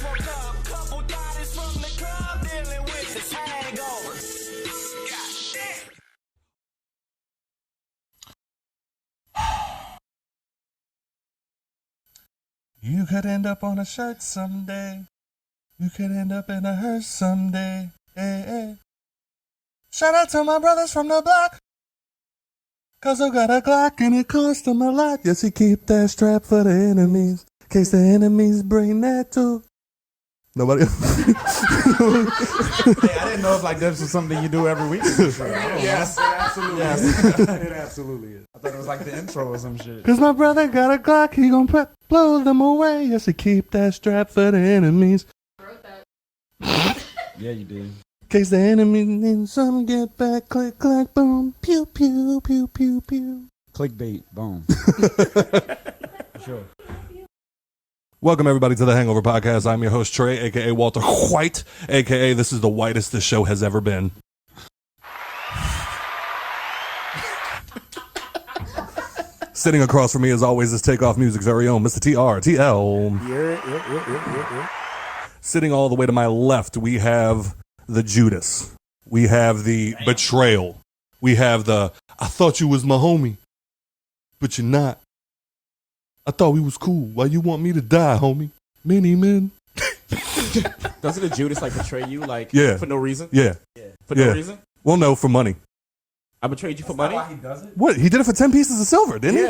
woke up, couple bodies from the club dealing with this hangover. You could end up on a shirt someday. You could end up in a hearse someday. Hey, hey. Shout out to my brothers from the block. Cause I got a Glock and it cost them a lot. Yes, he keep that strap for the enemies. In case the enemies bring that too. Nobody else. Hey, I didn't know if like this was something you do every week. Yes, it absolutely is. It absolutely is. I thought it was like the intro or some shit. Cause my brother got a Glock, he gon' blow them away. Yes, he keep that strap for the enemies. Wrote that. Yeah, you did. In case the enemy needs some, get back, click, clack, boom, pew, pew, pew, pew, pew. Clickbait, boom. Sure. Welcome, everybody, to the Hangover Podcast. I'm your host, Trey, a.k.a. Walter White, a.k.a. this is the whitest this show has ever been. Sitting across from me, as always, is Takeoff Music's very own Mr. TRTL. Yeah. Sitting all the way to my left, we have the Judas. We have the betrayal. We have the, I thought you was my homie, but you're not. I thought we was cool. Why you want me to die, homie? Many men. Doesn't the Judas like betray you like for no reason? Yeah. For no reason? Well, no, for money. I betrayed you for money? Why he does it? What? He did it for 10 pieces of silver, didn't he?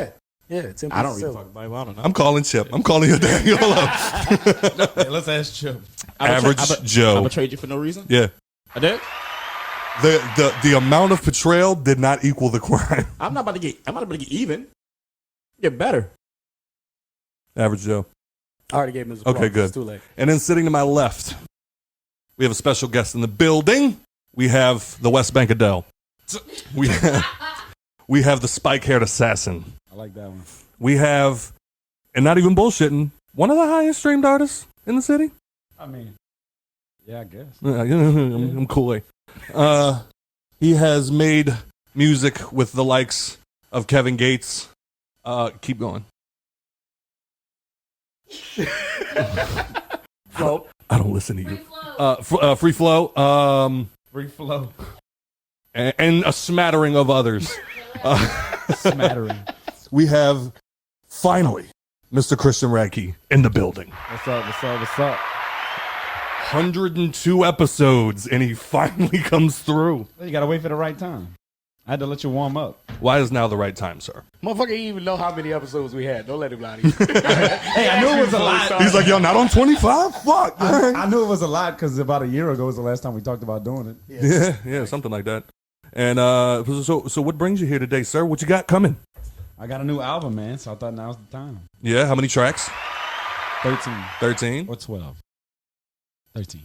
Yeah, I don't read the fucking Bible. I don't know. I'm calling Chip. I'm calling your daddy. Hey, let's ask Chip. Average Joe. I betrayed you for no reason? Yeah. I did? The amount of betrayal did not equal the crime. I'm not about to get even. Get better. Average Joe. I already gave him his applause. Okay, good. It's too late. And then sitting to my left, we have a special guest in the building. We have the West Bank Adele. We have the spike-haired assassin. I like that one. We have, and not even bullshitting, one of the highest streamed artists in the city. I mean, yeah, I guess. I'm cool. He has made music with the likes of Kevin Gates. Keep going. Flow. I don't listen to you. Free Flow. Free flow. And a smattering of others. Smattering. We have, finally, Mr. Christian Radke in the building. What's up? 102 episodes, and he finally comes through. You gotta wait for the right time. I had to let you warm up. Why is now the right time, sir? Motherfucker, you even know how many episodes we had. Don't let him lie to you. Hey, I knew it was a lot. He's like, yo, not on 25? Fuck. I knew it was a lot because about a year ago was the last time we talked about doing it. Yeah, something like that. And so what brings you here today, sir? What you got coming? I got a new album, man, so I thought now's the time. Yeah, how many tracks? 13. Or 12. 13.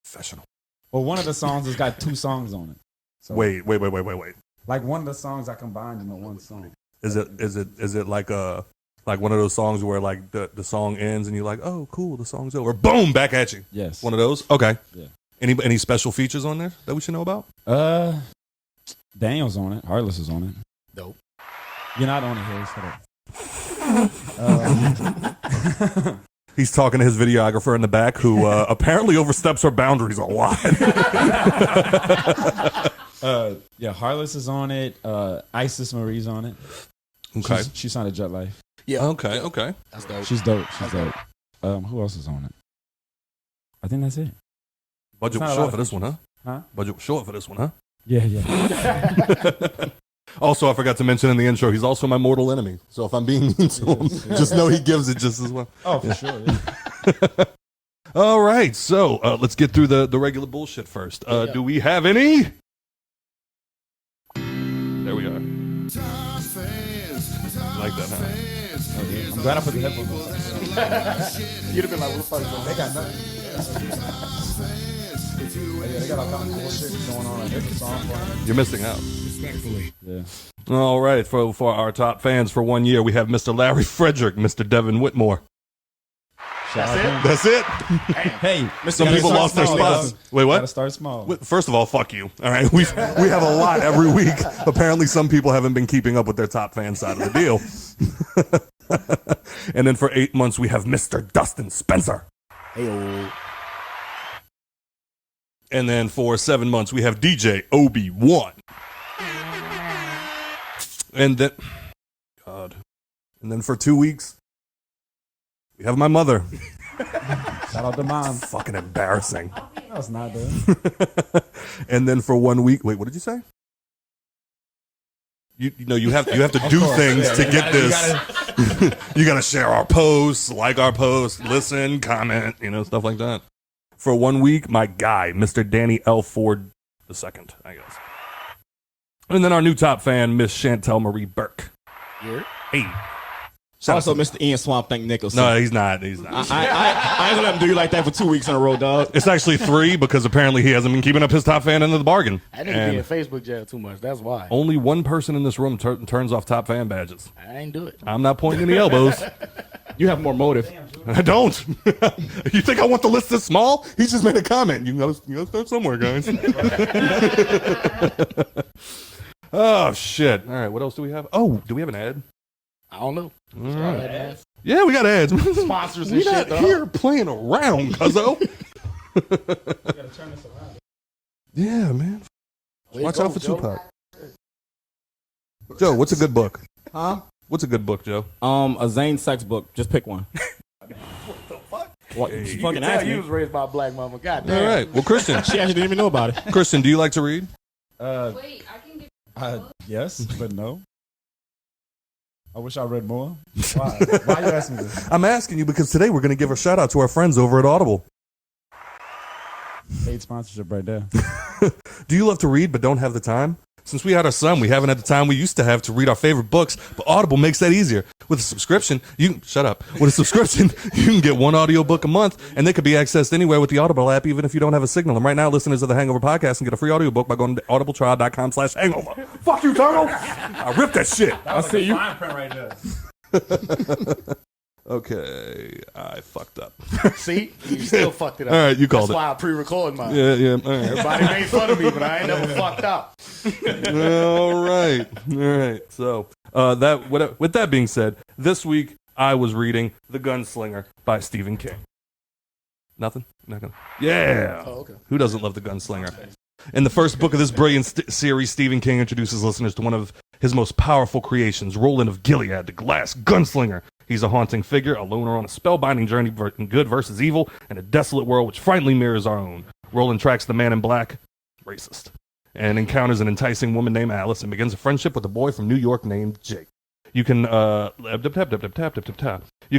Professional. Well, one of the songs has got 2 songs on it. So, Wait. Like one of the songs I combined into one song. Is it like one of those songs where like the song ends and you're like, oh, cool, the song's over. Boom, back at you. Yes. One of those? Okay. Yeah. Any special features on there that we should know about? Daniel's on it. Heartless is on it. Dope. You're not on it, Harry. Shut up. He's talking to his videographer in the back who apparently oversteps her boundaries a lot. Yeah, Heartless is on it. Isis Marie's on it. Okay. She signed a Jet Life. Yeah. Okay. That's dope. She's dope. Who else is on it? I think that's it. Budget was short for this one, huh? Huh? Budget was short for this one, huh? Yeah. Also, I forgot to mention in the intro, he's also my mortal enemy. So if I'm being mean to him, just know he gives it just as well. Oh, for sure. Yeah. All right, so let's get through the regular bullshit first. Do we have any? There we are. Like that, huh? Oh, yeah. I'm glad I put the headphones on. You'd have been like, what the fuck is going on? They got nothing. Yeah, they got all kind of cool shit going on. There's a song playing. You're missing out. Respectfully. Yeah. All right, for our top fans for 1 year, we have Mr. Larry Frederick, Mr. Devin Whitmore. That's it. Hey, some people lost their spots. Wait, what? Gotta start small. First of all, fuck you. All right, we have a lot every week. Apparently, some people haven't been keeping up with their top fan side of the deal. And then for 8 months, we have Mr. Dustin Spencer. Hey, And then for 7 months, we have DJ Obi-Wan. And then, God. And then for 2 weeks, we have my mother. Shout out to mom. Fucking embarrassing. No, it's not, dude. And then for 1 week, wait, what did you say? You know you have to do things to get this. You gotta share our posts, like our posts, listen, comment, stuff like that. For 1 week, my guy, Mr. Danny L. Ford II, I guess. And then our new top fan, Miss Chantel Marie Burke. Yeah. Hey. Also, Mr. Ian Swamp Thing Nicholson. No, he's not. I ain't gonna let him do you like that for 2 weeks in a row, dog. It's actually 3 because apparently he hasn't been keeping up his top fan end of the bargain. I didn't be in Facebook jail too much. That's why. Only one person in this room turns off top fan badges. I ain't do it. I'm not pointing any elbows. You have more motive. I don't. You think I want the list this small? He just made a comment. You gotta start somewhere, guys. Oh, shit. All right, what else do we have? Oh, do we have an ad? I don't know. All right. Yeah, we got ads. Sponsors and We're shit. not here playing around, cuzzo. Gotta turn this around. Yeah, man. Watch out for Joe. Tupac. Joe, what's a good book? Huh? What's a good book, Joe? A Zane sex book. Just pick one. What the fuck? What? Hey. You You fucking can tell asked you me. was raised by a black mama. God damn. All right. Well, Christian. She actually didn't even know about it. Christian, do you like to read? Wait, I can get. Yes, but no. I wish I read more. Why? Why are you asking me this? I'm asking you because today we're going to give a shout out to our friends over at Audible. Paid sponsorship right there. Do you love to read but don't have the time? Since we had our son, we haven't had the time we used to have to read our favorite books, but Audible makes that easier. With a subscription, With a subscription, you can get one audiobook a month, and they could be accessed anywhere with the Audible app, even if you don't have a signal. And right now, listeners of the Hangover podcast can get a free audiobook by going to audibletrial.com/hangover. Fuck you, Turtle! I ripped that shit. I see you. Fine print right there. Okay, I fucked up. See? You still fucked it up. All right, you called That's why I pre-recorded mine. Yeah, all right. Everybody made fun of me, but I ain't never fucked up. All right. So, with that being said, this week I was reading The Gunslinger by Stephen King. Nothing? Yeah. Oh, okay. Who doesn't love The Gunslinger? In the first book of this brilliant series, Stephen King introduces listeners to one of his most powerful creations, Roland of Gilead, the Glass Gunslinger. He's a haunting figure, a loner on a spellbinding journey in good versus evil, in a desolate world which frighteningly mirrors our own. Roland tracks the man in black, racist, and encounters an enticing woman named Alice and begins a friendship with a boy from New York named Jake. You can You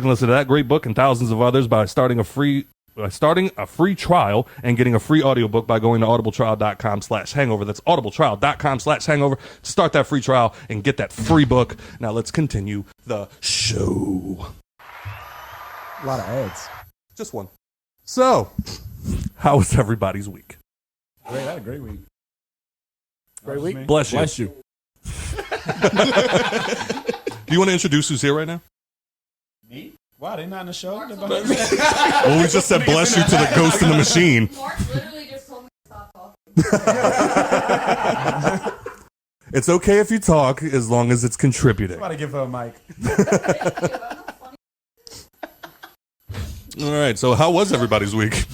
can listen to that great book and thousands of others by starting a free trial and getting a free audiobook by going to audibletrial.com/hangover. That's audibletrial.com/hangover to start that free trial and get that free book. Now let's continue the show. A lot of ads. Just one. So, how was everybody's week? Great, I had a great week. Great week. Bless you. Bless you. Do you want to introduce who's here right now? Me? Wow, they not in the show? Well, we just said bless you to the ghost in the machine. Mark literally just told me to stop talking. It's okay if you talk as long as it's contributing. I'm about to give her a mic. All right, so how was everybody's week?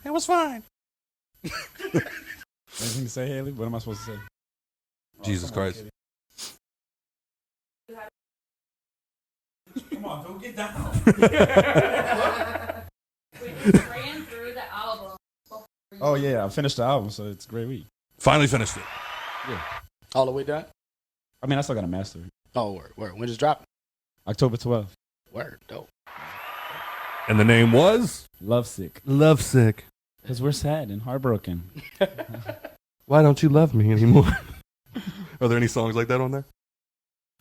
It was fine. Anything to say, Haley? What am I supposed to say? Jesus Christ. Come on, go get down. We just ran through the album. Oh, yeah, I finished the album, so it's a great week. Finally finished it. All the way done? I mean, I still got to master it. Oh, word. When just dropping? October 12th. Word. Dope. And the name was? Lovesick. Lovesick. Because we're sad and heartbroken. Why don't you love me anymore? Are there any songs like that on there?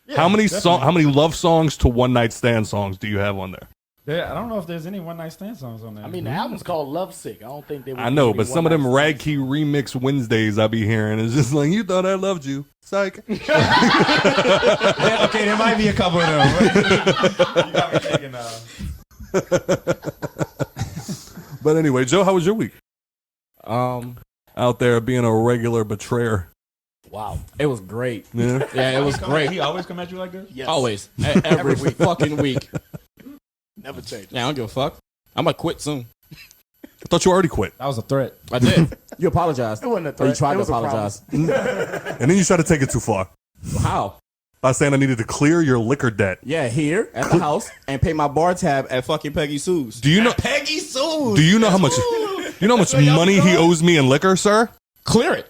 Yeah, How many definitely. how many love songs to one night stand songs do you have on there? Yeah, I don't know if there's any one night stand songs on there. I mean, the album's called Love Sick. I don't think they would I know, be but some of them one night Radke remix Wednesdays I be hearing is just like, you thought I loved you. Psych. Okay, there might be a couple of them. You got me thinking But anyway, Joe, how was your week? Out there being a regular betrayer. Wow. it was great. Yeah. Yeah, it was great. He always come at you like this? Yes. Always. Every fucking week. Never change. Yeah, I don't give a fuck. I'm gonna quit soon. I thought you already quit. That was a threat. I did. You apologized. It wasn't a Or you threat. tried It to was a apologize. And then you tried to take it too far How? by saying I needed to clear your liquor debt. Yeah, here at the house and pay my bar tab at fucking Peggy Sue's. Do you know? Peggy Sue's. Do you know how much? You know how much money he owes me in liquor, sir? Clear it.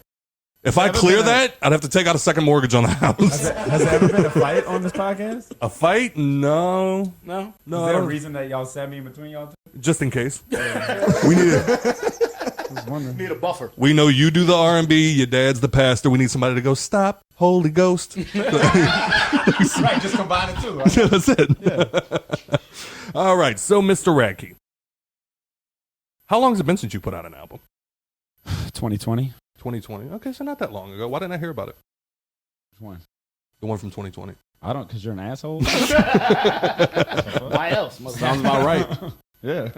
If I clear that, I'd have to take out a second mortgage on the house. Has there ever been a fight on this podcast? A fight? No. No. Is there a reason that y'all sat me in between y'all two? Just in case. We need it. Need a buffer. We know you do the R&B. Your dad's the pastor. We need somebody to go, stop, Holy Ghost. Right, just combine it too. Right? Yeah, that's it. Yeah. All right. So, Mr. Radke, how long has it been since you put out an album? 2020. 2020. Okay, so not that long ago. Why didn't I hear about it? Which one? The one from 2020. I don't, because you're an asshole. Why else? Sounds about right. Yeah.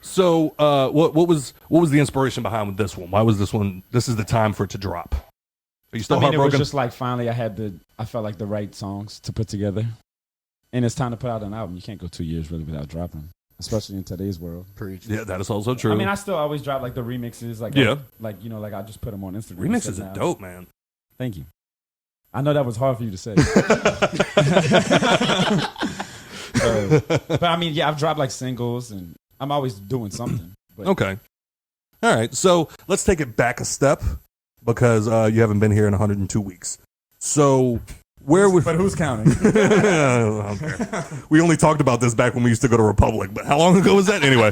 So, what was the inspiration behind this one? Why was this one? This is the time for it to drop. Are you still I mean, it was heartbroken? just like finally I felt like the right songs to put together. And it's time to put out an album. You can't go 2 years really without dropping, especially in today's world. Yeah, that is also true. I mean, I still always drop like the remixes. Like, Yeah. Like, you know, like I just put them on Instagram. remixes now. are dope, man. Thank you. I know that was hard for you to say. But I mean, yeah, I've dropped like singles and I'm always doing something. But Okay. All right. So let's take it back a step because you haven't been here in 102 weeks. So where would? But who's counting? I don't care. We only talked about this back when we used to go to Republic, but how long ago was that? Anyway.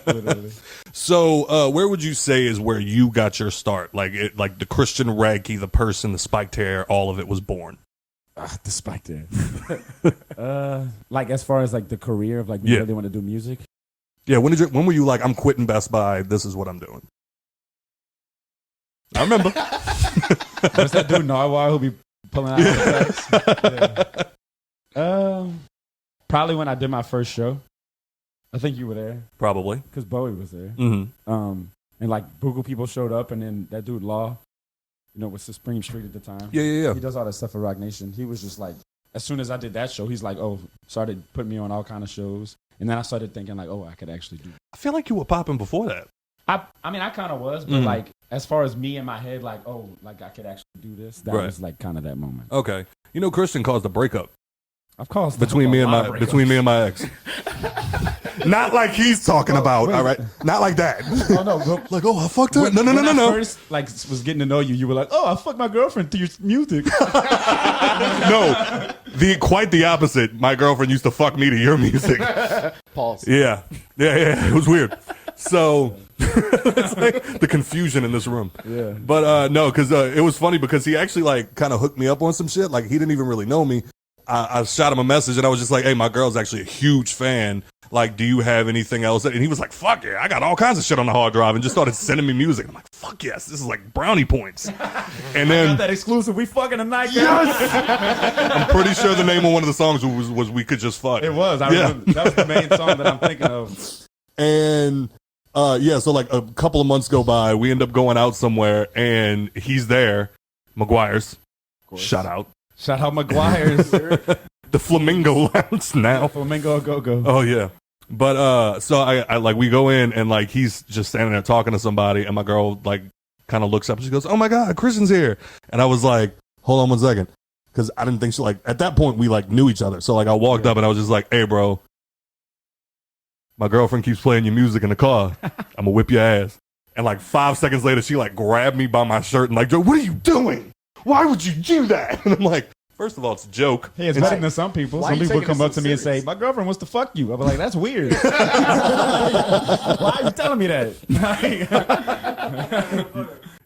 literally. So where would you say is where you got your start? Like the Christian Radke, the person, the spiked hair, all of it was born. The spike there. Like as far as like the career of like me Yeah. really want to do music. Yeah. When were you like, I'm quitting Best Buy. This is what I'm doing. I remember. What's that dude Narwhal who be pulling out the tracks? Probably when I did my first show. I think you were there Probably. because Bowie was there. Mm-hmm. And like Google people showed up, and then that dude Law, you know, was Supreme Street at the time. Yeah. He does all that stuff for Rock Nation. He was just like, as soon as I did that show, he's like, oh, started putting me on all kind of shows, and then I started thinking like, oh, I could actually do. I feel like you were popping before that. I mean, I kind of was, but like as far as me in my head, like, oh, like I could actually do this. That Right. was like kind of that moment. Okay. You know, Christian caused a breakup Of course, between me and my ex. Not like he's talking about. All right. Not like that. Oh no, go, Like, oh, I fucked her. No. When I first like was getting to know you, you were like, "Oh, I fucked my girlfriend through your music." No, quite the opposite. My girlfriend used to fuck me to your music. Pause. Yeah. It was weird. So it's like the confusion in this room. Yeah. But no, because it was funny because he actually like kind of hooked me up on some shit. Like he didn't even really know me. I shot him a message and I was just like, "Hey, my girl's actually a huge fan. Like, do you have anything else?" And he was like, "Fuck yeah, I got all kinds of shit on the hard drive," and just started sending me music. I'm like, "Fuck yes, this is like brownie points." And then That exclusive, we fucking tonight. I'm pretty sure the name of one of the songs was "We Could Just Fuck." It was. I remember, that was the main song that I'm thinking of. And so like a couple of months go by, we end up going out somewhere, and he's there, McGuire's. Shout out. Shout out McGuire's. The Flamingo Lounge now. Flamingo Go-Go. Oh yeah. But so I like we go in and like he's just standing there talking to somebody, and my girl like kind of looks up and she goes, "Oh my God, Christian's here." And I was like, "Hold on one second," because I didn't think she like at that point we like knew each other. So like I walked up and I was just like, "Hey bro, my girlfriend keeps playing your music in the car. I'm gonna whip your ass." And like 5 seconds later, she like grabbed me by my shirt and like, "Joe, what are you doing? Why would you do that?" And I'm like, first of all, it's a joke. Hey, it's better than some people. Why Some you people taking come it up so to me and serious? say, "My girlfriend wants to fuck you." I'm like, "That's weird." Why are you telling me that?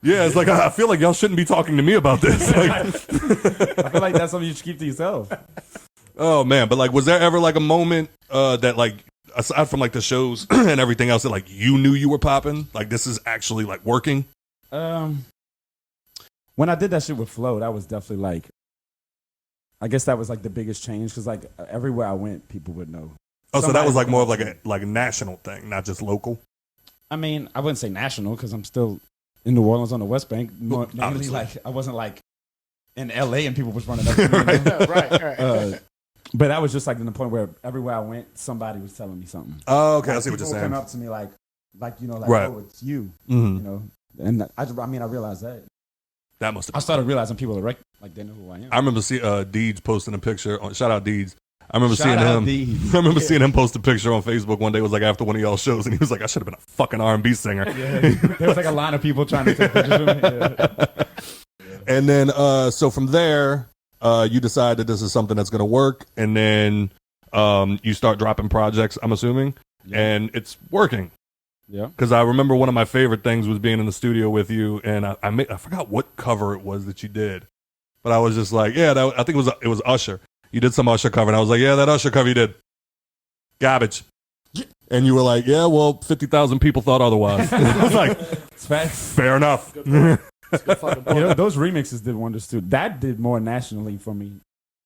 Yeah, it's like I feel like y'all shouldn't be talking to me about this. Like, I feel like that's something you should keep to yourself. oh man, but like, was there ever like a moment that like aside from like the shows and everything else that like you knew you were popping? Like this is actually like working. When I did that shit with Flo, that was definitely like, I guess that was like the biggest change because like everywhere I went, people would know. Oh, so that was like Somebody- more of like a national thing, not just local. I mean, I wouldn't say national because I'm still in New Orleans on the West Bank. Mainly, obviously. like I wasn't like in LA and people was running up to me. You know? Right. But that was just like in the point where everywhere I went, somebody was telling me something. Oh, okay, I see what you're People saying. came up to me like, like Right. oh, it's you, Mhm. you know. And I realized that. That must have. I started realizing people like they know who I am. I remember seeing Deeds posting a picture. Shout out Deeds. I remember Shout seeing out him. Deeds. I remember seeing him post a picture on Facebook one day. It was like after one of y'all shows, and he was like, "I should have been a fucking R&B singer." Yeah, there was like a line of people trying to take pictures of me. Yeah. And then, so from there, you decide that this is something that's going to work, and then you start dropping projects. I'm assuming, and it's working. Yeah. Because I remember one of my favorite things was being in the studio with you, and I forgot what cover it was that you did, but I was just like, yeah, I think it was Usher. You did some Usher cover, and I was like, yeah, that Usher cover you did, garbage. And you were like, yeah, well, 50,000 people thought otherwise. I was like, It's fast. fair enough. Those remixes did wonders too. That did more nationally for me,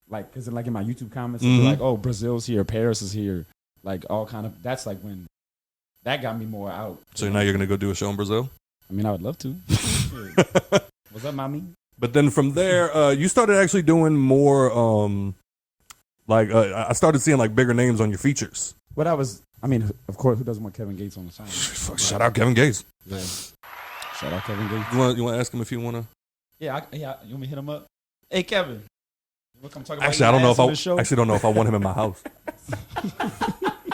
like because like in my YouTube comments, it'd be like, oh, Brazil's here, Paris is here, like all kind of. That's like when that got me more out. So now you're going to go do a show in Brazil? I mean, I would love to. What's up, mommy? But then from there, you started actually doing more, I started seeing like bigger names on your features. I mean, of course, who doesn't want Kevin Gates on the song? Fuck, shout out Kevin Gates. Yeah. Shout out Kevin Gates. You want to ask him if you want to? Yeah, you want me to hit him up? Hey, Kevin. You wanna come talk about Actually, your I don't know ass on this if show? I actually don't know if I want him in my house.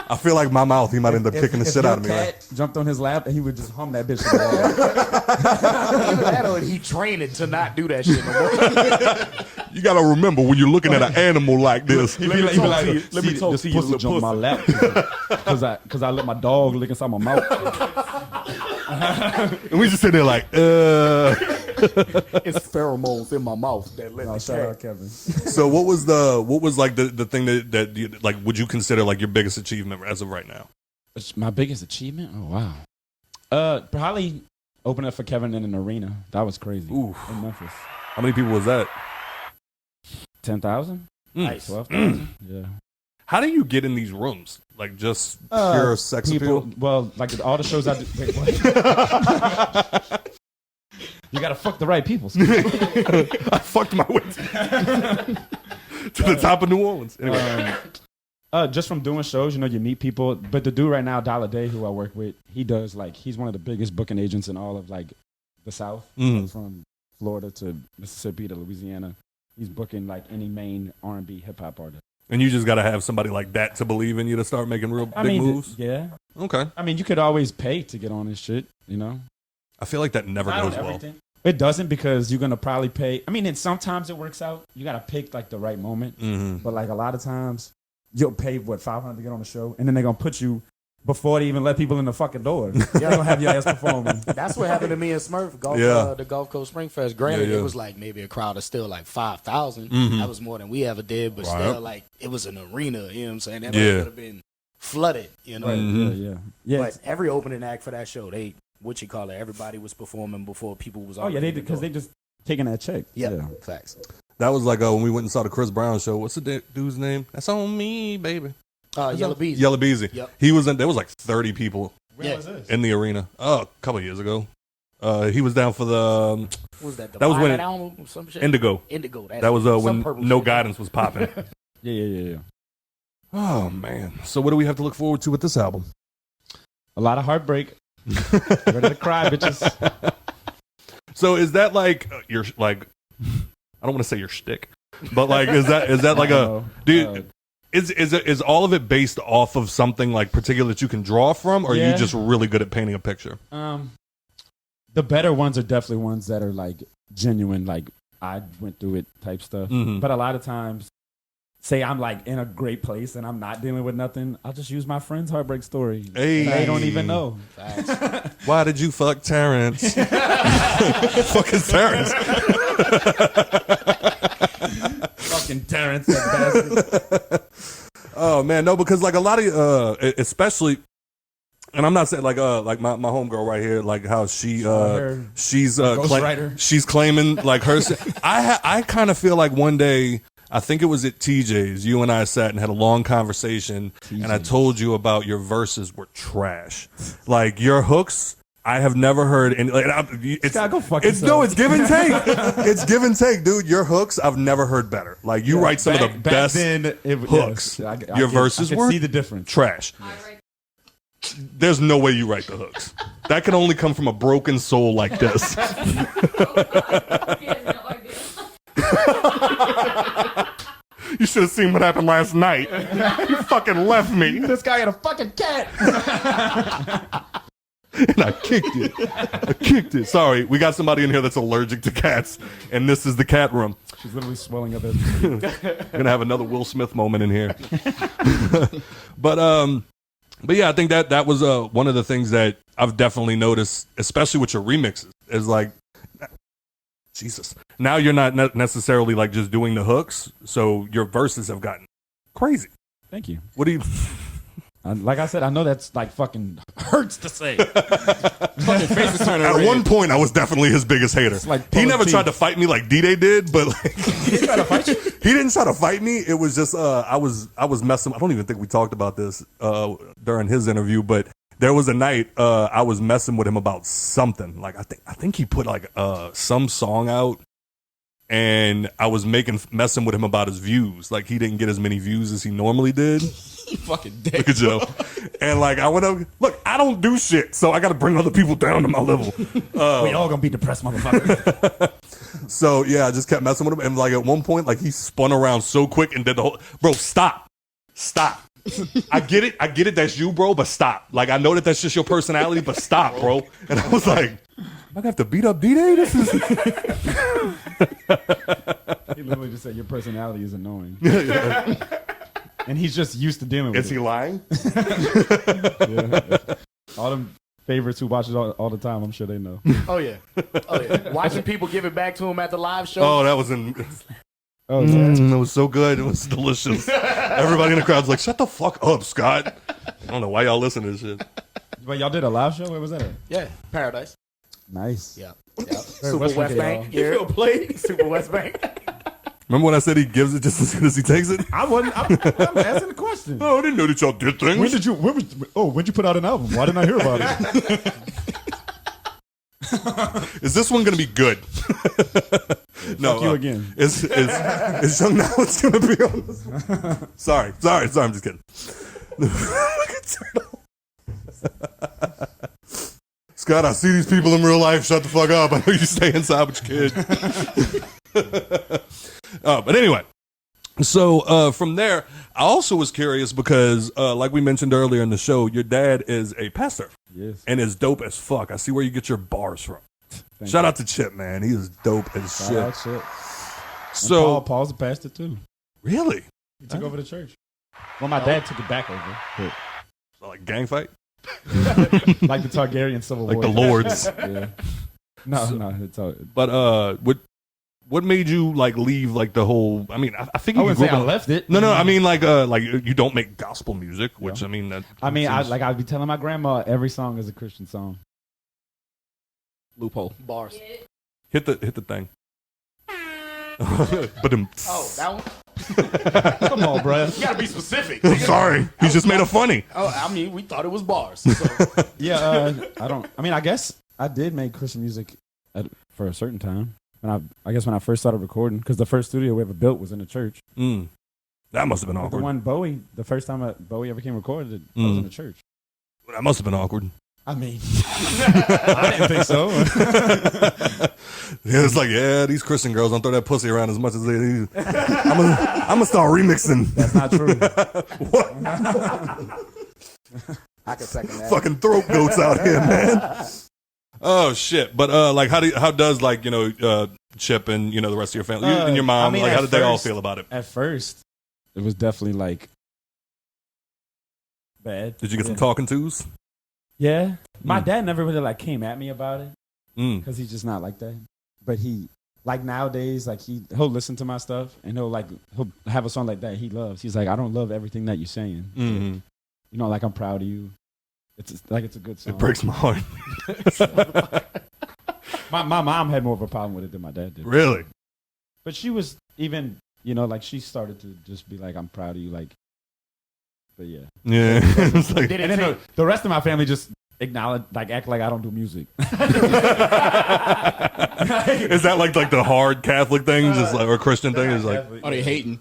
I feel like my mouth, he might end up kicking the shit out of me. Cat jumped on his lap and he would just hum that bitch. That or he trained to not do that shit no more. You got to remember when you're looking at an animal like this. Let me talk to you, pussy jump my lap because I let my dog lick inside my mouth. And we just sit there like, It's pheromones in my mouth that let me Shout out Kevin. So what was like the thing that you, like, would you consider like your biggest achievement as of right now? My biggest achievement? Oh wow. Probably opening up for Kevin in an arena. That was crazy. Oof. In Memphis. How many people was that? 10,000? Nice. 12,000? Yeah. How do you get in these rooms? Like just pure sex appeal? Well, like all the shows I do. Wait, what? You gotta fuck the right people. I fucked my way to the top of New Orleans. Anyway. Just from doing shows, you meet people. But the dude right now, Dollar Day, who I work with, he's one of the biggest booking agents in all of like the South, from Florida to Mississippi to Louisiana. He's booking like any main R&B hip hop artist. And you just got to have somebody like that to believe in you to start making real big moves? Yeah. Okay. I mean, you could always pay to get on this shit, I feel like that never goes well. It doesn't because you're going to probably pay. I mean, and sometimes it works out. You got to pick like the right moment. Mm-hmm. But like a lot of times, you'll pay, $500 to get on the show, and then they're going to put you before they even let people in the fucking door. They're going to have your ass performing. That's what happened to me and Smurf, the Gulf Coast Spring Fest. Granted, it was like maybe a crowd of still like 5,000. Mm-hmm. That was more than we ever did, but Right. still like it was an arena, you know what I'm saying? That would have been flooded, Yeah. But every opening act for that show, everybody was performing before people was Oh, yeah, because they just taking that check. Yeah, facts. That was like when we went and saw the Chris Brown show. What's the dude's name? That's on me, baby. Yellow Beezy. Yellow Beezy. Yep. He was there was like 30 people When was this? in the arena. A couple of years ago. He was down for the What was that? that was when album or some shit? Indigo. Indigo. That was when No shit. Guidance was popping. Yeah. Oh man. So what do we have to look forward to with this album? A lot of heartbreak. Ready to cry, bitches. So is that like your like? I don't want to say your shtick, but like is that like a dude? Is all of it based off of something like particular that you can draw from, or are you just really good at painting a picture? The better ones are definitely ones that are like genuine, like I went through it type stuff. Mm-hmm. But a lot of times, say I'm like in a great place and I'm not dealing with nothing, I'll just use my friend's heartbreak story. Hey. They don't even know. Why did you fuck Terrence? Fucking Terrence. Fucking Terrence, that bastard. Oh man, no, because like a lot of especially, and I'm not saying like my homegirl right here, like how she's Ghostwriter. she's claiming like her. I kind of feel like one day, I think it was at TJ's, you and I sat and had a long conversation, and I told you about your verses were trash. Like your hooks, I have never heard any. Like, Go fuck it's give and take. It's give and take, dude. Your hooks, I've never heard better. Like you write some of the best hooks. I Your verses I were see the difference. trash. there's no way you write the hooks. That can only come from a broken soul like this. He has no idea. You should have seen what happened last night. You fucking left me. This guy had a fucking cat. And I kicked it. Sorry, we got somebody in here that's allergic to cats, and this is the cat room. She's literally swelling up. Gonna have another Will Smith moment in here. But yeah, I think that was one of the things that I've definitely noticed, especially with your remixes, is like, Jesus. Now you're not necessarily like just doing the hooks, so your verses have gotten crazy. Thank you. What do you? Like I said, I know that's like fucking hurts to say. Fucking face is turning At red. one point, I was definitely his biggest hater. Like he never tried to fight me like D-Day did, but like, He tried to fight you? he didn't try to fight me. It was just I was messing. I don't even think we talked about this during his interview, but there was a night I was messing with him about something. Like I think he put like some song out, and I was messing with him about his views. Like he didn't get as many views as he normally did. You fucking dick. Look at Joe. And like I went up. Look, I don't do shit, so I got to bring other people down to my level. We all gonna be depressed, motherfucker. So yeah, I just kept messing with him, and like at one point, like he spun around so quick and did the whole. Bro, stop. I get it. That's you, bro. But stop. Like I know that's just your personality, but stop, bro. And I was like, am I gonna have to beat up D-Day? This is. He literally just said your personality is annoying. And he's just used to dealing with Is he lying? Yeah. All them favorites who watch it all the time, I'm sure they know. Oh yeah. Watching people give it back to him at the live show. Oh, that was Oh, yeah. it was so good. It was delicious. Everybody in the crowd's like, shut the fuck up, Scott. I don't know why y'all listen to this shit. But y'all did a live show? Where was that at? Yeah, Paradise. Nice. Yeah. Very Super West Bank. y'all. You feel played? Super West Bank. Remember when I said he gives it just as soon as he takes it? I'm asking the question. Oh, I didn't know that y'all did things. When'd you put out an album? Why didn't I hear about it? Is this one going to be good? No. Fuck you again. Is Young Now it's going to be on this one? Sorry. I'm just kidding. Look at Turtle. Scott, I see these people in real life. Shut the fuck up. I know you stay inside with your kid. But anyway, so from there, I also was curious because, like we mentioned earlier in the show, your dad is a pastor. Yes. And is dope as fuck. I see where you get your bars from. Shout out to Chip, man. He is dope as shit. Shout out Chip. So Paul's a pastor too. Really? He took over the church. Well, my dad took it back over. Like gang fight? Like the Targaryen Civil War. Like the Lords. Yeah. No, it's all. But what made you like leave like the whole? I mean, I think I you wouldn't grew say I up. left it. No. I mean, like you don't make gospel music, which Yeah. I mean, that I'd seems- be telling my grandma every song is a Christian song. Loophole. Bars. hit the thing. But Oh, that one? Come on, bro. You gotta be specific. I'm sorry, he just made it funny. Oh, I mean, we thought it was bars. So. Yeah, I guess I did make Christian music for a certain time. When I guess when I first started recording, because the first studio we ever built was in a church. That must have been The awkward. one Bowie, the first time Bowie ever came recorded, I was in a church. That must have been awkward. I mean, I didn't think so. Yeah, it's like, yeah, these Christian girls don't throw that pussy around as much as they do. I'm gonna start remixing. That's not true. What? I can second that. Fucking throat goats out here, man. Oh shit! But like, how does like Chip and the rest of your family and your mom, like, how did they all feel about it? At first, it was definitely like bad. Did you get some talking tos? Yeah, my dad never really like came at me about it Because he's just not like that. But he like nowadays, like he'll listen to my stuff and he'll have a song like that he loves. He's like, I don't love everything that you're saying. Mm-hmm. Like I'm proud of you. It's a good song. It breaks my heart. My mom had more of a problem with it than my dad did. Really? But she was even, like she started to just be like, I'm proud of you. Like, but yeah. Yeah. It's like, And then the rest of my family just acknowledge, like act like I don't do music. is that like the hard Catholic thing, just like, or Christian thing? Is like, Are they hating?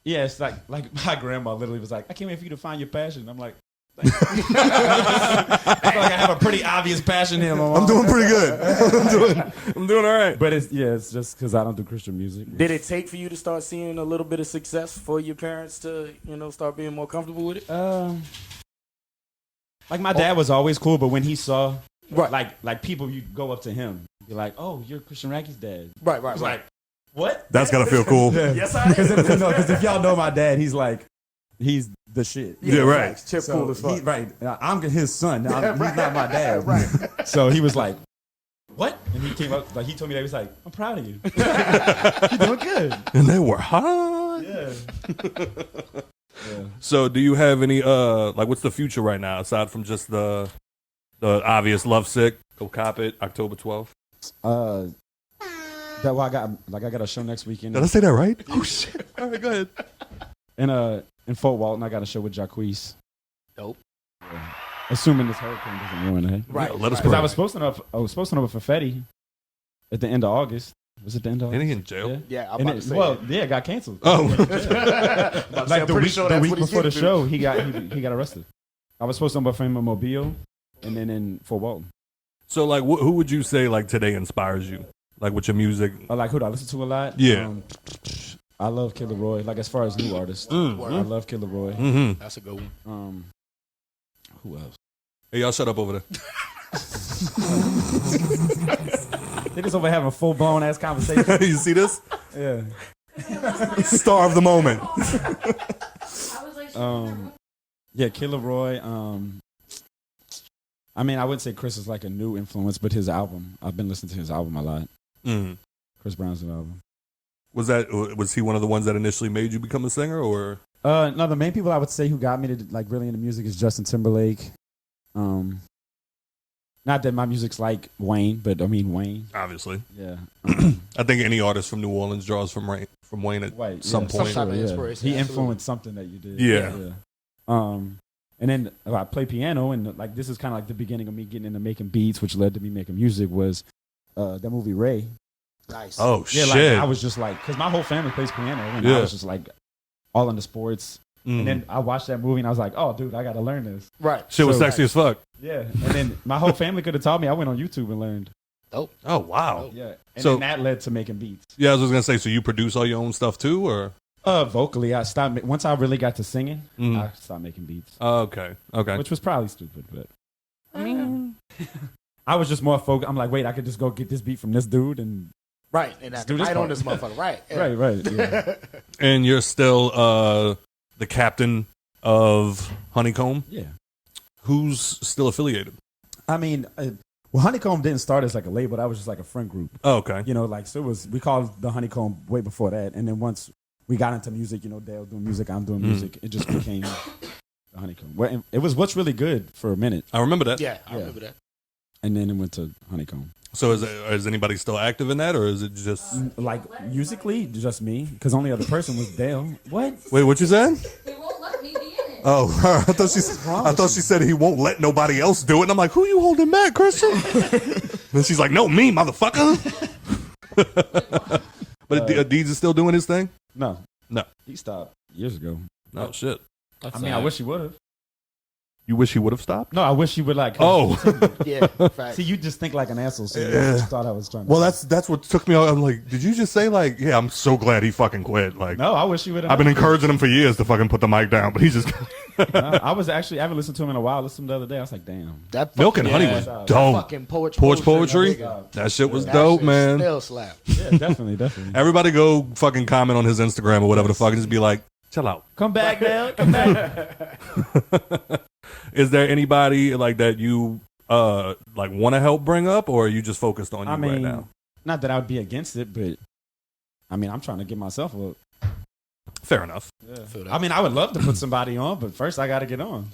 Yeah, it's like my grandma literally was like, I can't wait for you to find your passion. I'm like, I feel like I have a pretty obvious passion here. I'm doing pretty good. I'm doing all right. But it's just because I don't do Christian music. Did it take for you to start seeing a little bit of success for your parents to, start being more comfortable with it? Like my dad was always cool, but when he saw, Right. like people, you go up to him, you're like, "Oh, you're Christian Radke's dad." Right. Like, what? That's gotta feel cool. Yes, I am. Because if y'all know my dad, he's the shit. Yeah, right. Chip cool as fuck. Right. I'm his son. He's not my dad. Right. So he was like, "What?" And he came up, he told me that, he was like, "I'm proud of you. You're doing good." And they were hot. Yeah. So do you have any what's the future right now aside from just the obvious Lovesick, Go Cop It, October 12th? I got a show next weekend. Did I say that right? Oh shit. All right, go ahead. In Fort Walton, I got a show with Jacquees. Dope. Yeah. Assuming this hurricane doesn't ruin it. Right. Yeah, let us Because pray. I was supposed to know for Fetty at the end of August. Was it the end of August? Ain't he in jail? Yeah, I'm And about to say it got canceled. Oh. Like the week before the show, he got arrested. I was supposed to know for him in Mobile, and then in Fort Walton. So like, who would you say like today inspires you? Like with your music? I like who do I listen to a lot? Yeah. I love Killer Roy. Like as far as new artists, I love Killer Roy. Mm-hmm. that's a good one. Who else? Hey, y'all shut up over there. They just over having a full blown ass conversation. You see this? Yeah. Star of the moment. I was like, Yeah, Killer Roy. I mean, I wouldn't say Chris is like a new influence, but his album. I've been listening to his album a lot. Mm. Chris Brown's new album. Was he one of the ones that initially made you become a singer, or? No, the main people I would say who got me to like really into music is Justin Timberlake. Not that my music's like Wayne, but I mean Wayne. Obviously. Yeah. I think any artist from New Orleans draws from Wayne at some point. Some type of inspiration, He absolutely. influenced something that you did. Yeah. And then I play piano, and like this is kind of like the beginning of me getting into making beats, which led to me making music. Was that movie Ray? Nice. Oh Yeah, shit! like I was just like, because my whole family plays piano, and Yeah. I was just like all into sports. Mm. And then I watched that movie, and I was like, oh, dude, I got to learn this. Right. Shit was So- sexy as fuck. Yeah. And then my whole family could have taught me. I went on YouTube and learned. Dope. Oh wow! Yeah. And So- then that led to making beats. Yeah, I was just gonna say. So you produce all your own stuff too, or? Vocally, I stopped. Once I really got to singing, Mhm. I stopped making beats, Okay. which was probably stupid, but I mean, I was just more focused. I'm like, wait, I could just go get this beat from this dude, and Right. And I do can this write on part. this motherfucker. Right. Yeah. right, yeah, And you're still the captain of Honeycomb. yeah. Who's still affiliated? I mean, well, Honeycomb didn't start as like a label. That was just like a friend group. Oh, okay. You know, like, so it was, we called the Honeycomb way before that. And then once we got into music, you know, Dale doing music, I'm doing music, it just became the Honeycomb. Well, it was What's Really Good for a minute. I remember that. Yeah, I remember that. And then it went to Honeycomb. So is anybody still active in that, or is it just? Like, musically, just me, because only other person was Dale. What? Wait, what you said? He won't let me be in it. Oh, I thought she said he won't let nobody else do it. And I'm like, who you holding back, Christian? And she's like, no, me, motherfucker. But Deezer is still doing his thing? No. No. He stopped years ago. No shit. I mean, I wish he would have. You wish he would have stopped? No, I wish he would, like. Oh. Yeah. Fact. See, you just think like an asshole, so you Yeah. thought I was trying to. Well, that's what took me out. I'm like, did you just say like, yeah, I'm so glad he fucking quit. Like, No, I wish he would have. I've been encouraging him for years to fucking put the mic down, but he just I was actually, I haven't listened to him in a while. I listened to him the other day. I was like, damn. That Milk and Honey fucking- was that dope. Fucking Porch poetry. poetry. That That shit was shit dope, man. Still slap. Yeah, definitely. Everybody go fucking comment on his Instagram or whatever the fuck and just be like, chill out. Come back, Dale. Come back. Is there anybody like that you like want to help bring up, or are you just focused on you I mean, right now? not that I would be against it, but I mean, I'm trying to get myself up. Fair enough. Feel that. I mean, I would love to put somebody on, but first I got to get on.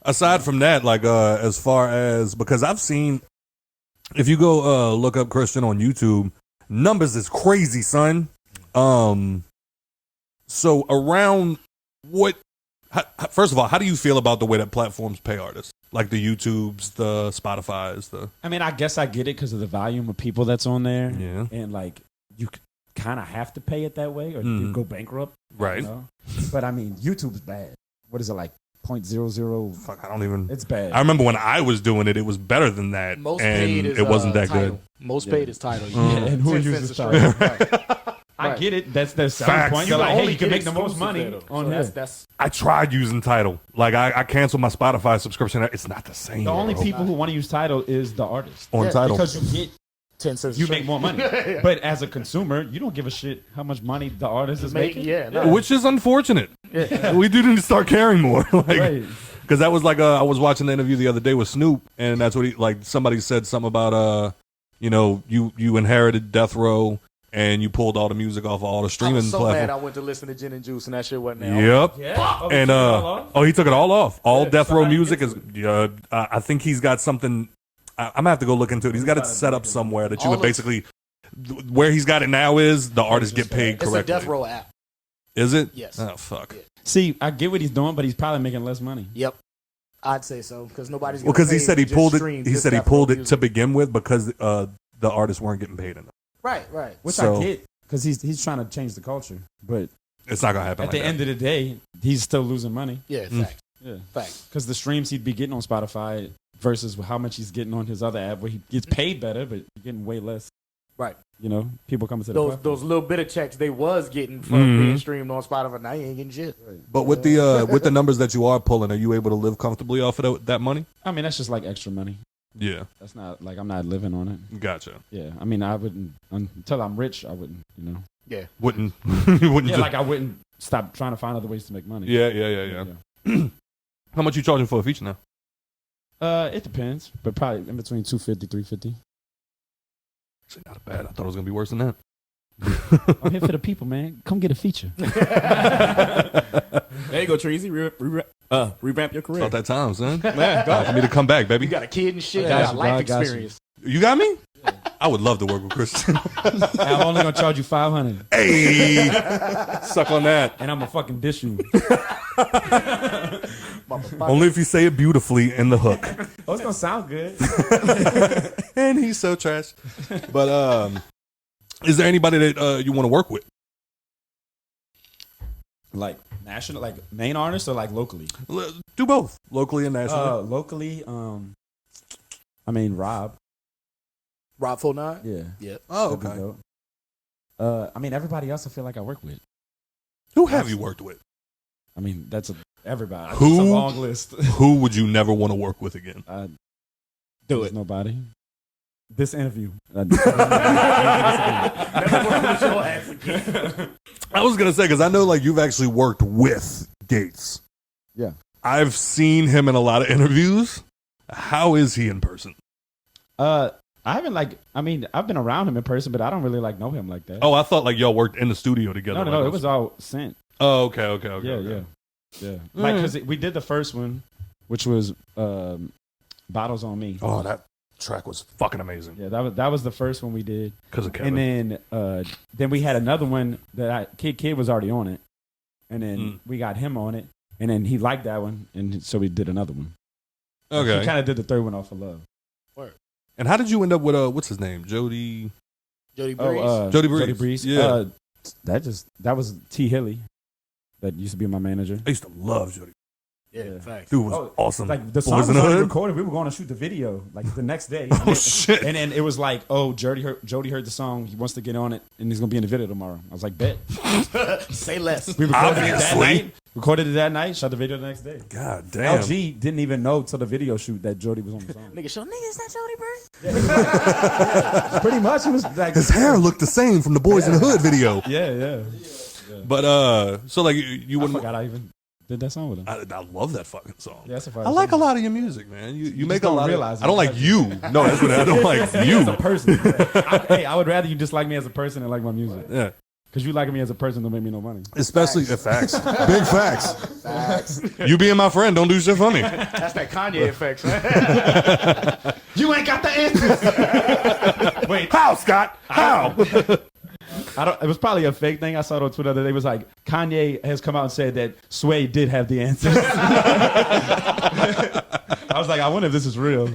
Aside from that, like as far as, because I've seen, if you go look up Christian on YouTube, numbers is crazy, son. So around first of all, how do you feel about the way that platforms pay artists? Like the YouTubes, the Spotify's, the... I mean, I guess I get it because of the volume of people that's on there. Yeah. And like, you kind of have to pay it that way or you go bankrupt. Right. You know? But I mean, YouTube's bad. What is it, like .00. Fuck, I don't even. It's bad. I remember when I was doing it, it was better than that, Most and paid is, it wasn't that Tidal. good. Most paid is Tidal. And who 10 uses cents a stream. I get it. That's the selling Facts. point. You They're like, only hey, you can get make the most exclusive money there, though. on So here. that's I tried using Tidal. Like I canceled my Spotify subscription. It's not the same. The only bro. people who want to use Tidal is the artist. on Tidal. Because you get 10 cents. a you stream. make more money. But as a consumer, you don't give a shit how much money the artist is making. Yeah, no. Which is unfortunate. We do need to start caring more. Right. Because that was like I was watching the interview the other day with Snoop, and that's what he like. Somebody said something about you inherited Death Row and you pulled all the music off of all the I streaming was so mad I platforms. went to listen to Gin and Juice and that shit wasn't there. Yep. Yeah. Oh, And they took it all off? he took it all off. All Yeah, Death so Row how do you music get is. to I think he's got something. I'm gonna have to go look into it. He's got it set up somewhere that you All would of- basically. Where he's got it now is the artists get paid It's correctly. a Death Row app. Is it? Yes. Oh fuck. Yeah. See, I get what he's doing, but he's probably making less money. Yep. I'd say so because nobody's. Well, gonna because he pay said to he just pulled it. stream He just said he Death Row pulled it music. to begin with because the artists weren't getting paid enough. Right. Which So- I get, because he's trying to change the culture. But It's not gonna happen. at like the that. end of the day, he's still losing money. Yeah. Fact. Yeah. Fact. Because the streams he'd be getting on Spotify versus how much he's getting on his other app, where he gets paid better, but he's getting way less. Right. You know, people coming to the Those platform. those little bit of checks they was getting from Mhm. being streamed on Spotify. Now you ain't getting shit. But with the numbers that you are pulling, are you able to live comfortably off of that money? I mean, that's just like extra money. Yeah, That's not like I'm not living on it. gotcha. Yeah, I mean, I wouldn't until I'm rich. I wouldn't, you know. Yeah. Wouldn't you wouldn't? Yeah, just, like I wouldn't stop trying to find other ways to make money. yeah. How much you charging for a feature now? It depends, but probably in between $250, $350. Actually, not bad. I thought it was gonna be worse than that. I'm here for the people, man. Come get a feature. There you go, Treezy. Revamp your career. About that time, son. Man, go. Time for me to come back, baby. You got a kid and shit. Yeah, you got life got you. experience. You got me? I would love to work with Christian. I'm only gonna charge you $500, Hey, suck on that. and I'm gonna fucking dish you. Only if you say it beautifully in the hook. Oh, it's gonna sound good. And he's so trash. But is there anybody that you want to work with? Like national, like main artists, or like locally? Do both, locally and nationally. Locally, I mean Rob. Rob 49. Yeah. Yep. Oh, That'd be okay. dope. I mean everybody else I feel like I work with. Who have you worked with? I mean that's everybody. Who? It's a long list. Who would you never want to work with again? Do it. Nobody. This interview. Never worked with your ass again. I was gonna say because I know like you've actually worked with Gates. Yeah. I've seen him in a lot of interviews. How is he in person? I haven't I've been around him in person, but I don't really know him like that. Oh, I thought like y'all worked in the studio together. no, it was all sent. Oh, okay. Yeah. Like because we did the first one, which was Bottles on Me. Oh, that track was fucking amazing. Yeah, that was the first one we did. Because of Kevin. And then we had another one that Kid was already on it, and then we got him on it, and then he liked that one, and so we did another one. Okay. He kind of did the third one off of love. And how did you end up with what's his name? Jody Jody Breeze. Jody Breeze. Jody Breeze. Yeah. That was T Hilly, that used to be my manager. I used to love Jody. yeah, facts. Dude was awesome. Like the song Boys was in the already Hood? recorded. We were going to shoot the video like the next day. Oh shit. And then it was like, oh, Jody heard the song. He wants to get on it, and he's gonna be in the video tomorrow. I was like, bet. Say less. We recorded it that Obviously. night. Recorded it that night. Shot the video the next day. God damn. LG didn't even know till the video shoot that Jody was on the song. Nigga, show nigga, is that Jody Breeze? Pretty much, it was like His hair looked the same from the Boys in the Hood video. Yeah. But so like you I wouldn't. forgot I even did that song with him. I love that fucking song. Yeah, that's a I like a lot of your music, man. You make a don't lot. realize I don't it. like you. No, that's what I don't like you. As a person. I would rather you dislike me as a person and like my music. Yeah, Because you liking me as a person don't make me no money. especially facts. Big facts. Facts. You being my friend, don't do shit for me. That's that Kanye effect, right? You ain't got the answers. Wait, How, Scott? How? it was probably a fake thing I saw on Twitter that it was like Kanye has come out and said that Sway did have the answers. I was like, I wonder if this is real.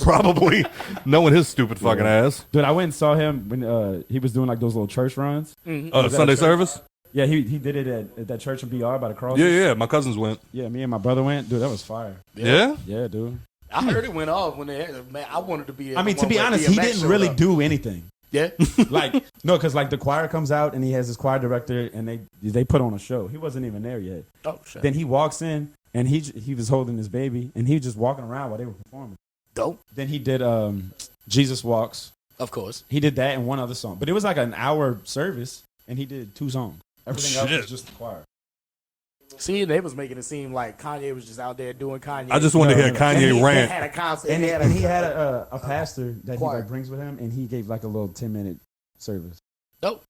Probably. Knowing his stupid fucking ass. Dude, I went and saw him when he was doing like those little church runs. Sunday service? Yeah, he did it at that church in BR by the cross. Yeah. My cousins went. Yeah, me and my brother went. Dude, that was fire. Yeah? Yeah, dude. I heard it went off when they had it. Man, I wanted to be there. I mean, to be honest, he didn't really do anything. Yeah. Like, no, because like the choir comes out and he has his choir director and they put on a show. He wasn't even there yet. Oh, shit. Then he walks in and he was holding his baby and he was just walking around while they were performing. Dope. Then he did Jesus Walks. Of course. He did that and one other song. But it was like an hour service and he did 2 songs. Everything else was just the choir. See, they was making it seem like Kanye was just out there doing Kanye. I just wanted to hear Kanye rant. They had a concert. And he had a pastor that he like brings with him, and he gave like a little 10-minute service. Dope.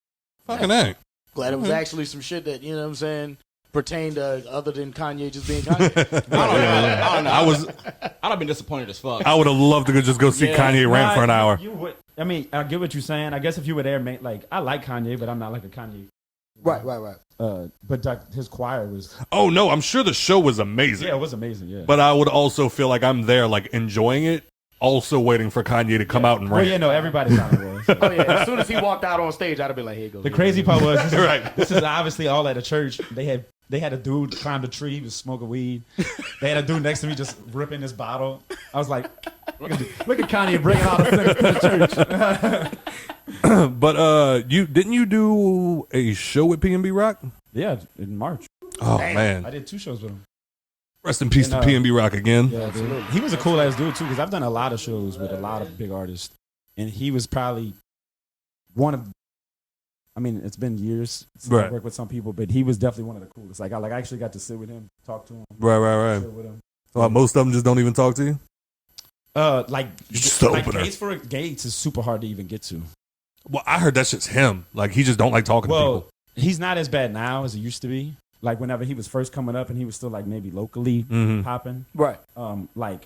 Fucking A. Glad it was actually some shit that, you know what I'm saying, pertained to other than Kanye just being Kanye. I don't know. I'd have been disappointed as fuck. I would have loved to just go see Kanye rant for an hour. You would. I mean, I get what you're saying. I guess if you were there, like I like Kanye, but I'm not like a Kanye. Right. But like, his choir was. Oh no, I'm sure the show was amazing. Yeah, it was amazing. Yeah. But I would also feel like I'm there, like enjoying it, also waiting for Kanye to come out and rant. Oh yeah, no, everybody kind of was. Oh yeah, as soon as he walked out on stage, I'd have been like, "Here you go." The crazy part was, Right. This is obviously all at a church. They had a dude climb the tree, he was smoking weed. They had a dude next to me just ripping his bottle. I was like, look at Kanye bringing all the things to the church. But didn't you do a show with P&B Rock? Yeah, in March. Oh Damn. man, I did 2 shows with him. rest in peace to P&B Rock again. Yeah, dude. He was a cool ass dude too, because I've done a lot of shows with a lot of big artists, and he was probably one of. I mean, it's been years since I worked with some people, but he was definitely one of the coolest. Like I actually got to sit with him, talk to him. Right. Sit with him. So most of them just don't even talk to you. Like just the opener. Gates is super hard to even get to. Well, I heard that's just him. Like he just don't like talking to people. He's not as bad now as he used to be. Like whenever he was first coming up and he was still like maybe locally popping. Right. Like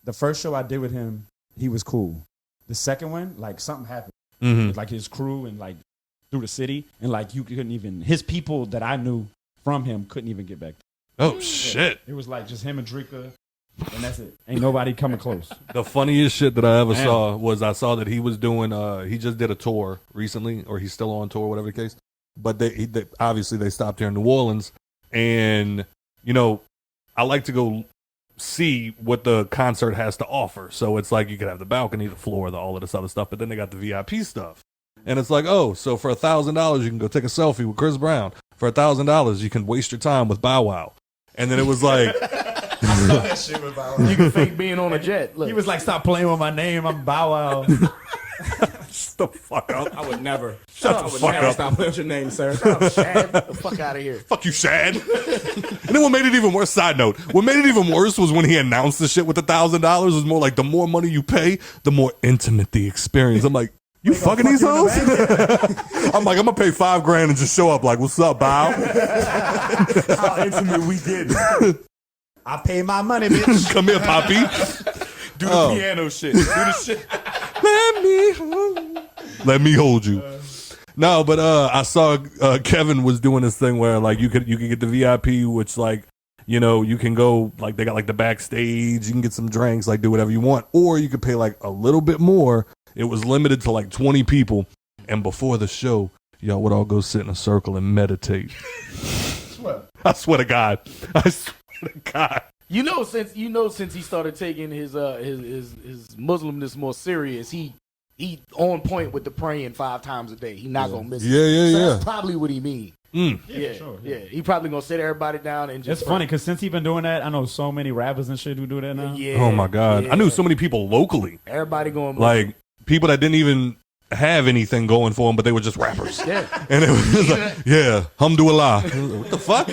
the first show I did with him, he was cool. The second one, like something happened with like his crew and like through the city, and like you couldn't even, his people that I knew from him couldn't even get back. Oh shit! It was like just him and Drika, and that's it. Ain't nobody coming close. The funniest shit that I ever saw was I saw that he was doing. He just did a tour recently, or he's still on tour, whatever the case. But they obviously they stopped here in New Orleans, and you know, I like to go see what the concert has to offer. So it's like you could have the balcony, the floor, all of this other stuff, but then they got the VIP stuff. And it's like, oh, so for $1,000 you can go take a selfie with Chris Brown. For $1,000 you can waste your time with Bow Wow. And then it was like, I saw that shit with Bow Wow. You can fake being on a jet. Look. He was like, "Stop playing with my name. I'm Bow Wow." shut the fuck up. I would never. Shut the fuck up. Stop playing with your name, sir. Shad, get the fuck out of here. Fuck you, Shad. And then what made it even worse, side note, what made it even worse was when he announced the shit with the $1,000 was more like the more money you pay, the more intimate the experience. I'm like, you fucking these hoes? I'm like, I'm gonna pay $5,000 and just show up like, what's up, Bow? How intimate we get. I pay my money, bitch. Come here, Poppy. Do the piano shit. Do the shit. Let me hold you. No, but I saw Kevin was doing this thing where like you could get the VIP, which like, you know, you can go like they got like the backstage, you can get some drinks, like do whatever you want, or you could pay like a little bit more. It was limited to like 20 people, and before the show, y'all would all go sit in a circle and meditate. I swear to God. I swear to God. You know, since he started taking his Muslimness more serious, he on point with the praying 5 times a day. He not gonna miss it. Yeah. That's probably what he mean. Yeah, sure. Yeah. He probably gonna sit everybody down and just. It's funny because since he been doing that, I know so many rappers and shit who do that now. Yeah. Oh my God. Yeah. I knew so many people locally. Everybody going like people that didn't even have anything going for them, but they were just rappers. Yeah. And it was like, yeah, alhamdulillah. What the fuck?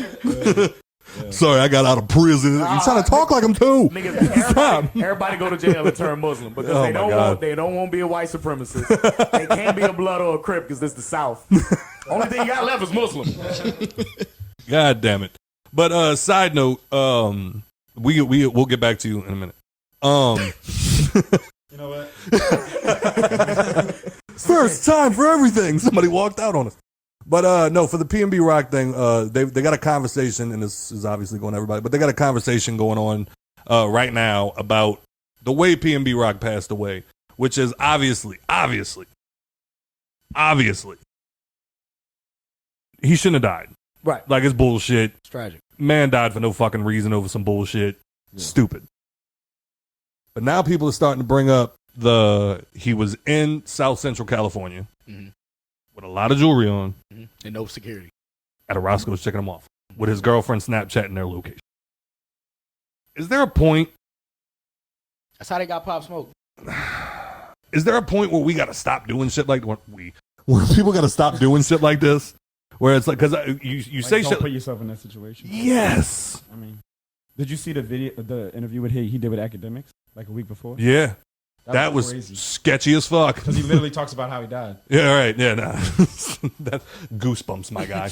Sorry, I got out of prison. You trying to talk like I'm too. Niggas, everybody go to jail and turn Muslim because Oh they my don't want to be a white supremacist. They can't be a blood or a Crip because this the South. Only thing you got left is Muslim. God damn it. But side note, we'll get back to you in a minute. You know what? First time for everything. Somebody walked out on us. But no, for the P&B Rock thing, they got a conversation, and this is obviously going to everybody, but they got a conversation going on right now about the way P&B Rock passed away, which is obviously, he shouldn't have died. Right. Like, it's bullshit. It's tragic. Man died for no fucking reason over some bullshit. Yeah. Stupid. But now people are starting to bring up he was in South Central California with a lot of jewelry on. And no security. At a Roscoe's checking him off. With his girlfriend Snapchatting their location. Is there a point? That's how they got Pop Smoke. Is there a point where we got to stop doing shit like where people got to stop doing shit like this? Where it's like, because you say don't shit. Put yourself in that situation. Yes. I mean, did you see the interview with he did with Academics like a week before? Yeah. That was crazy. Sketchy as fuck. Because he literally talks about how he died. Yeah, right. Yeah, nah. That goosebumps, my guy.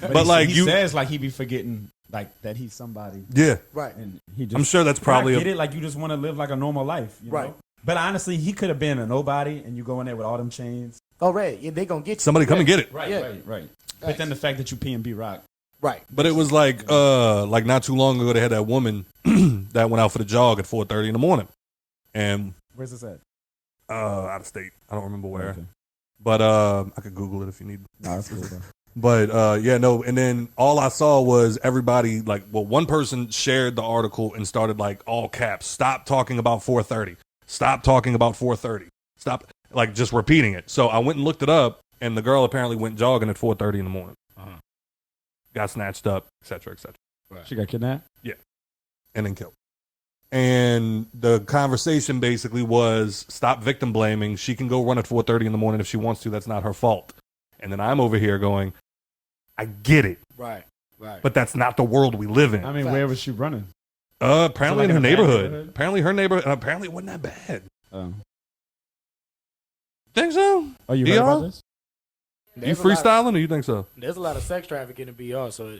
but like he says like he be forgetting like that he's somebody. Yeah, right. And he just, I'm sure that's probably I get it. Like you just want to live like a normal life, you right? Know? But honestly, he could have been a nobody, and you go in there with all them chains. Oh, right. Yeah, they gonna get you. Somebody come and get it. Right, yeah. right. But then the fact that you P and B Rock. Right. But it was like not too long ago they had that woman that went out for the jog at 4:30 in the morning, and where's this at? Out of state. I don't remember where. Okay. But I could Google it if you need. No, that's cool. But and then all I saw was everybody one person shared the article and started like all caps. Stop talking about 4:30. Stop talking about 4:30. Stop just repeating it. So I went and looked it up, and the girl apparently went jogging at 4:30 in the morning. Got snatched up, etc., etc. Right. She got kidnapped. Yeah, and then killed. And the conversation basically was stop victim blaming. She can go run at 4:30 in the morning if she wants to. That's not her fault. And then I'm over here going, I get it. Right. But that's not the world we live in. I mean, where was she running? Apparently in her neighborhood. Apparently her neighborhood. And apparently it wasn't that bad. Oh. Think so? Oh, you heard about this? You freestyling or you think so? There's a lot of sex trafficking in BR, so.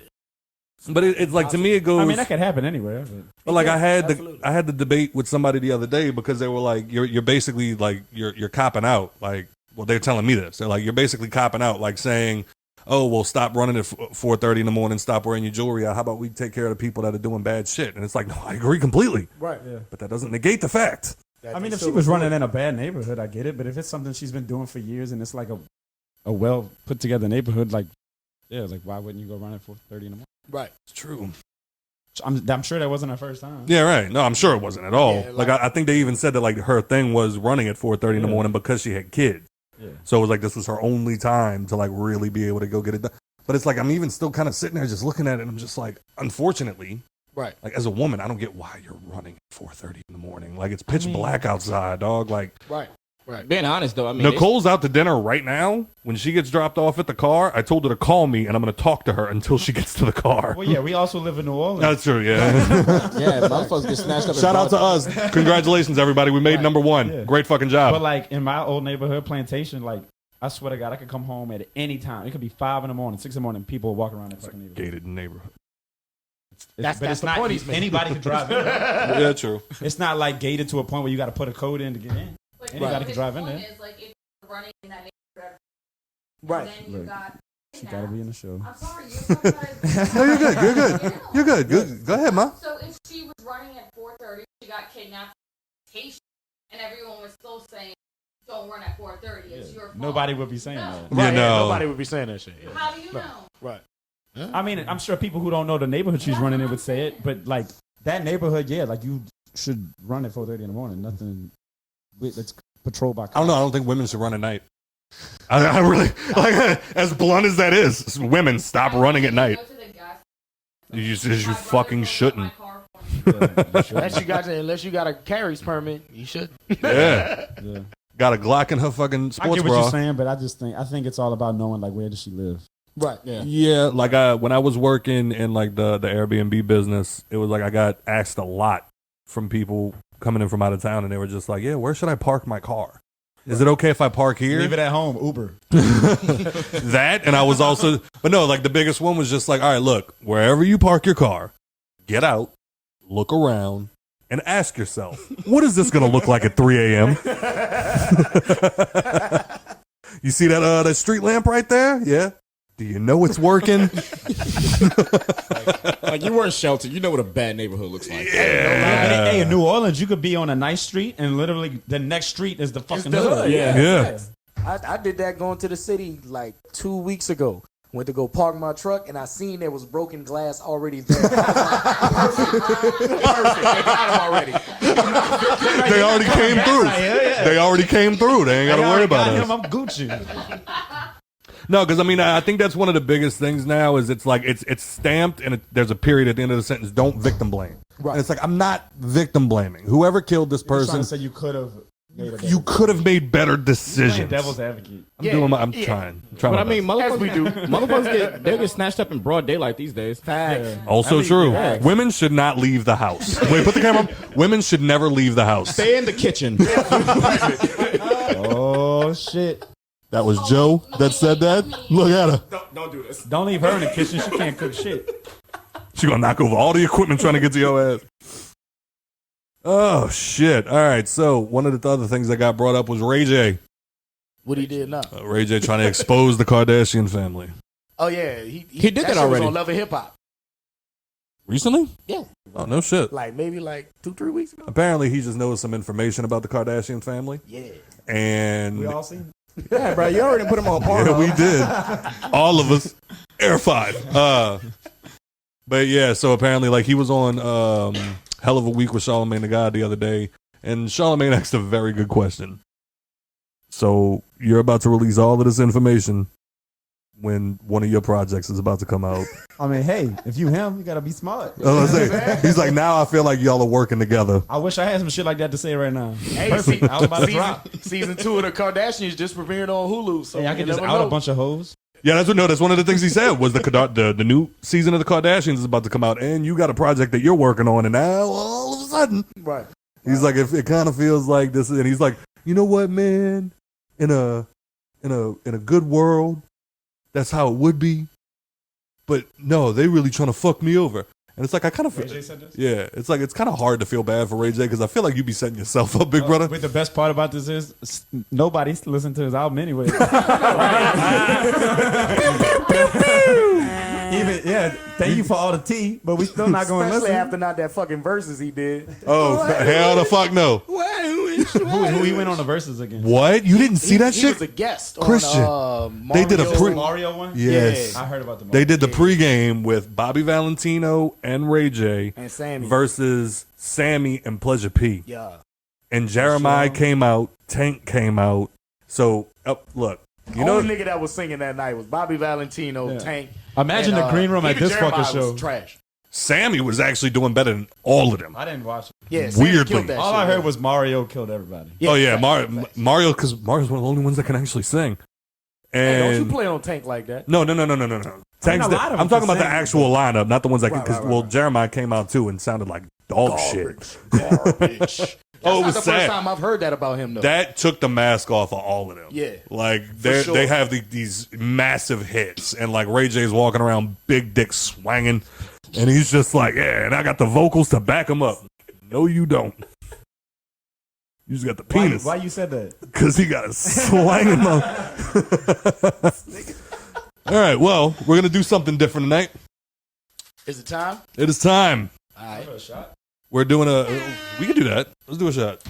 But it's like, to me, it goes. I mean, that could happen anywhere. But like, I had the debate with somebody the other day because they were like, you're basically like you're copping out. Like, well, they're telling me this. They're like, you're basically copping out, like saying, oh, well, stop running at 4:30 in the morning, stop wearing your jewelry out. How about we take care of the people that are doing bad shit? And it's like, no, I agree completely. Right. Yeah. But that doesn't negate the fact. I mean, if she was running in a bad neighborhood, I get it. But if it's something she's been doing for years and it's like a well put together neighborhood, like why wouldn't you go run at 4:30 in the morning? Right. It's true. I'm sure that wasn't her first time. Yeah, right. No, I'm sure it wasn't at all. Yeah, I think they even said that like her thing was running at 4:30 in the morning because she had kids. Yeah. So it was like this was her only time to like really be able to go get it done. But it's like I'm even still kind of sitting there just looking at it and I'm just like, unfortunately, right. Like as a woman, I don't get why you're running at 4:30 in the morning. Like it's pitch black outside, dog. Like right. Right. Being honest though, I mean, Nicole's out to dinner right now. When she gets dropped off at the car, I told her to call me and I'm going to talk to her until she gets to the car. Well, yeah, we also live in New Orleans. That's true, yeah. yeah, motherfuckers get snatched up. Shout out to us. Congratulations, everybody. We made number one. Yeah. Great fucking job. But like in my old neighborhood, Plantation, like I swear to God, I could come home at any time. It could be 5 in the morning, 6 in the morning. People walking around that fucking neighborhood. Gated neighborhood. That's it's the not point he's making. anybody can drive in. Yeah, true. It's not like gated to a point where you got to put a code in to get in. But anybody can drive in there. Is, like, if you're running in that neighborhood, right. And then you got. She got to be in the show. I'm sorry, you're No, you're good. You're good. You're good. Good. Go ahead, Ma. So if she was running at 4:30, she got kidnapped, and everyone was still saying, "Don't run at 4:30. It's your fault." Nobody would be saying that. Right, Yeah, no. nobody would be saying that shit. Yeah. How do you know? Right. I mean, I'm sure people who don't know the neighborhood she's running in would say it, but like that neighborhood, yeah, like you should run at 4:30 in the morning. Nothing. It's patrolled by cops. I don't know. I don't think women should run at night. I really, like, as blunt as that is, women, stop running at night. You fucking shouldn't. Unless you got a carries permit, you should. Yeah. Got a Glock in her fucking sports bra. I get what you're saying, but I think it's all about knowing like where does she live. Right. Yeah. Like when I was working in like the Airbnb business, it was like I got asked a lot from people coming in from out of town, and they were just like, "Yeah, where should I park my car? Is it okay if I park here? Leave it at home, Uber." That, and I was also, but no, like the biggest one was just like, all right, look, wherever you park your car, get out, look around, and ask yourself, what is this going to look like at 3 a.m.? You see that street lamp right there? Yeah. Do you know it's working? Like you weren't sheltered. You know what a bad neighborhood looks like. Yeah. Hey, in New Orleans, you could be on a nice street, and literally the next street is the fucking hood. Yeah. I did that going to the city like 2 weeks ago. Went to go park my truck, and I seen there was broken glass already there. Perfect. They got him already. They already came through. They already came through. They ain't got to worry about us. I'm Gucci. No, because I mean, I think that's one of the biggest things now is it's like it's stamped and there's a period at the end of the sentence. Don't victim blame. Right. And it's like I'm not victim blaming. Whoever killed this person, said you could have. You could have made better decisions. Devil's advocate. I'm trying. But I mean, motherfuckers get snatched up in broad daylight these days. Facts. Also true. Women should not leave the house. Wait, put the camera on. Women should never leave the house. Stay in the kitchen. Oh shit! That was Joe that said that. Look at her. Don't do this. Don't leave her in the kitchen. She can't cook shit. She gonna knock over all the equipment trying to get to your ass. Oh shit! All right, so one of the other things that got brought up was Ray J. What he did now? Ray J trying to expose the Kardashian family. Oh yeah, he did that already. Was on Love and Hip Hop. Recently? Yeah. Oh no shit. Maybe 2-3 weeks ago. Apparently, he just knows some information about the Kardashian family. Yeah. And We all seen. Yeah, bro, you already put him on par. yeah, we did. All of us. Air 5. But yeah, so apparently, he was on Hell of a Week with Charlamagne the God the other day, and Charlamagne asked a very good question. So you're about to release all of this information when one of your projects is about to come out. I mean, hey, if you him, you gotta be smart. He's like, now I feel like y'all are working together. I wish I had some shit like that to say right now. Hey, Perfect. I was about to drop. Season 2 of the Kardashians just premiered on Hulu. So Hey, I can just out a bunch of hoes. Yeah, that's one of the things he said was the new season of the Kardashians is about to come out, and you got a project that you're working on, and now all of a sudden, right? He's like, it kind of feels like this, and he's like, you know what, man, in a good world, that's how it would be, but no, they really trying to fuck me over. And it's like, I kind of feel, Ray J said this? yeah, it's like, it's kind of hard to feel bad for Ray J because I feel like you be setting yourself up, big brother. But the best part about this is nobody's listening to his album anyway. Thank you for all the tea, but we still not going to listen. Especially after not that fucking verses he did. Oh, hell the fuck no. Who he went on the verses again? What? You didn't see that He shit? was a guest Christian. on They did a Mario's- pre- Mario one? Yes. I heard about the Mario. They did the pregame with Bobby Valentino and Ray J and Sammy versus Sammy and Pleasure P. Yeah. And Jeremiah came out, Tank came out. So, look, you know, Only nigga that was singing that night was Bobby Valentino, Tank. Imagine and, the green room at even this Jeremiah fucking show. was trash. Sammy was actually doing better than all of them. I didn't watch it. Yeah, Sammy Weirdly. killed that All shit. I heard was Mario killed everybody. Oh yeah, facts. Mario, because Mario's one of the only ones that can actually sing. Hey, And don't you play on Tank like that? no. Tank's a lot of I'm them talking about can the sing, actual lineup, not the ones that can. Right, Well, Jeremiah came out too and sounded like dog shit. Garbage. Oh, it That's was not the sad. first time I've heard that about him, though. That took the mask off of all of them. Yeah. Like, sure. they have these massive hits, and like Ray J's walking around big dick swanging, and he's just like, yeah, and I got the vocals to back him up. No, you don't. You just got the penis. Why you said that? Because he got a swanging mouth. All right, well, we're going to do something different tonight. Is it time? It is time. All right. A shot? We're doing we can do that. Let's do a shot.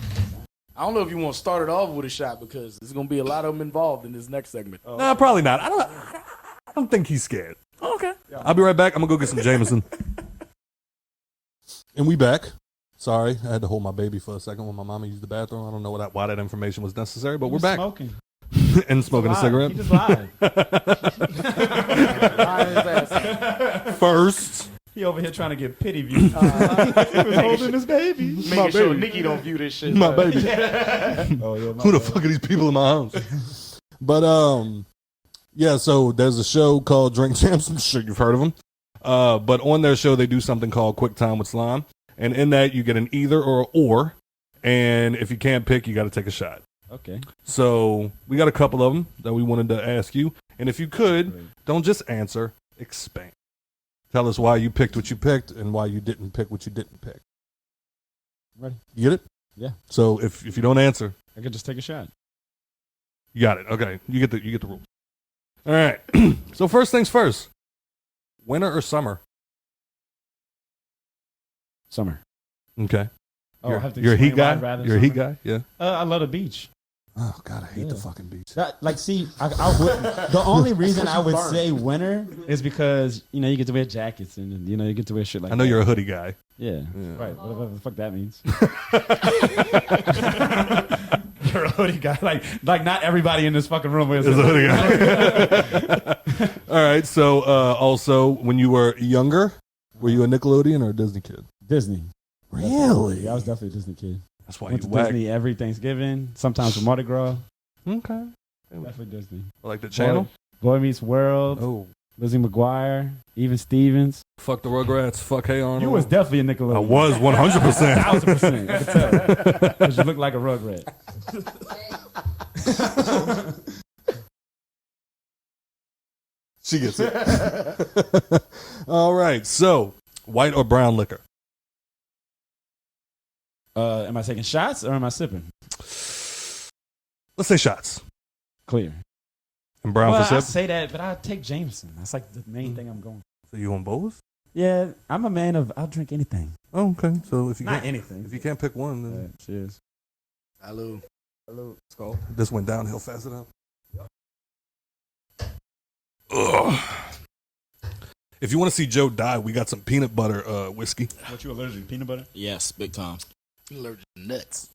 I don't know if you want to start it off with a shot because there's going to be a lot of them involved in this next segment. Nah, probably not. I don't think he's scared. Okay. I'll be right back. I'm going to go get some Jameson. And we back. Sorry, I had to hold my baby for a second when my mama used the bathroom. I don't know why that information was necessary, but we're back. Smoking. And smoking a cigarette. He just lied. First. He over here trying to get pity views. He was holding his baby. Making sure Nikki don't view this shit. My baby. Oh, yeah, Who the fuck are these people in my house? But, yeah, so there's a show called Drink Champs. I'm sure you've heard of them. But on their show, they do something called QuickTime with Slime. And in that, you get an either or. And if you can't pick, you got to take a shot. Okay. So we got a couple of them that we wanted to ask you. And if you could, don't just answer, expand. Tell us why you picked what you picked and why you didn't pick what you didn't pick. Ready? You get it? Yeah. So if you don't answer, I could just take a shot. you got it. Okay. You get the rules. All right. So first things first. Winter or summer? Summer. Okay. Oh, I have to you're a heat explain why guy? I'd rather You're a heat summer? guy? Yeah. I love the beach. Oh God, I hate the fucking beach. See, I would. The only reason I would say winter is because you get to wear jackets and you get to wear shit like. I know that. you're a hoodie guy. Yeah, right. Whatever the fuck that means. You're a hoodie guy. Like not everybody in this fucking room is a hoodie guy. All right. So also, when you were younger, were you a Nickelodeon or a Disney kid? Disney. Really? Yeah, I was definitely a Disney kid. That's why Went you to Disney every Thanksgiving, sometimes for Mardi Gras. Okay. Definitely Disney. Like the channel? Boy Meets World. Oh. Lizzie McGuire. Even Stevens. Fuck the Rugrats. Fuck Hey Arnold. You was definitely a Nickelodeon. I was 100%. 1,000%. I can tell. Because you look like a Rugrat. She gets it. All right. So, white or brown liquor? Am I taking shots or am I sipping? Let's say shots. Clear. And brown I for sip? say that, but I take Jameson. That's like the main thing I'm going. So you on both? Yeah, I'm a man of. I'll drink anything. Oh, okay. So if you Not can't, anything. if you can't pick one, then cheers. Hello. Skull. This went downhill fast enough. Ugh. If you want to see Joe die, we got some peanut butter whiskey. What, you allergic to? Peanut butter? Yes, big time. Allergic to nuts.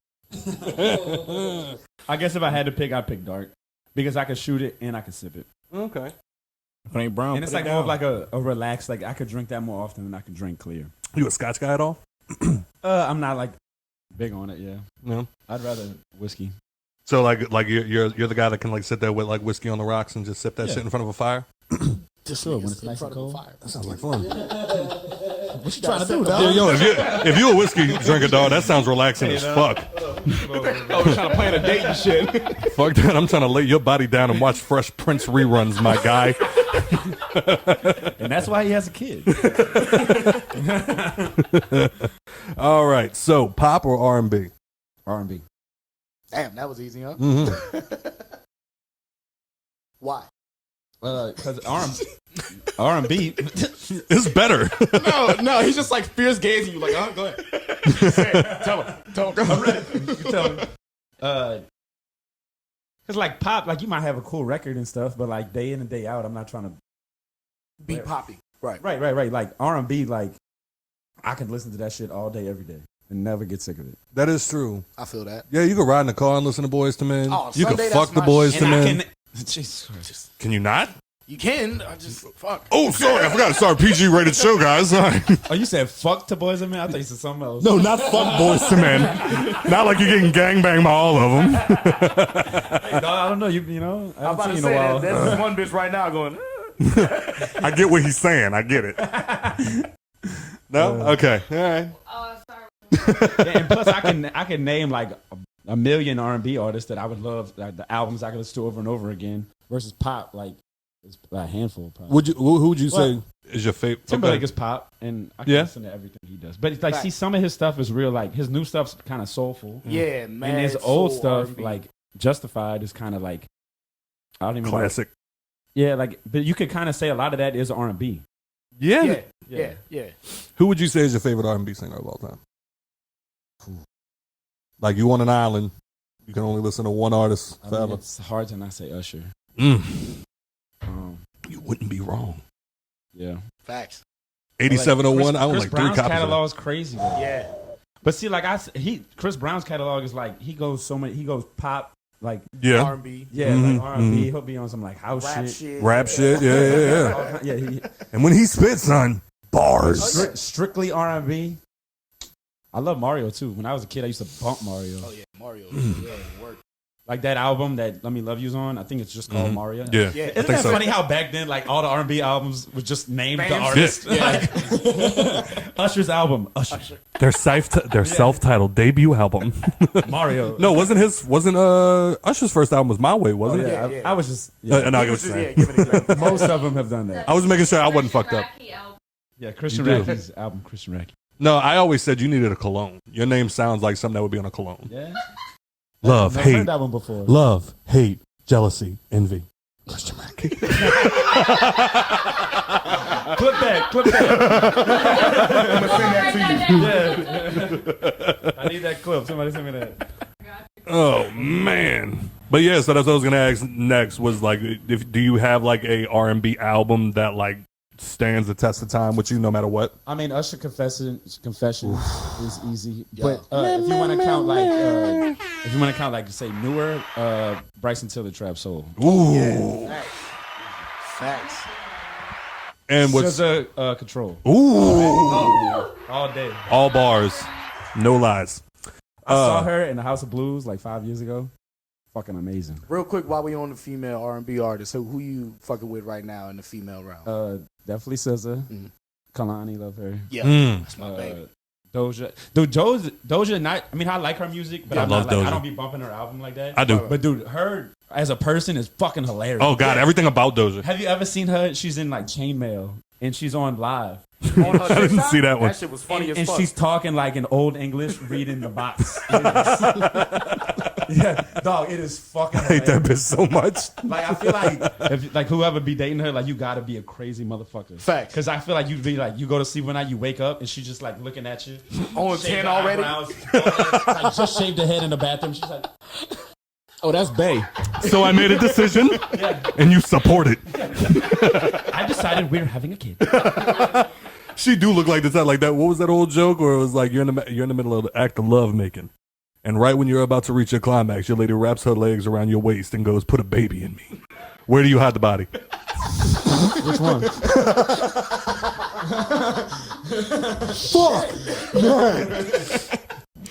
I guess if I had to pick, I'd pick dark. Because I could shoot it and I could sip it. Okay. If it ain't brown, And it's like more of like a relaxed, like I could drink that more often than I could drink clear. You a Scotch guy at all? I'm not like big on it, yeah. No. I'd rather whiskey. So like you're the guy that can like sit there with like whiskey on the rocks and just sip that shit in front of a fire? Just sure, when it's nice and cold. That sounds like fun. What you trying to do, dog? Yeah, yo, if you a whiskey drinker, dog, that sounds relaxing as fuck. Oh, we're trying to plan a date and shit. Fuck that. I'm trying to lay your body down and watch Fresh Prince reruns, my guy. And that's why he has a kid. All right. So, pop or R&B? R&B. Damn, that was easy, huh? Mm-hmm. Why? Because R&B. It's better. No, he's just like fierce gazing you like, go ahead. Tell him. I'm ready. You can tell me. Because like pop, like you might have a cool record and stuff, but like day in and day out, I'm not trying to Be poppy. Right. Right. Like R&B, like I could listen to that shit all day, every day, and never get sick of it. That is true. I feel that. Yeah, you can ride in the car and listen to Boys to Men. Oh, you Sunday, can fuck that's the my Boys shit. to And I Men. can. Jesus Christ. Can you not? You can. I just fuck. Oh, sorry. I forgot. Sorry, PG-rated show, guys. Sorry. Oh, you said fuck to Boys and Men? I thought you said something else. No, not fuck Boys to Men. Not like you're getting gangbanged by all of them. Hey, dog, I don't know. You know, I I'm about haven't to seen you in a say while. that. There's one bitch right now going. I get what he's saying. I get it. No? Okay. All right. Oh, sorry. Yeah, and plus, I can name like a million R&B artists that I would love, like the albums I could listen to over and over again. Versus pop, like it's a handful. Probably. Who would you say is your favorite? Timberlake is pop, and I can listen to everything he does. But it's like, see, some of his stuff is real. Like his new stuff's kind of soulful. Yeah, man. And his old stuff, like Justified, is kind of like I don't even classic. know. Yeah, like but you could kind of say a lot of that is R&B. Yeah. Yeah. Who would you say is your favorite R&B singer of all time? Like you on an island, you can only listen to one artist I forever. mean, it's hard to not say Usher. You wouldn't be wrong. Yeah. Facts. 8701. I own Chris like 3 Brown's copies. catalog is crazy. Though. Yeah. But see, like Chris Brown's catalog is like he goes pop, like R&B. yeah, like R&B. He'll be on some like house Rap shit. Yeah. Yeah, And when he spits, son, bars. strictly R&B. I love Mario too. When I was a kid, I used to bump Mario. Oh yeah, Mario. Yeah, work. Like that album that Let Me Love You's on. I think it's just called Mario. Yeah. Isn't that funny how back then, like all the R&B albums was just named the artist? Yeah. Usher's album, Usher. Their self-titled debut album. Mario. No, wasn't Usher's first album was My Way, wasn't it? Yeah. I was just No, I get what you're saying. Give it a go. most of them have done that. I was making sure I wasn't fucked up. Yeah, Christian You do. Radke's album, Christian Radke. No, I always said you needed a cologne. Your name sounds like something that would be on a cologne. Yeah. Love, I've hate, heard that one before. love, hate, jealousy, envy. Christian Radke. Clip that. I'm gonna send that to you. Yeah. I need that clip. Somebody send me that. Oh man. But yeah, so that's what I was gonna ask next was like, do you have like a R&B album that like stands the test of time with you no matter what? I mean, Usher Confessions is easy, but if you want to count like, say newer, Bryson Tiller Trap Soul. Ooh. Yeah. Facts. And what's Control? Ooh. All day. All bars, no lies. I saw her in the House of Blues like 5 years ago. Fucking amazing. Real quick, while we on the female R&B artists, who you fucking with right now in the female realm? Definitely SZA. Kalani, love her. Yeah, that's my baby. Doja. Dude, Doja, not. I mean, I like her music, but I love Doja. I don't be bumping her album like that. I do. But dude, her as a person is fucking hilarious. Oh god, everything about Doja. Have you ever seen her? She's in like chainmail and she's on live. On her I didn't see that one. That shit was funny as And fuck. she's talking like in old English, reading the box. Yeah, dog, it is fucking I hate that hilarious. bitch so much. Like, I feel like whoever be dating her, like, you gotta be a crazy motherfucker. Fact. Because I feel like you'd be like, you go to sleep one night, you wake up, and she's just like looking at you. On Shaved 10 her already? eyebrows, like, just shaved her head in the bathroom. She's like, Oh, that's Bay. So I made a decision, and you support it. I decided we're having a kid. She do look like this. Like that. What was that old joke where it was like you're in the middle of the act of love making, and right when you're about to reach your climax, your lady wraps her legs around your waist and goes, "Put a baby in me." Where do you hide the body? Which one?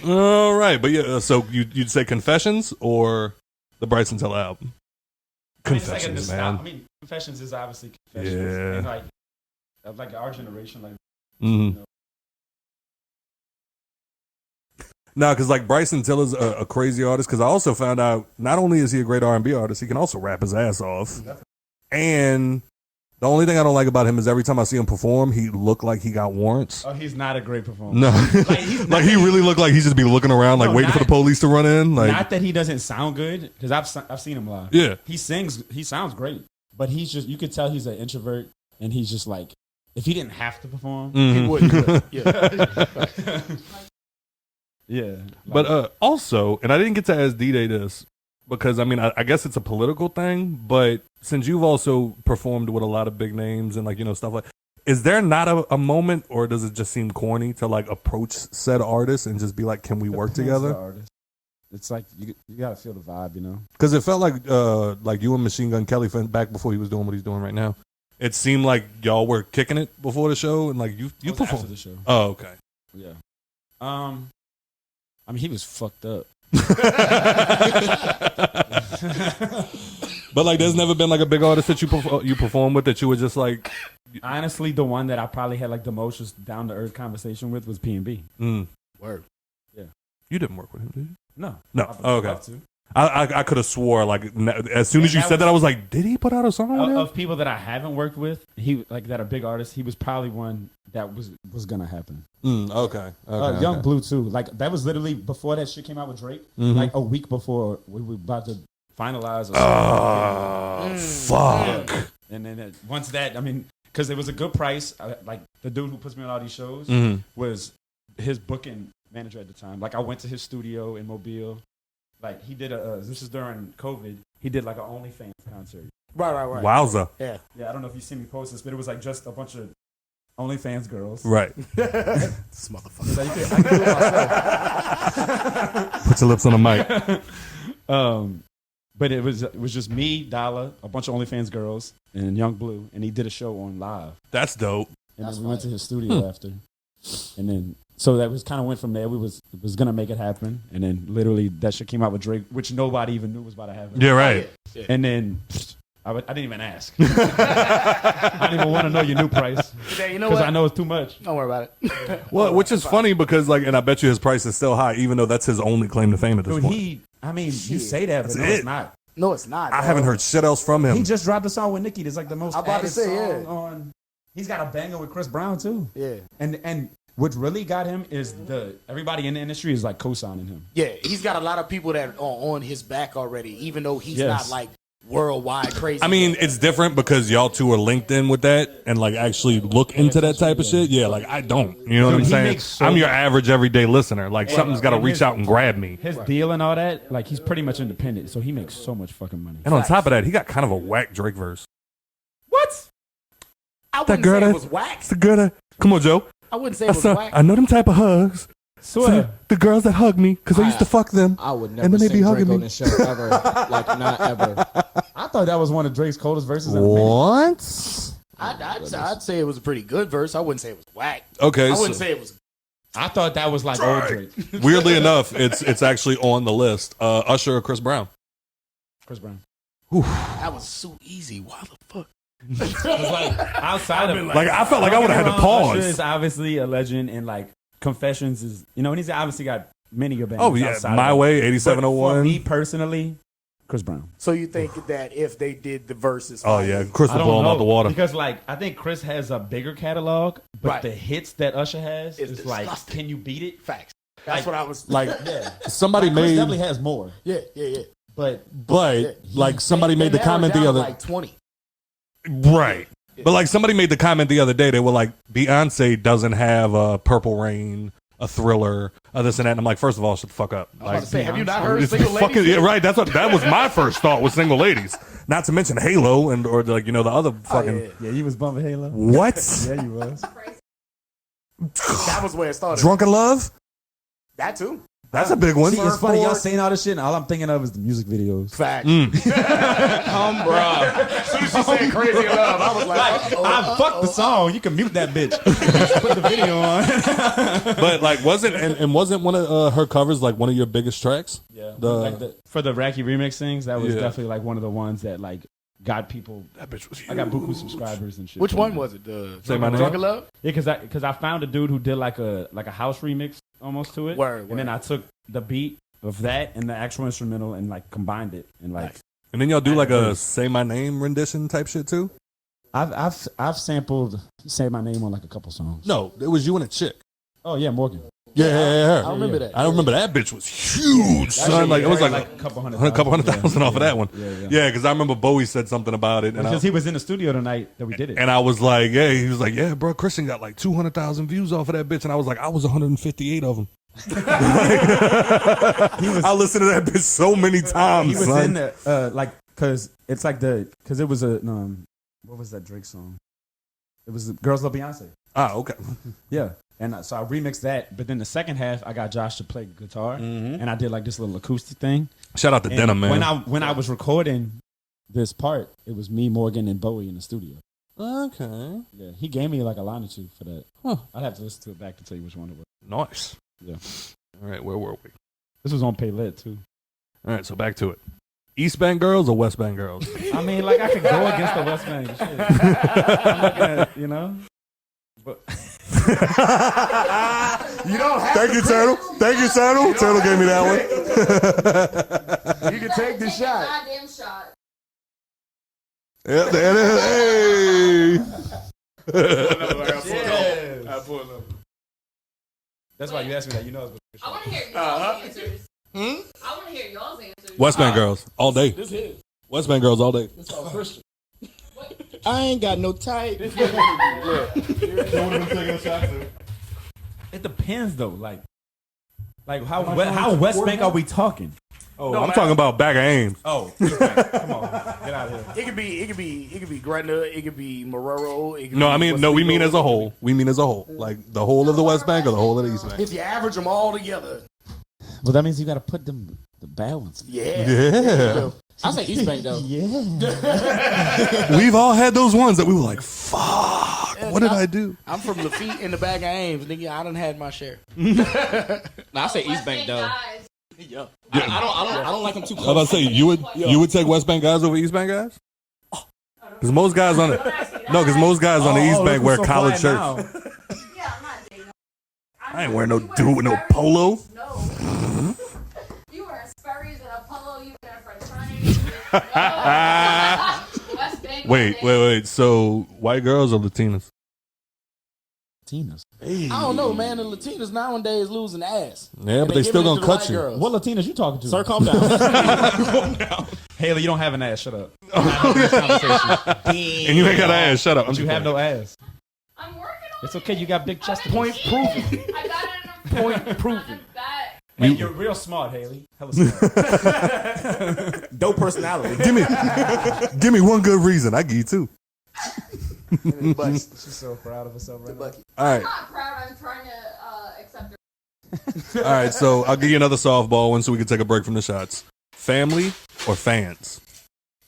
All right, but yeah. So you'd say Confessions or the Bryson Tiller album? Confessions, man. I mean, Confessions is obviously Confessions. Yeah. And like our generation, like. Mm-hmm. You know, No, because like Bryson Tiller's a crazy artist. Because I also found out not only is he a great R&B artist, he can also rap his ass off. And the only thing I don't like about him is every time I see him perform, he look like he got warrants. Oh, he's not a great performer. No, like he really looked like he just be looking around, like No, waiting for the police to run in. Like, not that he doesn't sound good, because I've seen him live. Yeah. He sounds great, but he's just, you could tell he's an introvert, and he's just like, if he didn't have to perform, He wouldn't. Yeah. yeah. But also, and I didn't get to ask D-Day this because I mean I guess it's a political thing, but since you've also performed with a lot of big names and like stuff like, is there not a moment, or does it just seem corny to like approach said artist and just be like, can we work together? It's like you gotta feel the vibe, Because it felt like you and Machine Gun Kelly back before he was doing what he's doing right now. It seemed like y'all were kicking it before the show, and like you performed after the show. Oh, okay. Yeah. I mean, he was fucked up. But like, there's never been like a big artist that you perform with that you were just like. Honestly, the one that I probably had like the most just down to earth conversation with was P&B. Word. Yeah. You didn't work with him, did you? No. No. I would Oh, okay. love to. I could have swore like as soon as you said that, I was like, did he put out a song? Of people that I haven't worked with, he like that are big artists. He was probably one that was gonna happen. Okay. Young Blue too. Like that was literally before that shit came out with Drake. Like a week before we were about to finalize. Fuck. Yeah. And then once that, I mean, because it was a good price. Like the dude who puts me on all these shows was his booking manager at the time. Like I went to his studio in Mobile. Like he did this is during COVID. He did like an OnlyFans concert. Right. Wowza. Yeah. Yeah, I don't know if you see me post this, but it was like just a bunch of OnlyFans girls. Right. This motherfucker. So I can do it myself. Put your lips on the mic. But it was just me, Dollar, a bunch of OnlyFans girls, and Young Blue, and he did a show on live. That's dope. And then we went to his studio after, and then so that was kind of went from there. It was gonna make it happen, and then literally that shit came out with Drake, which nobody even knew was about to happen. Yeah, right. Yeah. And then I didn't even ask. I didn't even want to know your new price You know because what? I know it's too much. Don't worry about it. Well, which is funny because like, and I bet you his price is still high, even though that's his only claim to fame at this Dude, point. you say that, but That's no, it. it's not. No, it's not. I haven't heard shit else from him. He just dropped a song with Nikki. That's like the most I'm about to added say, song yeah. on. He's got a banger with Chris Brown too. Yeah. And what really got him is everybody in the industry is like co-signing him. Yeah, he's got a lot of people that are on his back already, even though he's Yes. not like worldwide crazy. I mean, it's different because y'all two are linked in with that and like actually look into that type of shit. Yeah, like I don't. You know what I'm saying? I'm your average everyday listener. Like something's got to reach out and grab me. His deal and all that, like he's pretty much independent, so he makes so much fucking money. And on top of that, he got kind of a whack Drake verse. What? I wouldn't say it was whack. It's the girl that, come on, Joe. I wouldn't say it was whack. I know them type of hugs. Swear. The girls that hug me because I used to fuck them. I would and never then they sing be hugging Drake on me. this show ever. Like, not ever. I thought that was one of Drake's coldest verses. In a minute. What? I'd say it was a pretty good verse. I wouldn't say it was whack. Okay. I wouldn't say it was. I thought that was like old Drake. Weirdly enough, it's actually on the list. Usher or Chris Brown? Chris Brown. That was so easy. Why the fuck? Like outside of Like I felt like I would have had to pause. Usher is obviously a legend, and like Confessions is, and he's obviously got many good bands. Oh yeah, My Way, 8701. For me personally, Chris Brown. So you think that if they did the verses? Oh yeah, Chris will blow him out the water. Because like I think Chris has a bigger catalog, but Right. the hits that Usher has It's is like, disgusting. can you beat it? Facts. That's what I was Like somebody Chris made, definitely has more, Yeah. but like somebody made the comment the other. like 20. Right. But like somebody made the comment the other day, they were like, Beyonce doesn't have a Purple Rain, a Thriller, this and that. And I'm like, first of all, shut the fuck up. I was about Like, to say, have you not heard it's Single Ladies? fucking, yeah, right. That was my first thought with Single Ladies. Not to mention Halo and or like the other fucking yeah, you was bumping Halo. what? Yeah, you was. That was where it started. Drunken Love? That too. That's a big one. See, it's funny y'all saying all this shit, and all I'm thinking of is the music videos. Fact. Bro. As soon as she said Crazy in Love, I was like, I fucked the song. You can mute that bitch. Put the video on. But like wasn't one of her covers like one of your biggest tracks? Yeah. The For the Radke remix things, that was Yeah. definitely like one of the ones that like got people. that bitch was huge. I got buku subscribers and shit. which one was it? The Say my name? Drunken Love? Yeah, because I found a dude who did like a house remix almost to it. Word. And then I took the beat of that and the actual instrumental and like combined it and like And then y'all do like a Say My Name rendition type shit too? I've sampled Say My Name on like a couple songs. No, it was you and a chick. Oh yeah, Morgan. Yeah. I remember that. I remember that bitch was huge, son. Like it was like a couple hundred $100,000 off of that one. Yeah. Yeah, because I remember Bowie said something about it, and Because he was in the studio tonight that we did it. and I was like, yeah, he was like, yeah, bro, Christian got like 200,000 views off of that bitch, and I was like, I was 158 of them. I listened to that bitch so many times. He was son. in the like because it's like because it was a what was that Drake song? It was Girls Love Beyonce. Ah, okay. Yeah, and so I remixed that. But then the second half, I got Josh to play guitar, and I did like this little acoustic thing. Shout out to And Denim, man. When I was recording this part, it was me, Morgan, and Bowie in the studio. Okay. Yeah, he gave me like a line or two for that. Huh. I'd have to listen to it back to tell you which one it was. Nice. Yeah, All right, where were we? this was on Paylet too. All right, so back to it. East Bank girls or West Bank girls? I mean, like I could go against the West Bank. Shit. I'm not gonna, But You don't have Thank you, Turtle. Thank you, Turtle. Turtle gave me that one. You can take the shot. Goddamn shot. Yeah, there it is. Hey. that's why you asked me that. You know, I want to hear y'all's answers. I want to hear y'all's answers. West Bank girls all day. This is. West Bank girls all day. It's all Christian. I ain't got no type. it depends though. Like how West Bank are we talking? Oh, I'm talking about Bag of Ames. Oh, East Bank. Come on, get out of here. It could be Gretna. It could be Marrero. It could No, be I mean, no, we mean as a whole. We mean as a whole. Like the whole of the West Bank or the whole of the East Bank. If you average them all together, Well, that means you got to put the bad ones. yeah. Yeah. I say East Bank though. Yeah. We've all had those ones that we were like, fuck, what did I do? I'm from Lafitte in the Bag of Ames, nigga. I done had my share. Nah, I say East West Bank though. guys. Yeah. I don't like them too I was about close. to say, you would take West Bank guys over East Bank guys? Because most guys on the East Bank wear collared shirts. Yeah, I'm not dating. I ain't wearing no dude with no polo. No. You wearing Sperry's and a polo. You wearing French fries. West Bank. Wait. So white girls or Latinas? Latinas. I don't know, man. The Latinas nowadays losing ass. Yeah, but And they still giving it gonna to the cut white you. girls. What Latinas you talking to? Sir, calm down. Calm down. Haley, you don't have an ass. Shut up. Conversation. And you ain't got an ass. Shut up. But you have no ass. I'm working on It's okay. You got big chest. Point proven. I got it in a Point proven. that. Hey, you're real smart, Haley. Hella smart. Dope personality. Give me one good reason. I give you two. She's so proud of herself right now. All right. I'm not proud. I'm trying to accept her. All right. So I'll give you another softball one so we can take a break from the shots. Family or fans?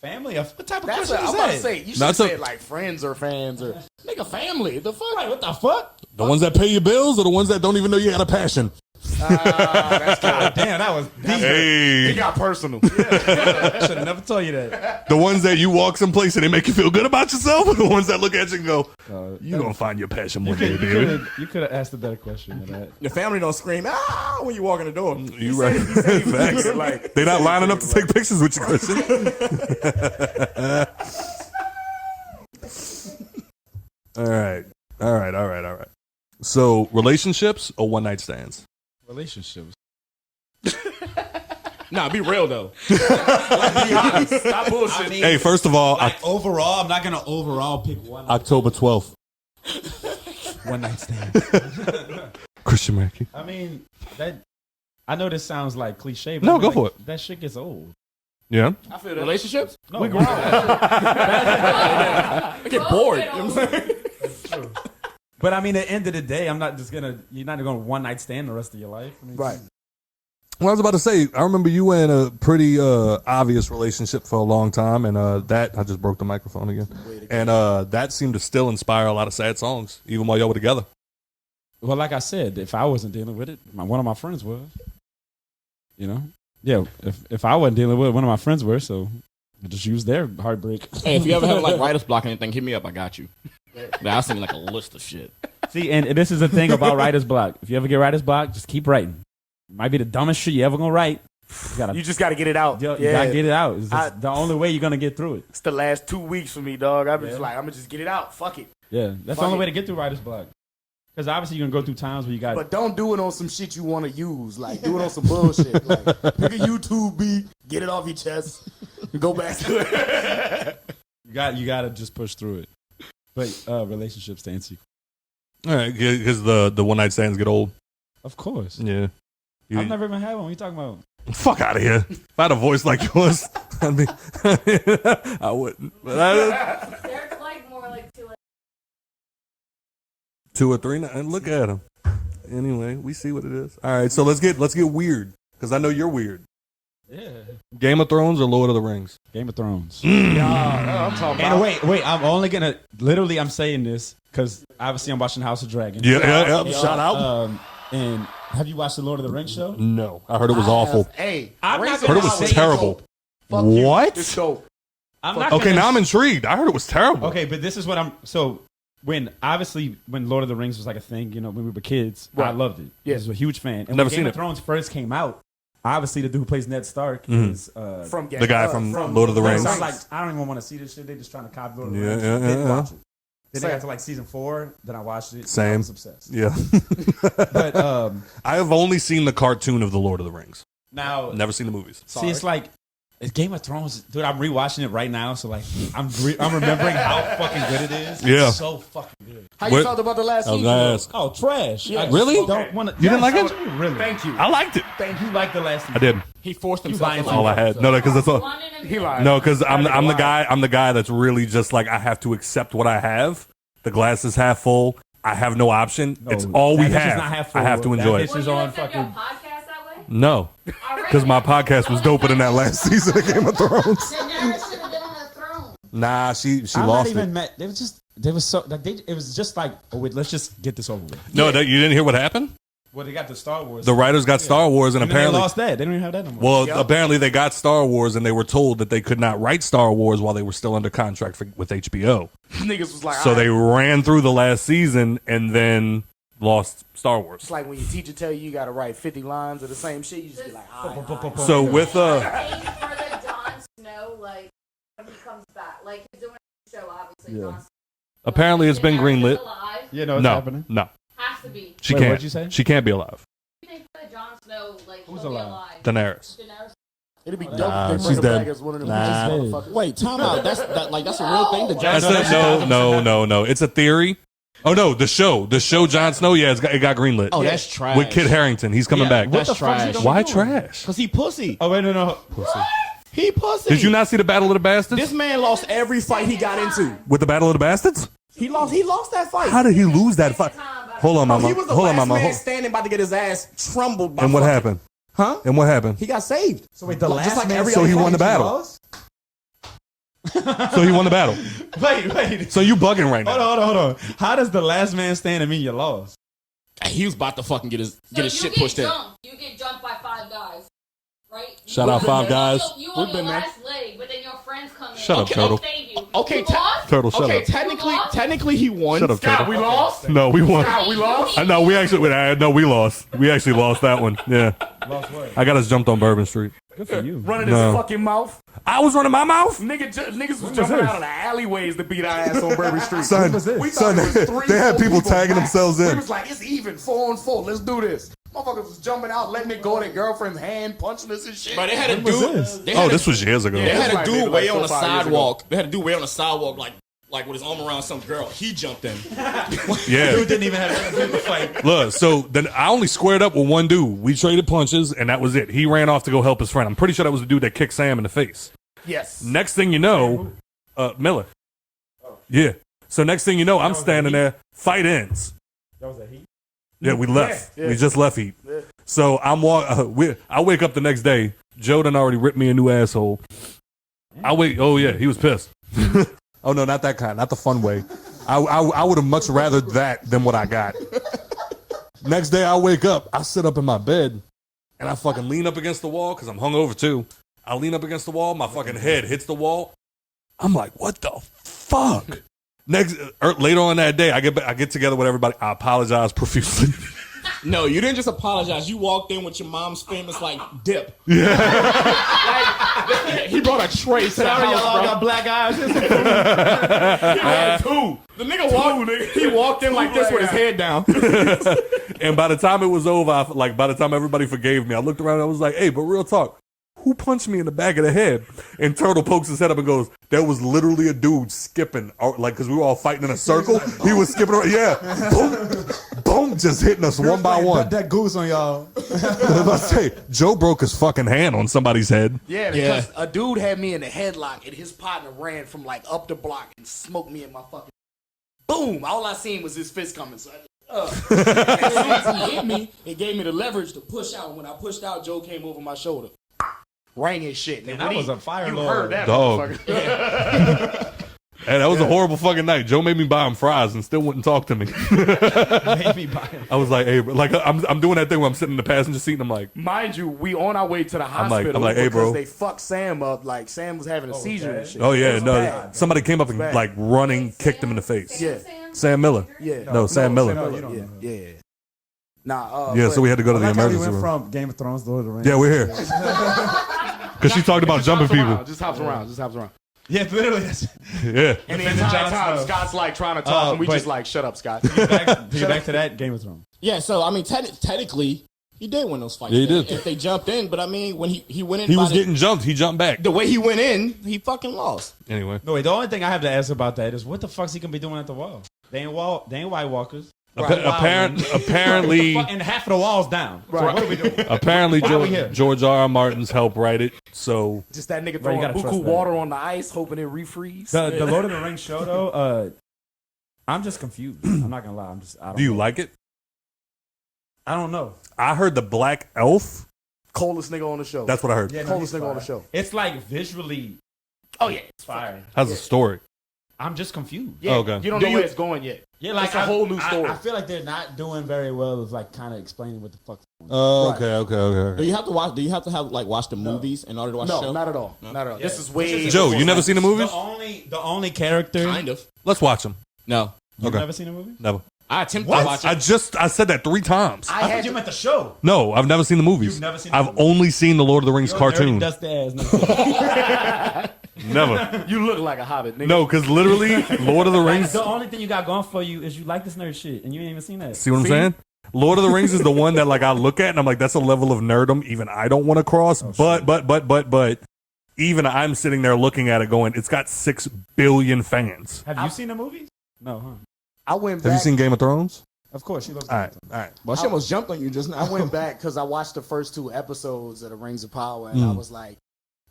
Family? What type of That's question what I'm is about that? to say. You should Not have so- said like friends or fans or nigga family. The fuck? Like, what the fuck? The ones that pay your bills or the ones that don't even know you had a passion? That's God damn, that was deep. It Hey, got personal. I should have never told you that. the ones that you walk someplace and they make you feel good about yourself, or the ones that look at you and go, "You gonna find your passion one day, baby." You could have asked a better question than that. Your family don't scream when you walk in the door. You right? Facts. Like, They're not lining up to take pictures with you, Christian. All right. So, relationships or one night stands? Relationships. nah, be real though. Stop bullshit. Hey, first of all, Overall, I'm not gonna overall pick one. October 12th, One night stand. Christian Radke. I mean, that. I know this sounds like cliche, but No, I mean, go like, for it. That shit gets old. Yeah. I feel that. Relationships? No, We grown. I get bored. You know what I'm saying? But I mean, at the end of the day, you're not gonna one night stand the rest of your life. I mean, Right. Well, I was about to say, I remember you were in a pretty obvious relationship for a long time, and that I just broke the microphone again, and that seemed to still inspire a lot of sad songs, even while y'all were together. Well, like I said, if I wasn't dealing with it, one of my friends was. You know, yeah. If I wasn't dealing with it, one of my friends were. So I just used their heartbreak. Hey, if you ever have like writer's block or anything, hit me up. I got you. I'll send you like a list of shit. See, and this is the thing about writer's block. If you ever get writer's block, just keep writing. It might be the dumbest shit you ever gonna write. You just got to get it out. You gotta get it out. It's just the only way you're gonna get through it. It's the last 2 weeks for me, dog. I'm just like, I'm gonna just get it out. Fuck it. Yeah, that's the only way to get through writer's block. Because obviously you're gonna go through times where you got. But don't do it on some shit you want to use. Like, do it on some bullshit. Like, pick a YouTube beat, get it off your chest, and go back to it. You gotta just push through it. But relationships to answer. All right, because the one night stands get old. Of course. Yeah. I've never even had one. What are you talking about? Fuck out of here. If I had a voice like yours, I wouldn't. But They're like more like two. 2 or 3, and look at him. Anyway, we see what it is. All right, so let's get weird, because I know you're weird. Yeah. Game of Thrones or Lord of the Rings? Game of Thrones. I'm talking And about. wait, I'm only gonna literally I'm saying this because obviously I'm watching House of Dragon. Yeah. Shout out. And have you watched the Lord of the Rings show? No, I heard it was awful. Hey, I'm not I heard it was terrible. Fuck you. What? It's dope. I'm not Okay, gonna- now I'm intrigued. I heard it was terrible. Okay, but this is what I'm so when Lord of the Rings was like a thing, you know, when we were kids, I Right. loved it. Yeah. I was a huge fan. And Never when seen Game it. of Thrones first came out, obviously the dude who plays Ned Stark is From The guy from Lord of the Rings. So I'm like, I don't even want to see this shit. They just trying to copy Lord of the Yeah, Rings. yeah, Didn't yeah. watch it. Then they got to like season 4. Then I watched it. Same. I was obsessed. Yeah. But I have only seen the cartoon of the Lord of the Rings. now, Never seen the movies. see, it's like it's Game of Thrones, dude. I'm rewatching it right now, so like I'm remembering how fucking good it is. Yeah. It's so fucking good. How you What- felt about the last I was season? gonna though? ask. Oh, trash! Yeah. I Really? Don't want to. You didn't like it? Really? Thank you. I liked it. Thank you. Like the last. I did. He forced You himself. lying to to All like I had. No, because that's all. One in a He lied. No, because I'm Kinda the lied. guy. I'm the guy that's really just like I have to accept what I have. The glass is half full. I have no option. It's all we That bitch is have. not half full. I have to enjoy That it. bitch Will is you on accept your fucking. podcast that way? No, because my podcast was doper than that last season of Game of Thrones. Daenerys should have been on the throne. Nah, she I'm lost not even it. mad. They were so like it was just like, oh wait, let's just get this over with. No, you didn't hear what happened. Well, they got the Star Wars. The writers got Star Wars, and and then apparently, they lost that. They don't even have that no more. well, apparently they got Star Wars, and they were told that they could not write Star Wars while they were still under contract with HBO. Niggas was like, So they ran through the last season and then lost Star Wars. It's like when your teacher tell you got to write 50 lines of the same shit, you just be like, all right. So with Waiting for the Jon Snow, like when he comes back, like he's doing a show, obviously. Yeah. Jon Snow. apparently it's been Daenerys is greenlit. alive. Yeah, no, it's No, happening. no, Has to be. she Wait, can't. what'd you say? She can't be alive. You think that Jon Snow, like Who's he'll be alive? alive? Daenerys. Daenerys. It'd be dope Nah, if they she's bring her dead. back as one of them Nah. motherfuckers. Wait, time out. That's a real thing. The Jon That's Snow. no. It's a theory. Oh no, the show Jon Snow. Yeah, it got greenlit. Oh, that's trash. With Kit Harington, he's coming back. That's trash. Why trash? Cause he pussy. Oh wait, no. He pussy. Did you not see the Battle of the Bastards? This man lost every fight he got into. With the Battle of the Bastards? He lost that fight. How did he lose that fight? Hold on, mama. He was the Hold on, last mama. man standing about to get his ass trumbled by And what fucking- happened? Huh? And what happened? He got saved. So wait, the Just last like man. every So other he won the fight battle. lost? So he won the battle. Wait. So you bugging right now? Hold on. How does the last man standing mean you lost? He was about to fucking get his So shit pushed in. You get jumped by 5 guys, right? Shout out 5 guys. You on your last leg, but then your friends come in. Shut up, and Turtle. save you. Okay, You lost? Turtle, shut Okay, up. technically he won. Shut up, Scott, Turtle. we lost? No, we won. Scott, we lost? No, we lost. We actually lost that one. Yeah. Lost what? I got us jumped on Bourbon Street. Good for you. Running No. his fucking mouth. I was running my mouth. Niggas was jumping out of the alleyways to beat our ass on Bourbon Street. Son, We thought son, it was 3, they had 4 people tagging max. themselves in. We was like, it's even, 4 on 4. Let's do this. Motherfuckers was jumping out, letting it go. Their girlfriend's hand, punching us and shit. But they had a dude. Oh, this was years ago. They had a Like dude maybe way like on the 4 or 5 years sidewalk. They had a dude way on the sidewalk, like with his arm around some girl. He jumped in. Yeah. You didn't even have to fight. Look, so then I only squared up with one dude. We traded punches, and that was it. He ran off to go help his friend. I'm pretty sure that was the dude that kicked Sam in the face. Yes. Next thing you know, Miller. Yeah. So next thing you know, I'm standing there. Fight ends. That was a heat. Yeah, we left. Yeah. We just left Heat. So I wake up the next day. Joe done already ripped me a new asshole. Oh yeah, he was pissed. Oh no, not that kind. Not the fun way. I would have much rather that than what I got. Next day I wake up. I sit up in my bed and I fucking lean up against the wall because I'm hungover too. I lean up against the wall. My fucking head hits the wall. I'm like, what the fuck? Later on that day, I get together with everybody. I apologize profusely. No, you didn't just apologize. You walked in with your mom's famous dip. Yeah. He brought a tray to the house, Y'all bro. got black eyes. He had two. The nigga walked in like this with his head down. And by the time it was over, by the time everybody forgave me, I looked around and I was like, hey, but real talk, who punched me in the back of the head? And Turtle pokes his head up and goes, there was literally a dude skipping, because we were all fighting in a circle. He was skipping around. Yeah. Boom. Boom. Just hitting us one by one. That goose on y'all. I was about to say, Joe broke his fucking hand on somebody's head. Yeah, because a dude had me in the headlock and his partner ran from up the block and smoked me in my fucking... Boom. All I seen was his fist coming. So as soon as he hit me, it gave me the leverage to push out. When I pushed out, Joe came over my shoulder. Rang his shit. And that when was a fire You lord. heard that, Dog. motherfucker. And that was a horrible fucking night. Joe made me buy him fries and still wouldn't talk to me. Made me buy it. I was like, hey, bro. I'm doing that thing where I'm sitting in the passenger seat and I'm like, Mind you, we on our way to the hospital I'm like, hey, bro. because they fucked Sam up. Sam was having a seizure and shit. oh yeah, It was no. bad. Somebody came up and bad. running, kicked him in the face. Yeah. Sam Miller. Yeah. No, Sam Miller. you don't know. Yeah. Nah. Yeah, so we had to go to I the like how we emergency went room. from Game of Thrones to Lord of the Rings. Yeah, we're here. Because she talked about jumping people. Just hops around. Yeah, literally. That's Yeah. And the Defending entire Jon time, Snow. Scott's trying to talk, and we but- just shut up, Scott. back to that Game of Thrones. Yeah, so I mean, technically, he did win those fights. Yeah, he did. If they jumped in, but I mean, when he went in, He by was the- getting jumped. He jumped back. the way he went in, he fucking lost. Anyway. No, wait, the only thing I have to ask about that is what the fuck's he gonna be doing at the wall? They ain't White Walkers. Apparently, And half of the wall's down. Right. So what are we doing? apparently Why are we here? George R. Martin's helped write it. So Just that nigga you throwing gotta trust buku that. water on the ice, hoping it refreeze. The Lord of the Rings show though, I'm just confused. I'm not gonna lie. I don't do you know. like it? I don't know. I heard the Black Elf. Coldest nigga on the show. That's what I heard. Yeah, no, Coldest he's nigga on fire. the show. It's like visually Oh yeah. fire. How's the story? I'm just confused. Yeah. Okay. You don't Do know you- where it's going yet. Yeah, like It's a whole new story. I feel like they're not doing very well with kind of explaining what the fuck's going on. Oh, Right. okay. Do you have to watch? Do you have to watch the movies in order to watch the No, show? not at all. Not at all. This is way. Joe, you never seen the movies? The only character. Kind of. Let's watch them. No. You've Okay. never seen a movie? Never. I attempted to watch it. I said that 3 times. I thought you meant the show. No, I've never seen the movies. You've never seen the I've movie? only seen the Lord of the Rings cartoon. Dusty ass. nigga. Never. You look like a hobbit, nigga. No, because literally, Lord of the Rings. The only thing you got going for you is you like this nerd shit, and you ain't even seen that. See what I'm saying? Lord of the Rings is the one that like I look at and I'm like, that's a level of nerdom even I don't want to cross. But even I'm sitting there looking at it going, it's got 6 billion fans. Have you seen the movie? No, huh? I went back. Have you seen Game of Thrones? Of course, she loves. All right. Well, she almost jumped on you just now. I went back because I watched the first 2 episodes of The Rings of Power, and I was like,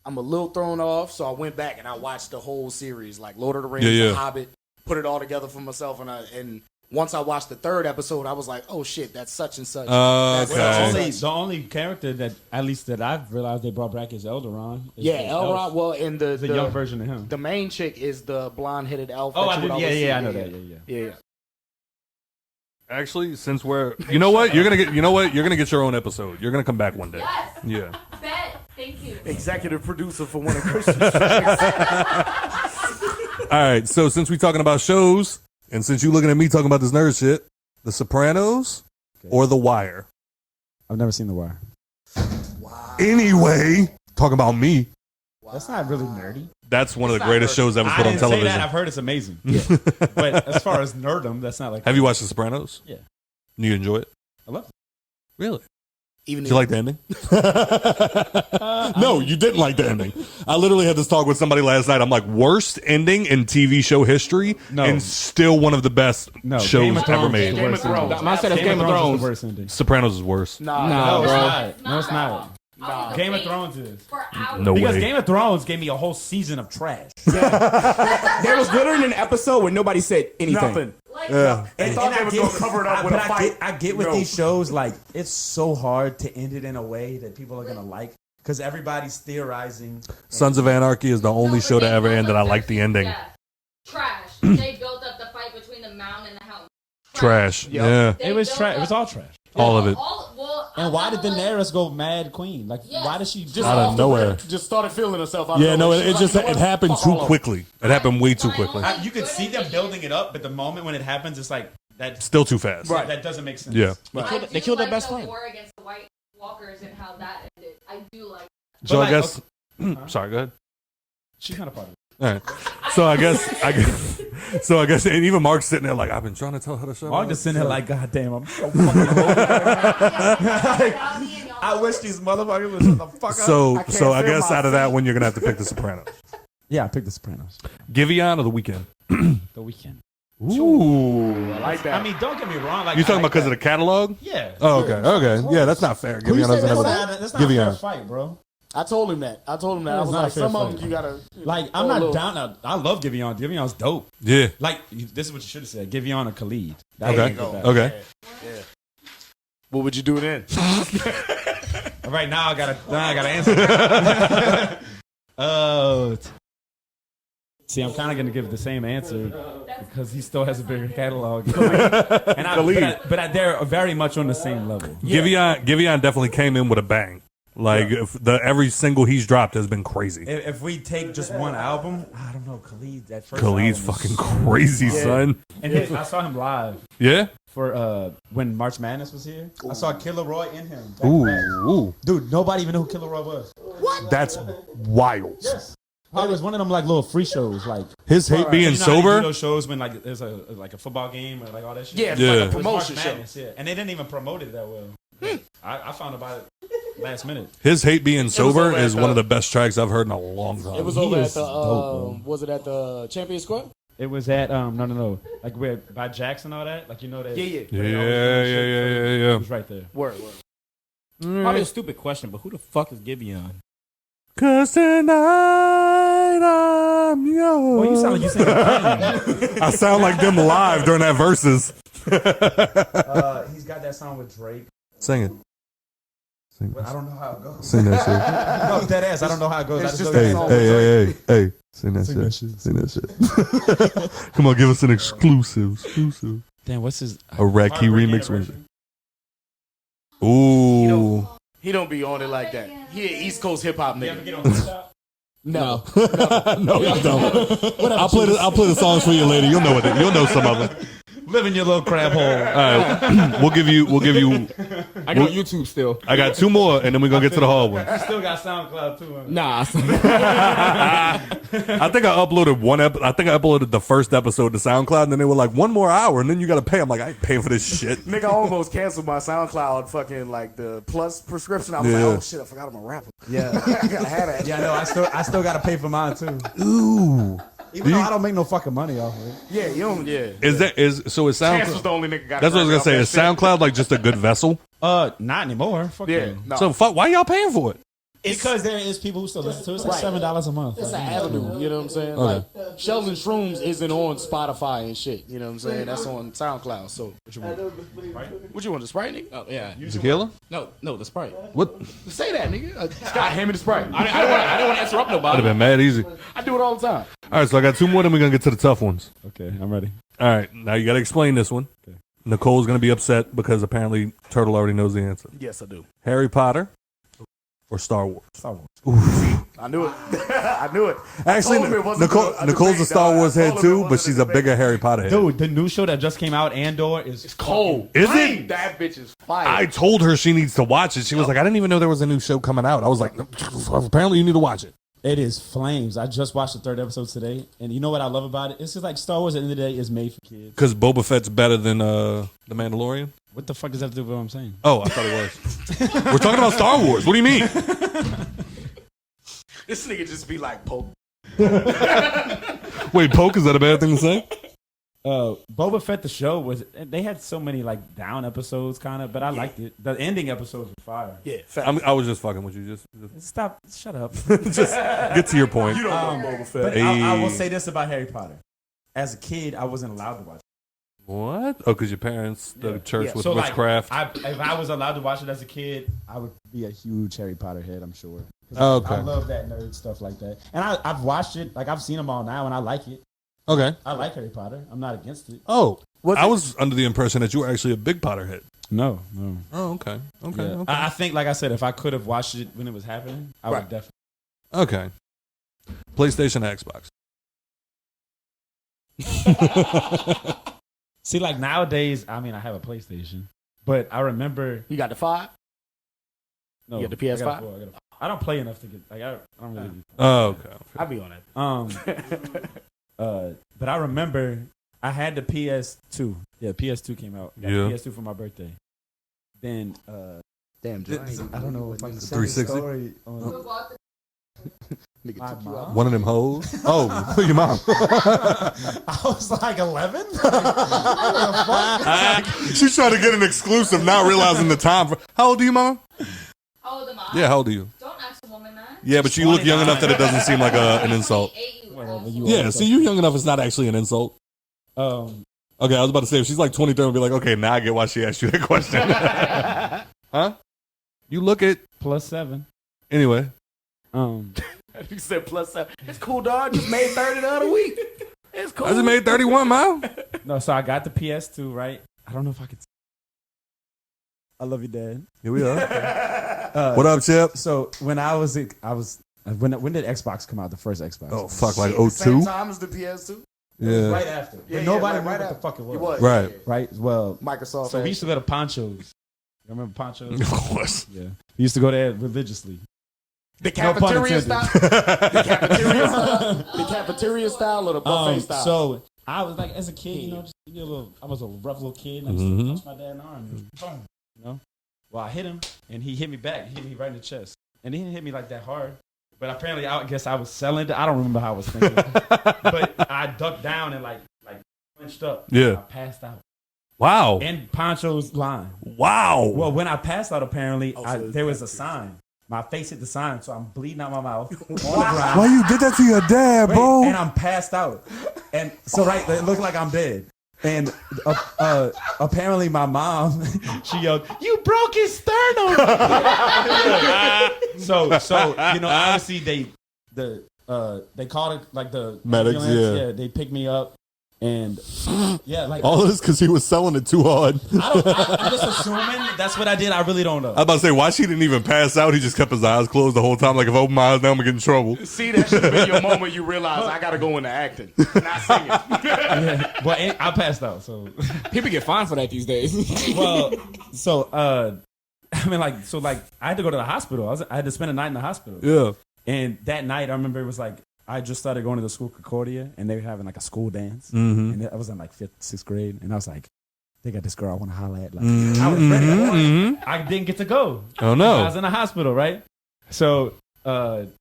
I'm a little thrown off, so I went back and I watched the whole series, like Lord of the Rings, The Hobbit, put it all together for myself, and once I watched the 3rd episode, I was like, oh shit, that's such and such. The only character that, at least that I've realized they brought back is Elrond. Elrond. Well, in the young version of him. The main chick is the blonde-headed elf. Oh, I know that. Yeah. Actually, since we're, you know what, you're gonna get your own episode. You're gonna come back one day. Yes. Yeah. Bet. Thank you. Executive producer for one of Christian's. All right. So since we're talking about shows, and since you're looking at me talking about this nerd shit, The Sopranos or The Wire? I've never seen The Wire. Wow. Anyway, talking about me. That's not really nerdy. That's one of the greatest shows ever put on television. Say that. I've heard it's amazing. Yeah. But as far as nerdom, that's not like. Have you watched The Sopranos? Yeah. You enjoy it? I love it. Really? Did you like the ending? No, you didn't like the ending. I literally had this talk with somebody last night. I'm like, worst ending in TV show history, and still one of the best shows ever made. Game of Thrones. I said it's Game of Thrones. Worst ending. Sopranos is worse. No, it's not. Game of Thrones is. No because way. Game of Thrones gave me a whole season of trash. There was literally an episode where nobody said anything. Nothing. Yeah. And I was going to cover it up with a fight. I get with these shows, like, it's so hard to end it in a way that people are going to like. Because everybody's theorizing. Sons of Anarchy is the only show to ever end that I like the ending. Yeah. Trash. They built up the fight between the Mound and the Hound. Trash. Yeah. It was trash. It was all trash. All of it. And why did Daenerys go mad queen? Like, why did she just out of nowhere? Just started feeling herself out Yeah, of no, nowhere. it happened too quickly. It happened way too quickly. You could see them building it up, but the moment when it happens, it's like that's Still too fast. Right. That doesn't make sense. Yeah. They killed their best the friend. war against the White Walkers and how that ended. I do like that. So But I guess. Sorry, go ahead. She's kind of part of it. All right. So I guess, and even Mark's sitting there like, I've been trying to tell her to shut up. Mark just sitting there like, God damn, I'm so fucking I wish these motherfuckers would shut the fuck up. So I guess out of that one, you're gonna have to pick The Sopranos. Yeah, I picked The Sopranos. Giveon or The Weeknd? The Weeknd. Ooh, I like that. I mean, don't get me wrong. Like, you talking about because of the catalog? Yeah. Oh, okay. Yeah, that's not fair. Giveon doesn't have a That's not a fair Giveon. fight, bro. I told him that. I was not like, a fair some of fight. them you gotta. Like, I'm not down. I love Giveon. Giveon's dope. Yeah. Like, this is what you should have said. Giveon or Khalid. Okay. What would you do then? All right, now I gotta answer. Oh. See, I'm kind of gonna give the same answer because he still has a bigger catalog. And but they're very much on the same level. Giveon definitely came in with a bang. Like every single he's dropped has been crazy. If we take just one album, I don't know, Khalid. That first Khalid's album fucking was crazy, son. And I saw him live. Yeah. For when March Madness was here, I saw Killer Roy in him. Ooh. Dude, nobody even knew who Killer Roy was. What? That's wild. Yes. It was one of them like little free shows, like his hate being sober. Those shows when like there's a football game or like all that shit. Yeah, like a promotion show. Madness, yeah. And they didn't even promote it that well. I found about it last minute. His hate being sober is one of the best tracks I've heard in a long time. It was over at the was it at the Champion Square? It was at no, like where by Jackson all that, like you know that. Yeah. It was right there. Word. Probably a stupid question, but who the fuck is Giveon? 'Cause tonight I'm yours. Well, you sound like you sing. I sound like them live during that verses. He's got that song with Drake. Sing it. But I don't know how it goes. Sing that shit. No, dead ass. I don't know how it goes. It's I just just know that song. Hey. Sing that shit. Sing that shit. Come on, give us an exclusive. Damn, what's his A Radke remix version. Ooh. He don't be on it like that. He an East Coast hip hop You ever nigga. get on TikTok? No. No, you don't. I'll play the songs for you later. You'll know some of them. Live in your little crab hole. All right, we'll give you. I got YouTube still. I got 2 more, and then we're gonna get to the hard ones. You still got SoundCloud too. Huh? Nah. I think I uploaded I think I uploaded the first episode to SoundCloud, and then they were like 1 more hour, and then you got to pay. I'm like, I ain't paying for this shit. Nigga almost canceled my SoundCloud fucking like the plus prescription. I was like, oh shit, I forgot I'm a rapper. Yeah. I gotta have that. Yeah, no, I still got to pay for mine too. Ooh. Even though I don't make no fucking money off of it. Yeah, you don't. Yeah. Is SoundCloud? Chance was the only nigga got. That's what I was gonna say. Is SoundCloud like just a good vessel? Not anymore. Fuck Yeah. No. So fuck. Why y'all paying for it? Because there is people who still listen to it. It's like Right. $7 a month. It's an avenue, you know what I'm saying? Okay. Like, Shells and Shrooms isn't on Spotify and shit, you know what I'm saying? That's on SoundCloud, so. What you want? What you want, the Sprite, nigga? Oh yeah. Tequila? No, the Sprite. What? Say that, nigga. Scott, hand me the Sprite. I don't want to interrupt Would nobody. have been mad easy. I do it all the time. All right, so I got 2 more, then we're gonna get to the tough ones. Okay, I'm ready. All right, now you got to explain this one. Okay. Nicole's gonna be upset because apparently Turtle already knows the answer. Yes, I do. Harry Potter or Star Wars? Star Wars. I knew it. I knew it. Actually, told him it wasn't good. I Nicole's a debated, Star dog. Wars I head told him it too, but wasn't she's a a debate. bigger Harry Potter head. Dude, the new show that just came out, Andor, is Cold. Is Hey, it? that bitch is fire. I told her she needs to watch it. She was like, I didn't even know there was a new show coming out. I was like, apparently you need to watch it. It is flames. I just watched the 3rd episode today, and you know what I love about it? It's just like Star Wars at the end of the day is made for kids. Because Boba Fett's better than The Mandalorian? What the fuck does that have to do with what I'm saying? Oh, I thought it was. We're talking about Star Wars. What do you mean? This nigga just be like, Pope. Wait, poke, is that a bad thing to say? Boba Fett, the show, they had so many like down episodes kind of, but I liked it. The ending episodes were fire. Yeah, I was just fucking with you. Just Stop. Shut up. just get to your point. You don't know Boba Fett. But Hey. I will say this about Harry Potter. As a kid, I wasn't allowed to watch it. What? Oh, because your parents, the church Yeah. with So, witchcraft. if I was allowed to watch it as a kid, I would be a huge Harry Potter head, I'm sure. 'Cause Oh, okay. I love that nerd stuff like that. And I've watched it. Like, I've seen them all now, and I like it. Okay. I like Harry Potter. I'm not against it. Oh, Was I it- was under the impression that you were actually a big Potterhead. No. Oh, okay. Okay. Yeah. Okay. I think, like I said, if I could have watched it when it was happening, I would Right. definitely. Okay. PlayStation, Xbox. See, like nowadays, I mean, I have a PlayStation, but I remember. You got the 5? No, You got the PS5? I got a 4, I don't play enough to get. Like, I don't really. Oh, okay. I be on that. But I remember I had the PS2. Yeah, PS2 came out. Got Yeah. the PS2 for my birthday. Then Damn, I don't know if I can say 360? the story on Who bought the nigga my took you out. mom. One of them hoes. Oh, your mom. I was like 11. She's trying to get an exclusive, not realizing the time. How old are you, mom? How old am I? Yeah, how old are you? Don't ask a woman that. Yeah, but you look young enough that it doesn't seem like an insult. 28, you Whatever, asshole. you Yeah, always see, you young enough, it's not actually an insult. Okay, I was about to say, if she's like 23, I'll be like, okay, now I get why she asked you that question. Huh? You look it. +7. Anyway. You said +7. It's cool, dog. Just made 30 the other week. It's cool. I just made 31, Mom. No, so I got the PS2, right? I don't know if I could. I love you, Dad. Here we are. What up, Chip? So when when did Xbox come out? The first Xbox. Oh, fuck, like Same 02? time as the PS2. Yeah. Right after. Yeah, But nobody yeah, knew right what the after. fuck it was. It was. Right. Yeah. Right. Well, Microsoft. so we used to go to Ponchos. You remember Ponchos? Of course. Yeah. We used to go there religiously. The No pun cafeteria intended. style. The cafeteria style. The cafeteria style or the buffet style. So I was like, as a kid, you know, I was a rough little kid. And I used to punch my dad in the arm. Boom, you know. Well, I hit him, and he hit me back. He hit me right in the chest, and he didn't hit me like that hard. But apparently, I guess I was selling it. I don't remember how I was thinking, but I ducked down and like clenched up. Yeah. I passed out. Wow. In Poncho's line. Wow. Well, when I passed out, apparently so there was a sign. My face hit the sign, so I'm bleeding out my mouth on the ground. Why you did that to your dad, Wait, bro? and I'm passed out. And so, right, it looked like I'm dead. And apparently my mom, she yelled, "You broke his sternum!" so you know, obviously they called it like the Medics, ambulance. yeah. They picked me up, And yeah, like All of this because he was selling it too hard. I'm just assuming that's what I did. I really don't know. I was about to say, why she didn't even pass out? He just kept his eyes closed the whole time. Like, if I open my eyes now, I'm going to get in trouble. See, that should have been your moment you realize I got to go into acting, not singing. Yeah. Well, I passed out, so People get fined for that these days. well, so I mean, like, I had to go to the hospital. I had to spend a night in the hospital. Yeah. And that night, I remember it was like I just started going to the school Concordia, and they were having like a school dance. Mm-hmm. And I was in like 5th, 6th grade, and I was like, they got this girl I want to holler at. Like, I was ready. I didn't get to go. Oh no! I was in the hospital, right? So, and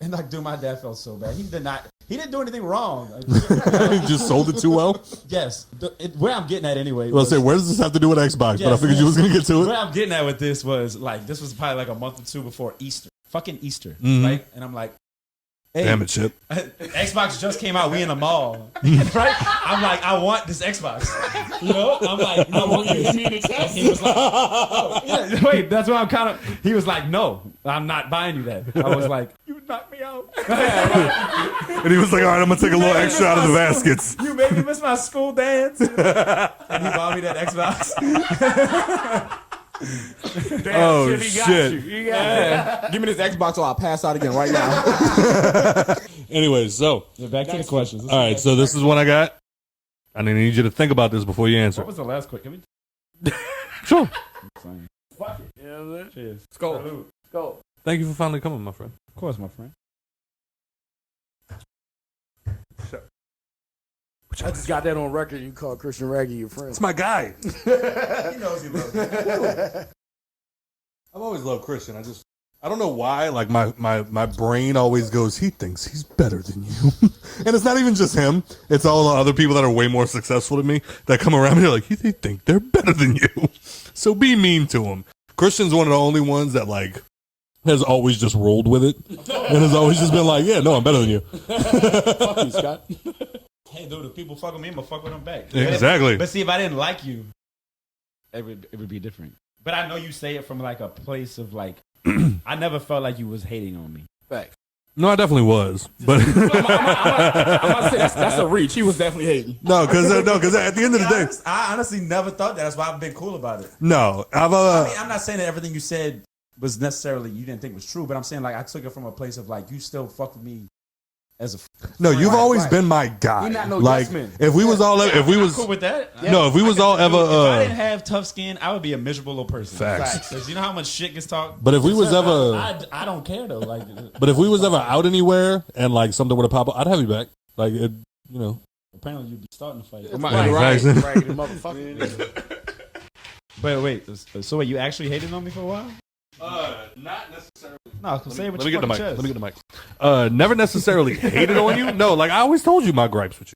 like, dude, my dad felt so bad. He didn't do anything wrong. He just sold it too well. Yes. Where I'm getting at anyway. Well, I say, where does this have to do with Xbox? But I figured you was gonna get to it. Where I'm getting at with this was like, this was probably like a month or two before Easter. Fucking Easter, right? And I'm like, hey, damn it, Chip. Xbox just came out. We in the mall, right? I'm like, I want this Xbox. You know, I'm like, I want this. And he was like, oh, yeah, wait, that's what I'm kind of. He was like, no, I'm not buying you that. I was like, you knocked me out. And he was like, all right, I'm gonna take a little extra out of the baskets. You made me miss my school dance. And he bought me that Xbox. Damn, Oh, Chip, he got shit. you. He got Give me this Xbox or I'll pass out again right now. Anyways, so Back to the questions. all right, so this is what I got. I need you to think about this before you answer. What was the last question? Can Sure. Fuck it. you. Cheers. Let's go. Salute. Go. Thank you for finally coming, my friend. Of course, my friend. I just got that on record. You call Christian Radke your friend. It's my guy. He knows he loves you. I've always loved Christian. I don't know why. Like my brain always goes, he thinks he's better than you. And it's not even just him. It's all the other people that are way more successful than me that come around and they're like, they think they're better than you. So be mean to him. Christian's one of the only ones that like has always just rolled with it and has always just been like, yeah, no, I'm better than you. Fuck you, Scott. Hey, dude, if people fuck with me, I'm gonna fuck with them back. Exactly. But see, if I didn't like you, it would be different. But I know you say it from like a place of like, I never felt like you was hating on me. Facts. No, I definitely was. But I'm about to say that's a reach. He was definitely hating. no, because at the end of the day, I honestly never thought that. That's why I've been cool about it. no, I mean, I'm not saying that everything you said was necessarily you didn't think was true, but I'm saying like I took it from a place of like you still fuck with me as a no, you've Right, always right. been my guy. You're not no like yes man. if we was all if we I'm was cool with that. no, if we was all If I ever didn't have tough skin, I would be a miserable little person. Facts. Because you know how much shit gets talked. but if we was ever I don't care though. Like, but if we was ever out anywhere and like something would have popped up, I'd have you back. Like it, you know. apparently you'd be starting to fight. Right. Raggedy motherfucker. But wait, so wait, you actually hated on me for a while? Not necessarily. No, say it with Let me your get the mic. fucking chest. Let me get the mic. Never necessarily hated on you. No, like I always told you my gripes with you.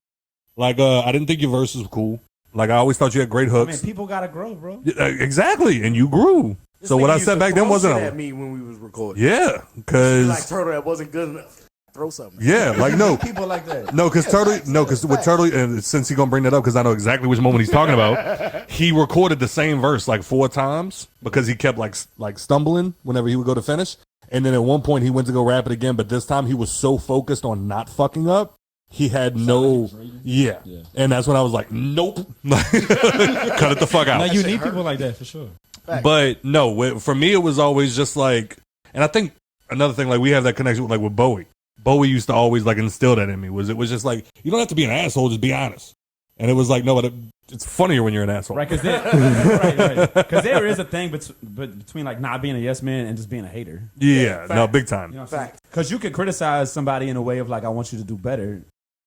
Like I didn't think your verses were cool. Like I always thought you had great I hooks. mean, people gotta grow, bro. Exactly, and you grew. So what I said back then wasn't at me when we was recording. yeah, Like because Turtle, that wasn't good enough. Throw something. yeah, like no. People like that. No, because with Turtle, and since he's gonna bring that up, because I know exactly which moment he's talking about, he recorded the same verse like 4 times because he kept like stumbling whenever he would go to finish, and then at one point he went to go rap it again, but this time he was so focused on not fucking up, he had no, yeah, and that's when I was like, nope, cut it the fuck out. Now you need people like that for sure. But no, for me it was always just like, and I think another thing, like we have that connection with Bowie. Bowie used to always like instill that in me. It was just like, you don't have to be an asshole, just be honest. And it was like, no, but it's funnier when you're an asshole. Right, because right. There is a thing between like not being a yes man and just being a hater. Yeah, no, big time. You know what I'm saying? Because you could criticize somebody in a way of like, I want you to do better.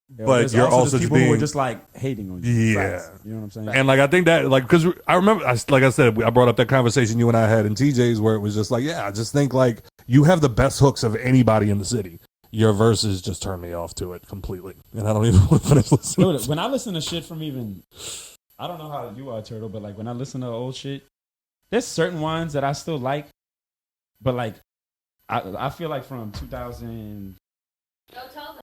But there's you're also just people being, who are just like hating on you. yeah. Facts. You know what I'm saying? And like I think that like because I remember like I said I brought up that conversation you and I had in TJ's where it was just like, yeah, I just think like you have the best hooks of anybody in the city. Your verses just turn me off to it completely, and I don't even want to finish listening. Dude, when I listen to shit from even, I don't know how you are, Turtle, but like when I listen to old shit, there's certain ones that I still like, but like I feel like from 2000. Don't tell them.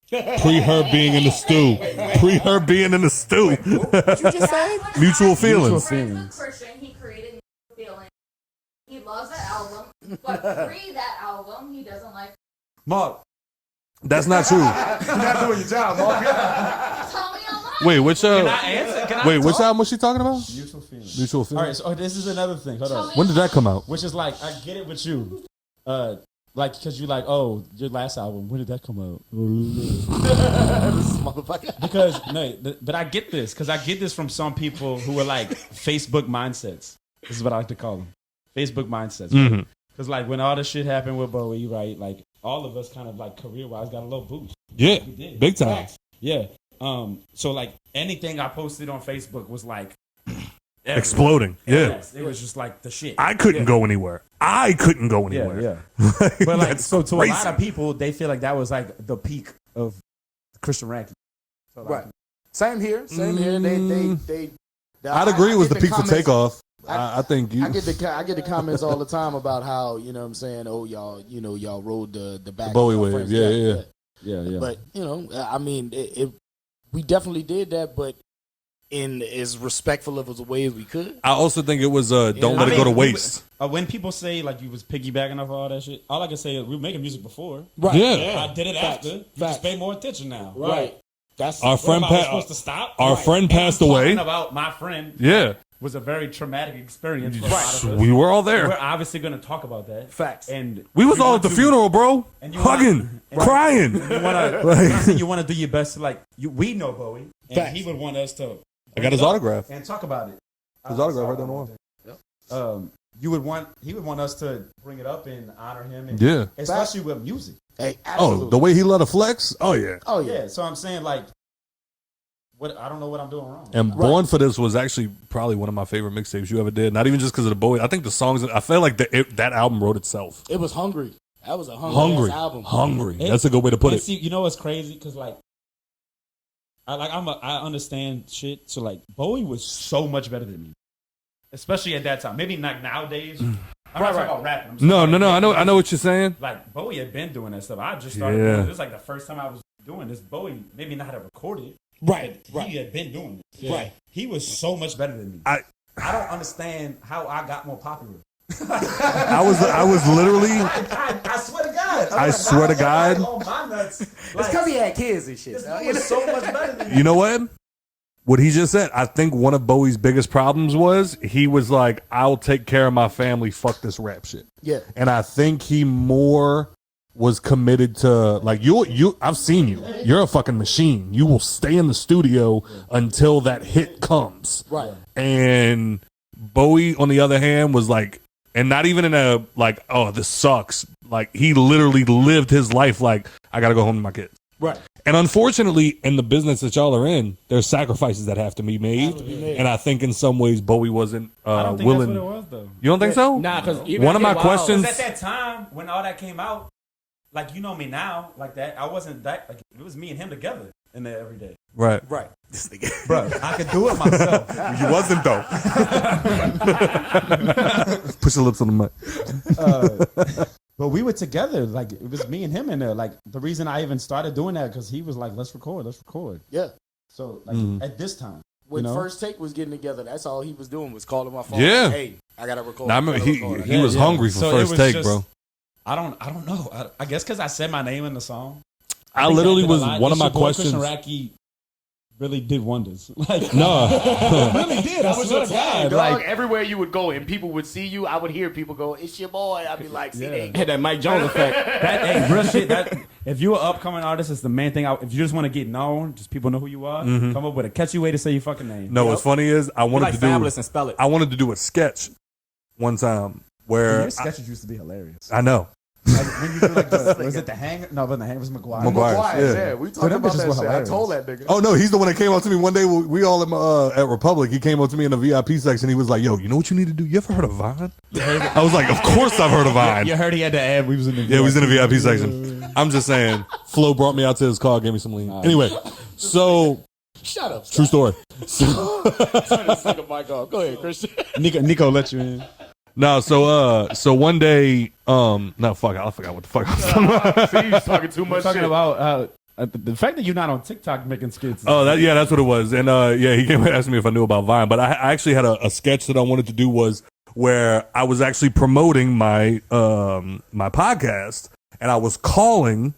Pre her being in the stew. Pre her being in the stew. What you just said? Mutual feelings. Christian, he created Mutual Feelings. He loves that album, but pre that album, he doesn't like. Mark, That's not true. You're not doing your job, Mark. Tell me I'm lying. Wait, which Can I answer? Can I wait, which talk? album was she talking about? Mutual feelings. Mutual All Feelings. right, so this is another thing. Hold on. When did that come out? Which is like, I get it with you. Like, because you like, oh, your last album, when did that come out? This motherfucker. Because, no, but I get this. Because I get this from some people who are like Facebook mindsets. This is what I like to call them. Facebook mindsets. Mhm. Because like when all this shit happened with Bowie, right, like all of us kind of like career-wise got a little boost. Yeah, We did. big time. Yeah. So like anything I posted on Facebook was like Exploding. Yeah. Yes, it was just like the shit. I couldn't go anywhere. I couldn't go anywhere. Yeah. But like, That's so to crazy. a lot of people, they feel like that was like the peak of Christian Radke. So, like, Right. Same here. They I'd agree it was the peak for comments- Takeoff. I think you. I get the comments all the time about how, you know what I'm saying, oh y'all, you know, y'all rode the back Bowie of y'all wave. friends. Yeah. But you know, I mean, we definitely did that, but in as respectful of a way as we could. I also think it was don't let it go to waste. When people say like you was piggybacking off all that shit, all I can say is we were making music before. Right. Yeah. I did it Facts. after. You Facts. just pay more attention now. Right. That's Our friend What am I passed. supposed to stop? Our friend passed away. Talking about my friend. Yeah. Was a very traumatic experience for a lot of us. We were all We're there. obviously going to talk about that. Facts. And We was you all want at the to- funeral, bro. and you Hugging, want- crying. You want to. You want to do your best to like. We know Bowie, and Facts. he would want us to. I got his autograph. and talk about it. His autograph right down the wall. He would want us to bring it up and honor him. And, Yeah. especially with music. Hey, Oh, absolutely. the way he let a flex. Oh yeah. Oh yeah. Yeah, so I'm saying like, what I don't know what I'm doing wrong. And Born for This was actually probably one of my favorite mixtapes you ever did. Not even just because of the Bowie. I think the songs. I felt like that album wrote itself. It was hungry. That was a hungry ass album. Hungry. That's a good way to put And it. see, you know what's crazy? Because like, I understand shit. So like, Bowie was so much better than me, especially at that time. Maybe not nowadays. I'm not talking about rapping. I'm No. talking about I know what you're saying. Like Bowie had been doing that stuff. I just started Yeah. doing it. This is like the first time I was doing this. Bowie maybe not have recorded. Right. But he had been doing it. Right. He was so much better than me. I don't understand how I got more popular. I was literally. I swear to God. I swear to God. On my nuts. It's because he had kids and shit. He was so much better than me. You know what? What he just said. I think one of Bowie's biggest problems was he was like, "I'll take care of my family. Fuck this rap shit." Yeah. And I think he more was committed to like you. I've seen you. You're a fucking machine. You will stay in the studio until that hit comes. Right. And Bowie, on the other hand, was like, and not even in a like, oh, this sucks. Like he literally lived his life like, I gotta go home to my kids. Right. And unfortunately, in the business that y'all are in, there's sacrifices that have to be made. And I think in some ways Bowie wasn't I don't think willing. that's what it was though. You don't think so? Nah, because One of my questions. Because at that time, when all that came out, like you know me now, like that, I wasn't that. Like it was me and him together in there every day, Right. Right. This nigga. bro. I could do it myself. You wasn't though. Push your lips on the mic. But we were together. Like it was me and him in there. Like the reason I even started doing that because he was like, "Let's record." Yeah. So like at this time, When you know? First Take was getting together, that's all he was doing was calling my phone. Yeah. Hey, I gotta record. Now, I remember he Yeah, was yeah. hungry for So it First was Take, just- bro. I don't know. I guess because I said my name in the song. I think literally that did a was lot. one of It's my your boy, questions. Christian Radke really did wonders. Like No. really did. I swear to God. Dog, Like everywhere you would go and people would see you, I would hear people go, "It's your boy." I'd be like, "See, they Had that Mike Jones effect. that, hey, real shit. That if you're an upcoming artist, it's the main thing. If you just want to get known, just people know who you are. Come up with a catchy way to say your fucking name. No, what's funny is I wanted Like to do. Fabulous and spell it. I wanted to do a sketch one time where Your sketches used to be hilarious. I know. Like, when you do like was it the hang? No, but the hang was McGuire. McGuire. Yeah. we So talked them about bitches that were shit. I hilarious. told that nigga. Oh no, he's the one that came up to me one day. We all at Republic. He came up to me in the VIP section. He was like, "Yo, you know what you need to do? You ever heard of Vine?" I was like, "Of course I've heard of Vine." You heard he had to add. We was in the Yeah, we was in the VIP section. I'm just saying. Flo brought me out to his car, gave me some lean. Anyway, so Shut up. true story. Turn this nigga mic off. Go ahead, Christian. Nico let you in. No, so one day, no, fuck, I forgot what the fuck I was talking about. See, he's talking too We're much talking shit. about the fact that you're not on TikTok making skits. Oh, that's what it was. And yeah, he came and asked me if I knew about Vine. But I actually had a sketch that I wanted to do was where I was actually promoting my my podcast, and I was calling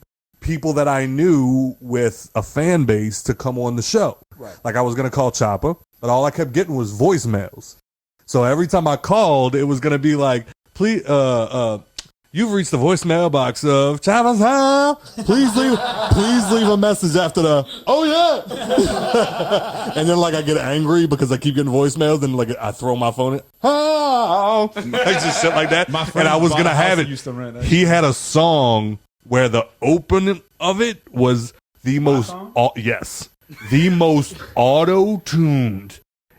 people that I knew with a fan base to come on the show. Right. Like I was going to call Chopper, but all I kept getting was voicemails. So every time I called, it was going to be like, please, you've reached the voicemail box of Chopper's Home. Please leave a message after the, oh yeah. And then like I get angry because I keep getting voicemails and like I throw my phone in. Oh, like just shit like that. And I was going to have it. He had a song where the opening of it was the most, the most auto-tuned.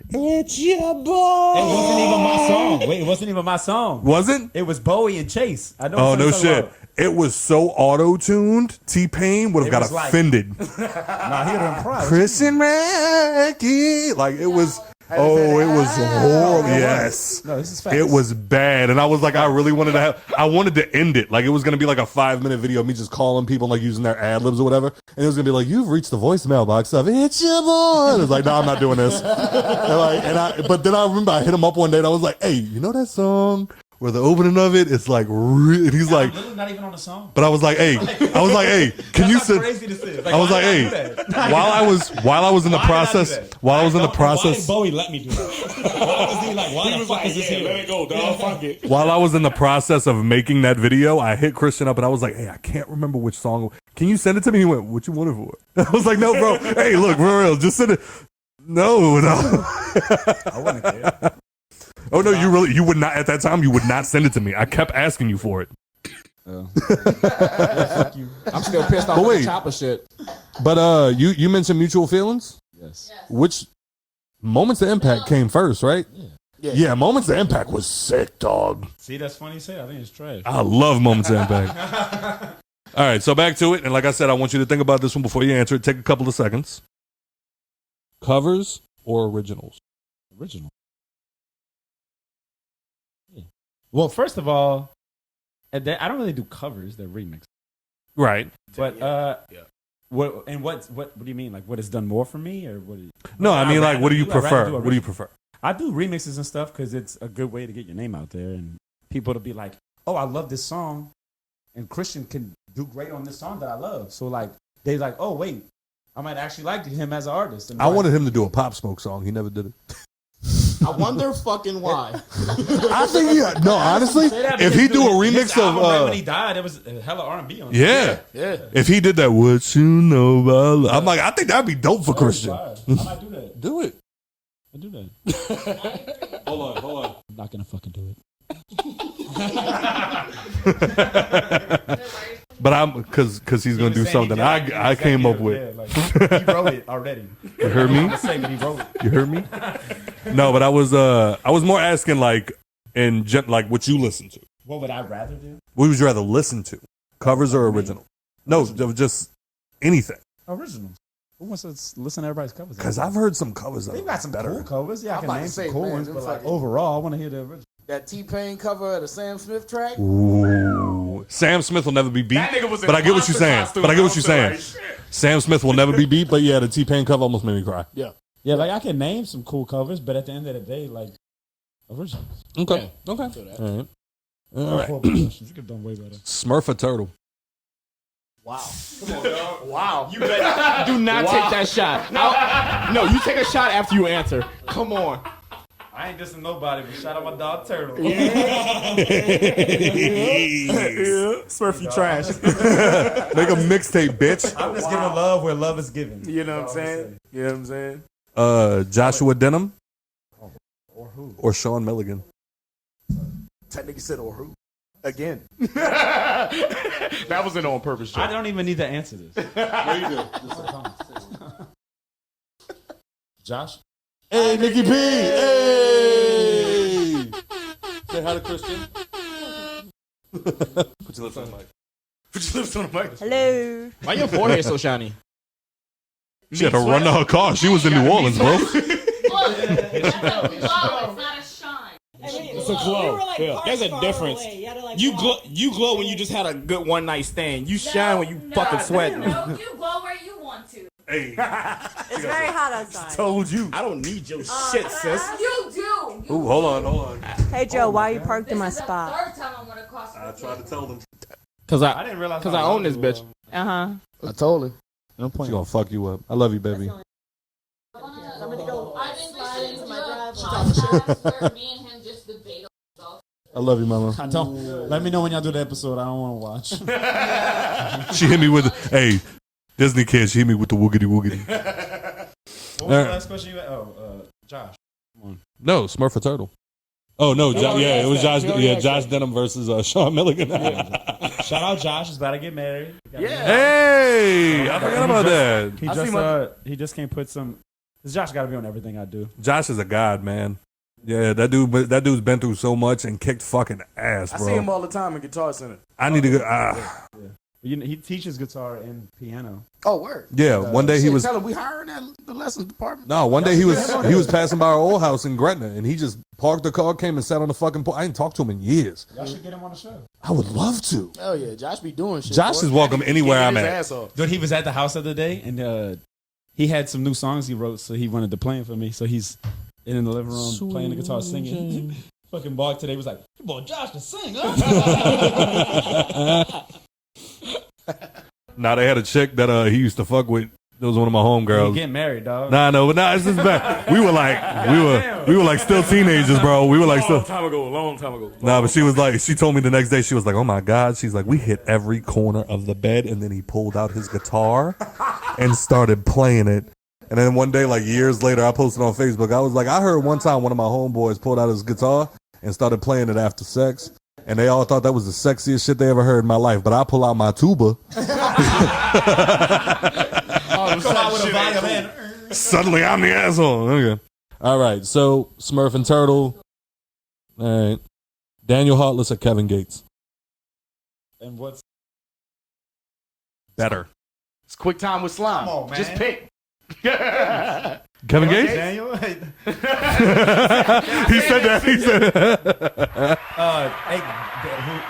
It's your boy. It wasn't even my song. Wait, it wasn't even my song. Wasn't? It was Bowie and Chase. I know. Oh, no shit. It was so auto-tuned, T-Pain would have got offended. Nah, he would have been proud. Christian Radke. Like, it was... Oh, it was horrible. Yes. No, this is facts. It was bad. And I was like, I really wanted to I wanted to end it. Like, it was going to be like a 5-minute video of me just calling people, like using their ad-libs or whatever. And it was going to be like, you've reached the voicemail box of It's Your Boy. And it was like, no, I'm not doing this. But then I remember I hit him up one day and I was like, hey, you know that song where the opening of it is like, and he's like, not even on the song. but I was like, hey, can you send? Crazy to say. I was like, hey, while I was in the process, Why did Bowie let me do that? Why was he like, why the fuck is this here? Let it go, dog. Fuck it. while I was in the process of making that video, I hit Christian up and I was like, hey, I can't remember which song. Can you send it to me? He went, what you want it for? I was like, no, bro. Hey, look, for real, just send it. No. I wouldn't care. Oh no, you would not at that time. You would not send it to me. I kept asking you for it. Yeah, fuck you. I'm still pissed off with the Chopper shit. But you mentioned mutual feelings. Yes. Which Moments of Impact came first, right? Yeah. Moments of Impact was sick, dog. See, that's funny you say. I think it's trash. I love Moments of Impact. All right, so back to it, and like I said, I want you to think about this one before you answer it. Take a couple of seconds. Covers or originals? Original. Well, first of all, I don't really do covers; they're remixes. Right. But what do you mean? Like, what has done more for me, or what? No, I mean, like, what do you prefer? What do you prefer? I do remixes and stuff because it's a good way to get your name out there and people to be like, "Oh, I love this song," and Christian can do great on this song that I love. So like, they like, "Oh, wait, I might actually like him as an artist." And I wanted him to do a Pop Smoke song. He never did it. I wonder fucking why. I think honestly, if he do a remix of when he died, it was hella R&B on it. Yeah. If he did that, what you know about love? I'm like, I think that'd be dope for Christian. I might do that. Do it. I do that. Hold on. I'm not gonna fucking do it. But I'm because he's gonna do something I came up with. Yeah, like, he wrote it already. You heard me? He wrote it. You heard me? No, but I was more asking like like what you listen to. What would I rather do? What would you rather listen to? Covers or original? No, just anything. Original. Who wants to listen to everybody's covers? Because I've heard some covers that They've got some better. cool covers. Yeah, I can about name to say, some cool man, ones, them but like fucking- overall, I want to hear the original. That T-Pain cover of the Sam Smith track. Ooh. Sam Smith will never be beat. That nigga was in But I get what you're saying. costume. But I get what you're saying. Like, shit. Sam Smith will never be beat, but yeah, the T-Pain cover almost made me cry. Yeah. Yeah, like I can name some cool covers, but at the end of the day, like originals. Okay. All right. Horrible questions. You could have done way better. Smurf or turtle? Wow. Come on, dog. Wow. You better do not take that shot. No, you take a shot after you answer. Come on. I ain't dissing nobody, but shout out my dog Turtle. Smurf, you trash. Make a mixtape, bitch. I'm just giving love where love is given. You know what I'm saying? You know what I'm saying? Joshua Denham Or who? or Sean Milligan? That nigga said or who? Again. That wasn't on purpose. I don't even need to answer this. Josh? Hey, Nikki P. Hey. Say hi to Christian. Put your lips on the mic. Put your lips on the mic. Hello. Why your forehead so shiny? She had to run to her car. She was in New Orleans, bro. Look, it's not a shine. It's a glow. Yeah. There's a difference. You glow when you just had a good one night stand. You shine when you fucking sweating. No, you go where you want to. Hey. It's very hot outside. Told you. I don't need your shit, sis. You do. Ooh, hold on. Hey Joe, why are you parked in my This is spot? the third time I'm gonna cost I tried to tell them. Cause I didn't realize. Cause I own this bitch. Uh-huh. I told her. No She point. gonna fuck you up. I love you, baby. I'm gonna go I think slide we into should my do a driveway. podcast where me and him just debate ourselves. I love you, mama. I don't. Let me know when y'all do the episode. I don't want to watch. She hit me with, hey, Disney kid, she hit me with the woogity woogity. What was the last question you had? Josh. Come on. No, Smurf or Turtle. Oh, no. It was Josh. Yeah, Josh Denham versus Sean Milligan. Shout out Josh. He's about to get married. Hey, I forgot about that. He just can't put some. Josh got to be on everything I do. Josh is a god, man. Yeah, that dude's been through so much and kicked fucking ass, bro. I see him all the time in Guitar Center. I need to go. He teaches guitar and piano. Oh, word. Yeah, one day he was. Tell him we hiring at the lessons department. No, one day he was passing by our old house in Gretna, and he just parked the car, came and sat on the fucking porch. I ain't talked to him in years. Y'all should get him on the show. I would love to. Hell yeah, Josh be doing shit. Josh is welcome anywhere I'm at. Dude, he was at the house the other day, and he had some new songs he wrote, so he wanted to play them for me. So he's in the living room playing the guitar, singing. Fucking Bark today was like, "You boy Josh to sing, huh?" Nah, they had a chick that he used to fuck with. It was one of my homegirls. He getting married, dog. Nah, it's just bad. We were like still teenagers, bro. We were like still. Long time ago. Nah, but she was like, she told me the next day, she was like, oh my God. She's like, we hit every corner of the bed, and then he pulled out his guitar and started playing it. And then one day, like years later, I posted on Facebook. I was like, I heard one time one of my homeboys pulled out his guitar and started playing it after sex. And they all thought that was the sexiest shit they ever heard in my life. But I pull out my tuba. Suddenly I'm the asshole. Okay. All right. So Smurf and Turtle. All right. Daniel Heartless or Kevin Gates? And what's better? It's QuickTime with Slime. Come on, man. Just pick. Kevin Gates? Daniel? He said that. Hey,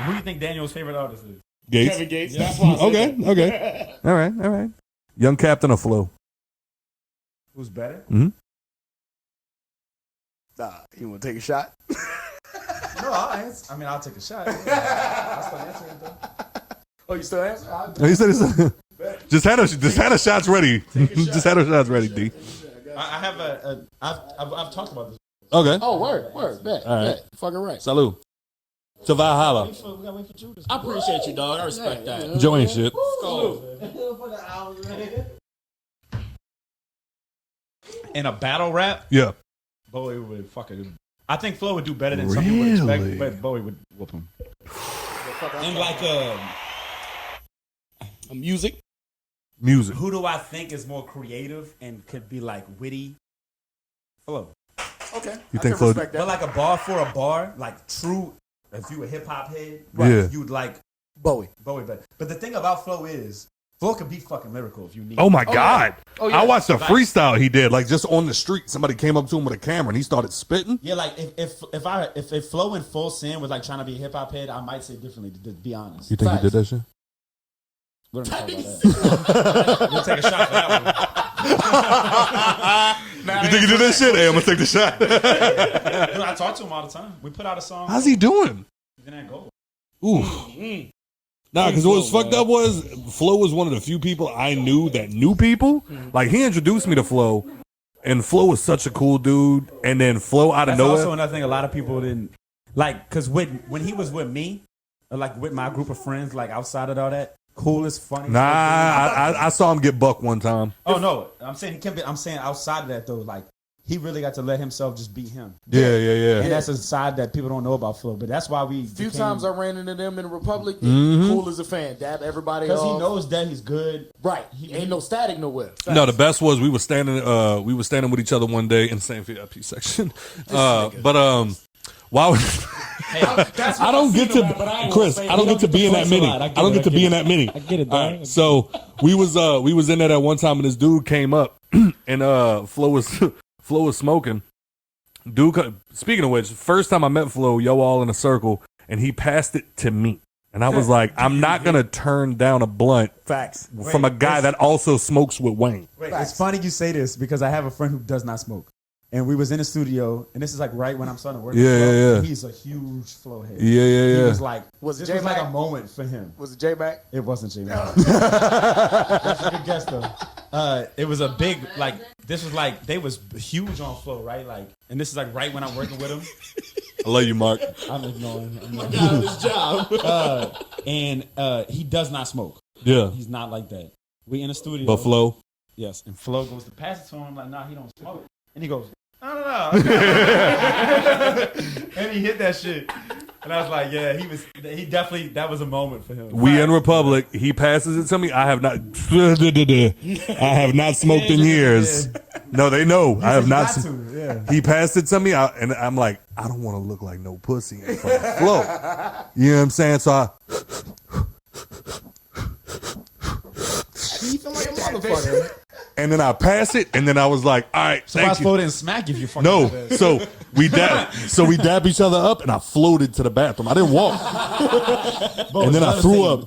who do you think Daniel's favorite artist is? Gates. Kevin Gates. Yeah. That's why I said Okay. that. All right. Young Captain or Flo? Who's better? Mm-hmm. Nah, you want to take a shot? No, I'll take a shot. I'll still answer it, though. Oh, you still answer? He said just had her shots ready. Just had her shots ready, D. I have I've talked about this. Okay. Oh, word. Bet. All right. Bet. Fucking right. Salute. To Valhalla. We gotta wait for Judas. I appreciate you, dog. I respect that. Joe ain't shit. In a battle rap, Yeah. Bowie would fucking. I think Flo would do better than some people would expect, but Bowie would whoop him. And like Music. who do I think is more creative and could be like witty? Flo. Okay. You I think can Flo? respect But that. like a bar for a bar, like true. If you a hip hop head, Yeah. you'd like Bowie. Bowie better. But the thing about Flo is, Flo can be fucking lyrical if you need. Oh my God. Oh, yeah. I watched a freestyle he did, like just on the street. Somebody came up to him with a camera and he started spitting. Yeah, like if Flo in full sin was like trying to be a hip hop head, I might say differently. To be honest, You think he did that shit? we're gonna talk about that. We'll take a shot for that one. You think he did that shit? Hey, I'm gonna take the shot. Dude, I talk to him all the time. We put out a song. How's he doing? He's in that goal. Ooh. Nah, because what was fucked up was Flo was one of the few people I knew that knew people. Like he introduced me to Flo, and Flo was such a cool dude. And then Flo out of That's nowhere. also another thing a lot of people didn't like, because when he was with me, or like with my group of friends, like outside of all that, coolest, funny. Nah, I saw him get bucked one time. Oh no, I'm saying he can be. I'm saying outside of that though, like he really got to let himself just be him. Yeah. And that's a side that people don't know about Flo, but that's why we. A few times I ran into them in the Republic. Mm-hmm. Cool as a fan. Dab everybody because he off. knows that he's good. Right. He ain't no static nowhere. No, the best was we were standing with each other one day in the same VIP section. Why would I don't get to Chris? I don't get to be in that many. I don't get to be in that many. I get it, All right, so we was in there that one time, and this dude came up, and Flo was smoking. Dude, speaking of which, first time I met Flo, yo, all in a circle, and he passed it to me, and I was like, I'm not gonna turn down a blunt Facts. from a guy that also smokes with Wayne. Wait, it's funny you say this because I have a friend who does not smoke. And we was in the studio, and this is like right when I'm starting to work. Yeah. He's a huge flow head. Yeah. He was like, Was this J was like Mac? a moment for him. Was it J-Mac? It wasn't J Mac. That's a good guess though. It was a big like. This was like they was huge on flow, right? Like, and this is like right when I'm working with him. I love you, Mark. I'm ignoring him. Got out of his job. And he does not smoke. Yeah. He's not like that. We in the studio. But Flo? Yes. And Flo goes to pass it to him. I'm like, nah, he don't smoke. And he goes, no. And he hit that shit. And I was like, yeah, he definitely, that was a moment for him. We in Republic. He passes it to me. I have not. I have not smoked in years. No, they know. I have not. He passed it to me, and I'm like, I don't want to look like no pussy in front of Flo. You know what I'm saying? So I. You feel like a motherfucker. And then I pass it, and then I was like, all right, So thank I you. Flo didn't smack if you fucking No, did that. so we dab each other up, and I floated to the bathroom. I didn't walk, and then I threw up.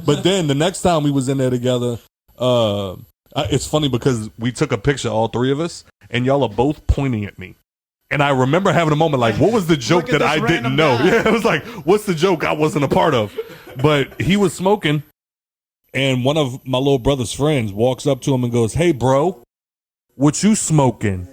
But then the next time we was in there together, it's funny because we took a picture, all three of us, and y'all are both pointing at me. And I remember having a moment like, what was the joke that I didn't know? guy. Yeah, it was like, what's the joke I wasn't a part of? But he was smoking. And one of my little brother's friends walks up to him and goes, hey, bro, what you smoking?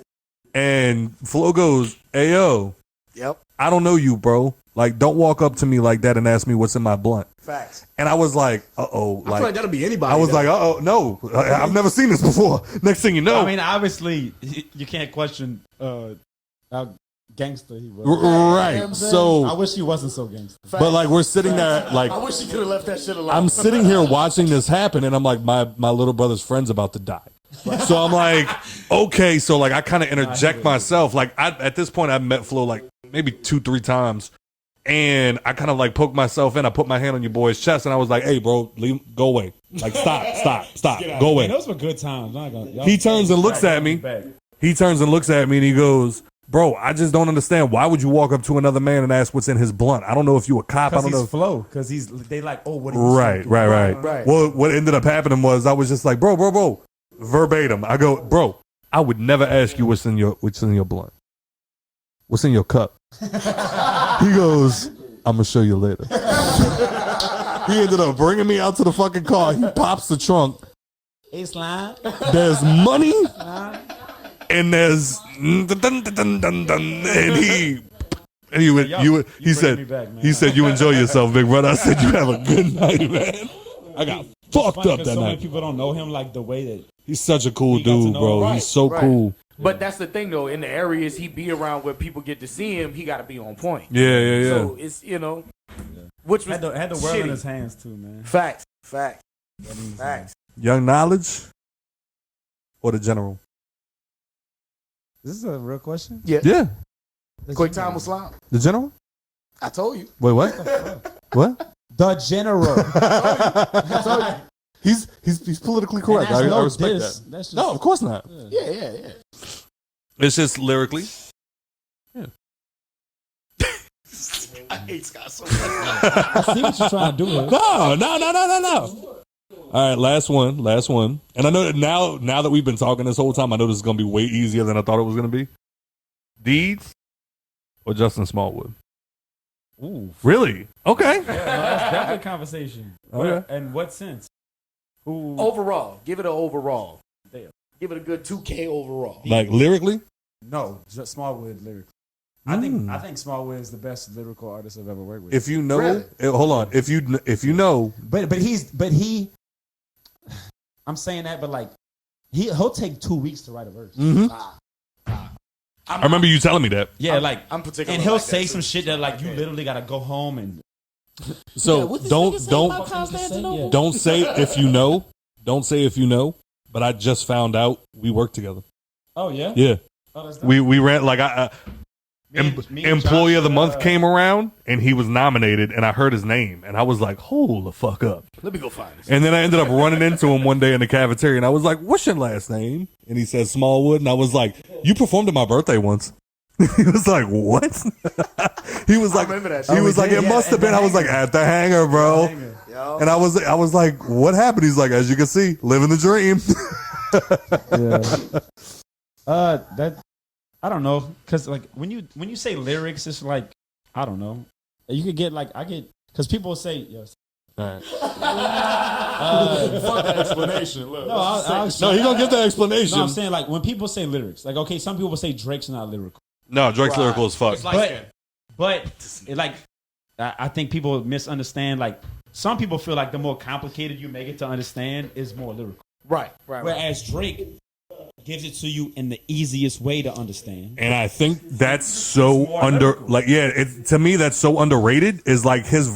And Flo goes, hey, yo, Yep. I don't know you, bro. Like, don't walk up to me like that and ask me what's in my blunt. Facts. And I was like, uh-oh. I feel like that'll be anybody. I was like, uh-oh, no. I've never seen this before. Next thing you know. I mean, obviously, you can't question how gangster he was. Right. So, I wish he wasn't so gangster. but like, we're sitting there, like, I wish you could have left that shit alone. I'm sitting here watching this happen, and I'm like, my little brother's friend's about to die. So I'm like, okay. So like, I kind of interject myself. Like, at this point, I've met Flo like maybe 2-3 times, and I kind of like poke myself in. I put my hand on your boy's chest, and I was like, hey, bro, go away. Like, stop, go away. Man, those were good times. He turns and looks at me. He turns and looks at me, and he goes, bro, I just don't understand. Why would you walk up to another man and ask what's in his blunt? I don't know if you a cop. I don't know. Flo. Because they like, oh, what are you Right. Right. Well, what ended up happening was I was just like, bro, verbatim. I go, bro, I would never ask you what's in your blunt. What's in your cup? He goes, I'm gonna show you later. He ended up bringing me out to the fucking car. He pops the trunk. Hey, slime. There's money. And there's and he said you enjoy yourself, big brother. I said you have a good night, man. I got fucked up that so night. many people don't know him like the way that He's such a cool He got to dude, know bro. him. He's so Right. cool. But that's the thing, though. In the areas he be around where people get to see him, he got to be on point. Yeah. So it's, which was had the world shitty. in his hands too, man. Facts. Young Knowledge or the General? This is a real question. Yeah. QuickTime was slime. The General? I told you. Wait, what? What? The general. He's politically correct. And that's I no respect diss. that. That's just, No, of course not. Yeah. It's just lyrically. I hate Scott so much. I see what you're trying to do here. No. All right, last one. And I know that now that we've been talking this whole time, I know this is going to be way easier than I thought it was going to be. Deeds or Justin Smallwood? Ooh. Really? Okay. Yeah, that's definitely a conversation. Okay. In what sense? Who? Overall. Give it an overall. Damn. Give it a good 2K overall. Like lyrically? No, just Smallwood lyrically. I think Smallwood is the best lyrical artist I've ever worked with. If you know, Really? hold on. If you know, But he. I'm saying that, but like he'll take 2 weeks to write a verse. I remember you telling me that. Yeah, I'm particular. and he'll like say that, some too. shit that like you literally gotta go home and. So don't say if you know. Don't say if you know. But I just found out we work together. Oh yeah. Yeah, Oh, that's dope. we ran like Me and Employee of the Josh, Month came around and he was nominated and I heard his name and I was like, hold the fuck up. Let me go find this. And then I ended up running into him one day in the cafeteria and I was like, what's your last name? And he said Smallwood and I was like, you performed at my birthday once. He was like, what? He was like, remember that he shit. was like, it must have been. I was like, at the hangar, bro. Yo. And I was like, what happened? He's like, as you can see, living the dream. That I don't know, cause like when you say lyrics, it's like I don't know. You could get like because people say yes. All right. Fuck that explanation. Look, no, he gonna get the explanation. No, I'm saying like when people say lyrics, like okay, some people say Drake's not lyrical. No, Drake's lyrical as fuck. But like I think people misunderstand. Like some people feel like the more complicated you make it to understand is more lyrical. Right. Whereas Drake gives it to you in the easiest way to understand. And I think that's so to me that's so underrated. Is like his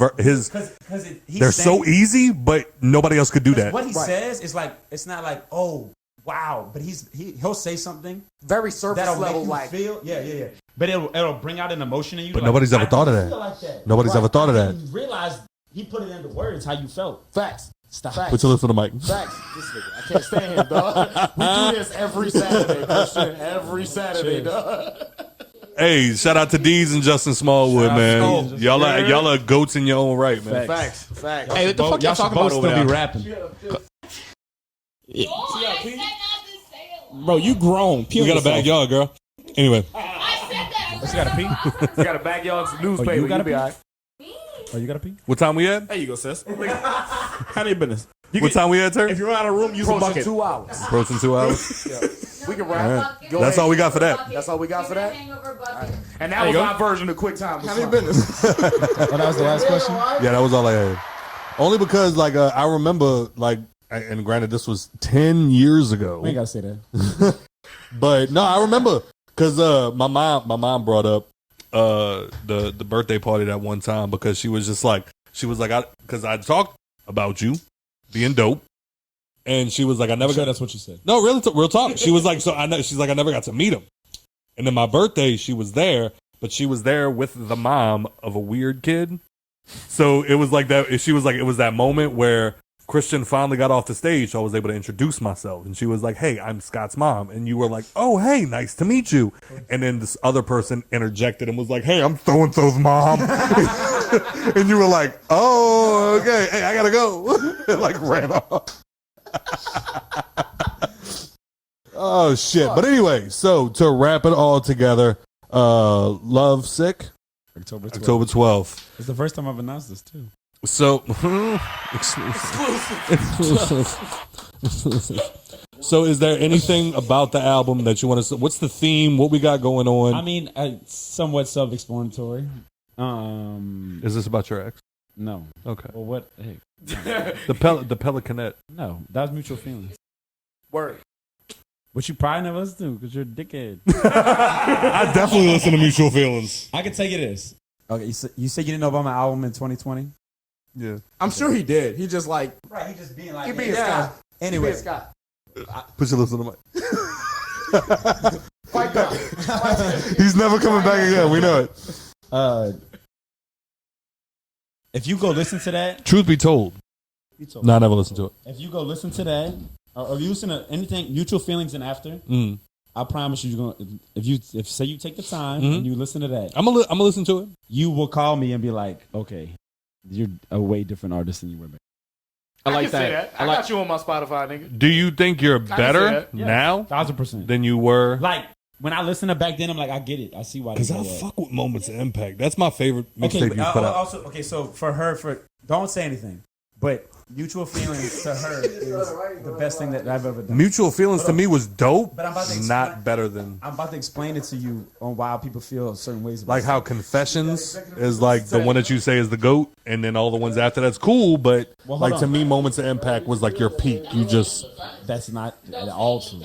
they're so easy, but nobody else could do that. What he says is like it's not like oh wow, but he'll say something very surface level, like feel yeah. But it'll bring out an emotion in you. But like, nobody's ever thought of that. Like Nobody's ever thought of that. You realize he put it into words how you felt. Facts. Stop. Facts. Put your lips on the mic. Facts. This nigga, I can't stand him, dog. We do this every Saturday, Christian. Every Saturday, dog. Hey, shout out to Deez and Justin Smallwood, man. Y'all are goats in your own right, man. Facts. Hey, what the fuck y'all talking about over there? Be rapping. Bro, you grown. You got a backyard, girl. Anyway. I said that. You got a pee? You got a backyard newspaper. You got a be pee? all right. Oh, you got a pee? What time we at? There you go, sis. Handle your business. What time we at, Terry? If you're out of room, use a bucket. 2 hours. Approaching 2 hours. We can wrap. Right. That's all we got for that. That's all we got for that. Right. And that was our version of QuickTime. Handle your business. Oh, that was the last question? Yeah, that was all I had. Only because, like, I remember, like, and granted, this was 10 years ago. We ain't gotta say that. But no, I remember because my mom brought up the birthday party that one time because she was like because I talked about you being dope, and she was like, I never got. That's what you said. No, really, real talk. She was like, she's like, I never got to meet him. And then my birthday, she was there, but she was there with the mom of a weird kid. So it was like that. She was like, it was that moment where Christian finally got off the stage, so I was able to introduce myself. And she was like, hey, I'm Scott's mom. And you were like, oh, hey, nice to meet you. And then this other person interjected and was like, hey, I'm so-and-so's mom. And you were like, oh, okay. Hey, I got to go. And like ran off. Oh, shit. But anyway, so to wrap it all together, Love Sick, October 12th. It's the first time I've announced this, too. So, so is there anything about the album that you want to? What's the theme? What we got going on? I mean, somewhat self-explanatory. Is this about your ex? No. Okay. Well, what? Hey, the Pelicanette. no, that was Mutual Feelings. Word. Which you probably never listen to because you're a dickhead. I definitely listen to Mutual Feelings. I can tell you this. Okay, you said you didn't know about my album in 2020. Yeah, I'm sure he did. He just like Right, he just being like He being Scott. Anyway, He being Scott. put your lips on the mic. Fight back. He's never coming back again. We know it. if you go listen to that, Truth be told, no, I never listened to it. if you go listen to that, or if you listen to anything, Mutual Feelings and After, I promise you, you're gonna if say you take the time and you listen to that, I'm gonna listen to it. you will call me and be like, okay, you're a way different artist than you were. I like that. I got you on my Spotify, nigga. Do you think you're better now 1,000% than you were? Like when I listen to back then, I'm like, I get it. I see why. Because I fuck with Moments of Impact. That's my favorite mixtape you put out. Also, okay, so for her, don't say anything, but Mutual Feelings to her is the best thing that I've ever done. Mutual Feelings to me was dope, but I'm about to not better than. I'm about to explain it to you on why people feel certain ways about Like how Confessions is like the one that you say is the GOAT, and then all the ones after that's cool, but like to me, Moments of Impact was like your peak. You just. That's not at all true.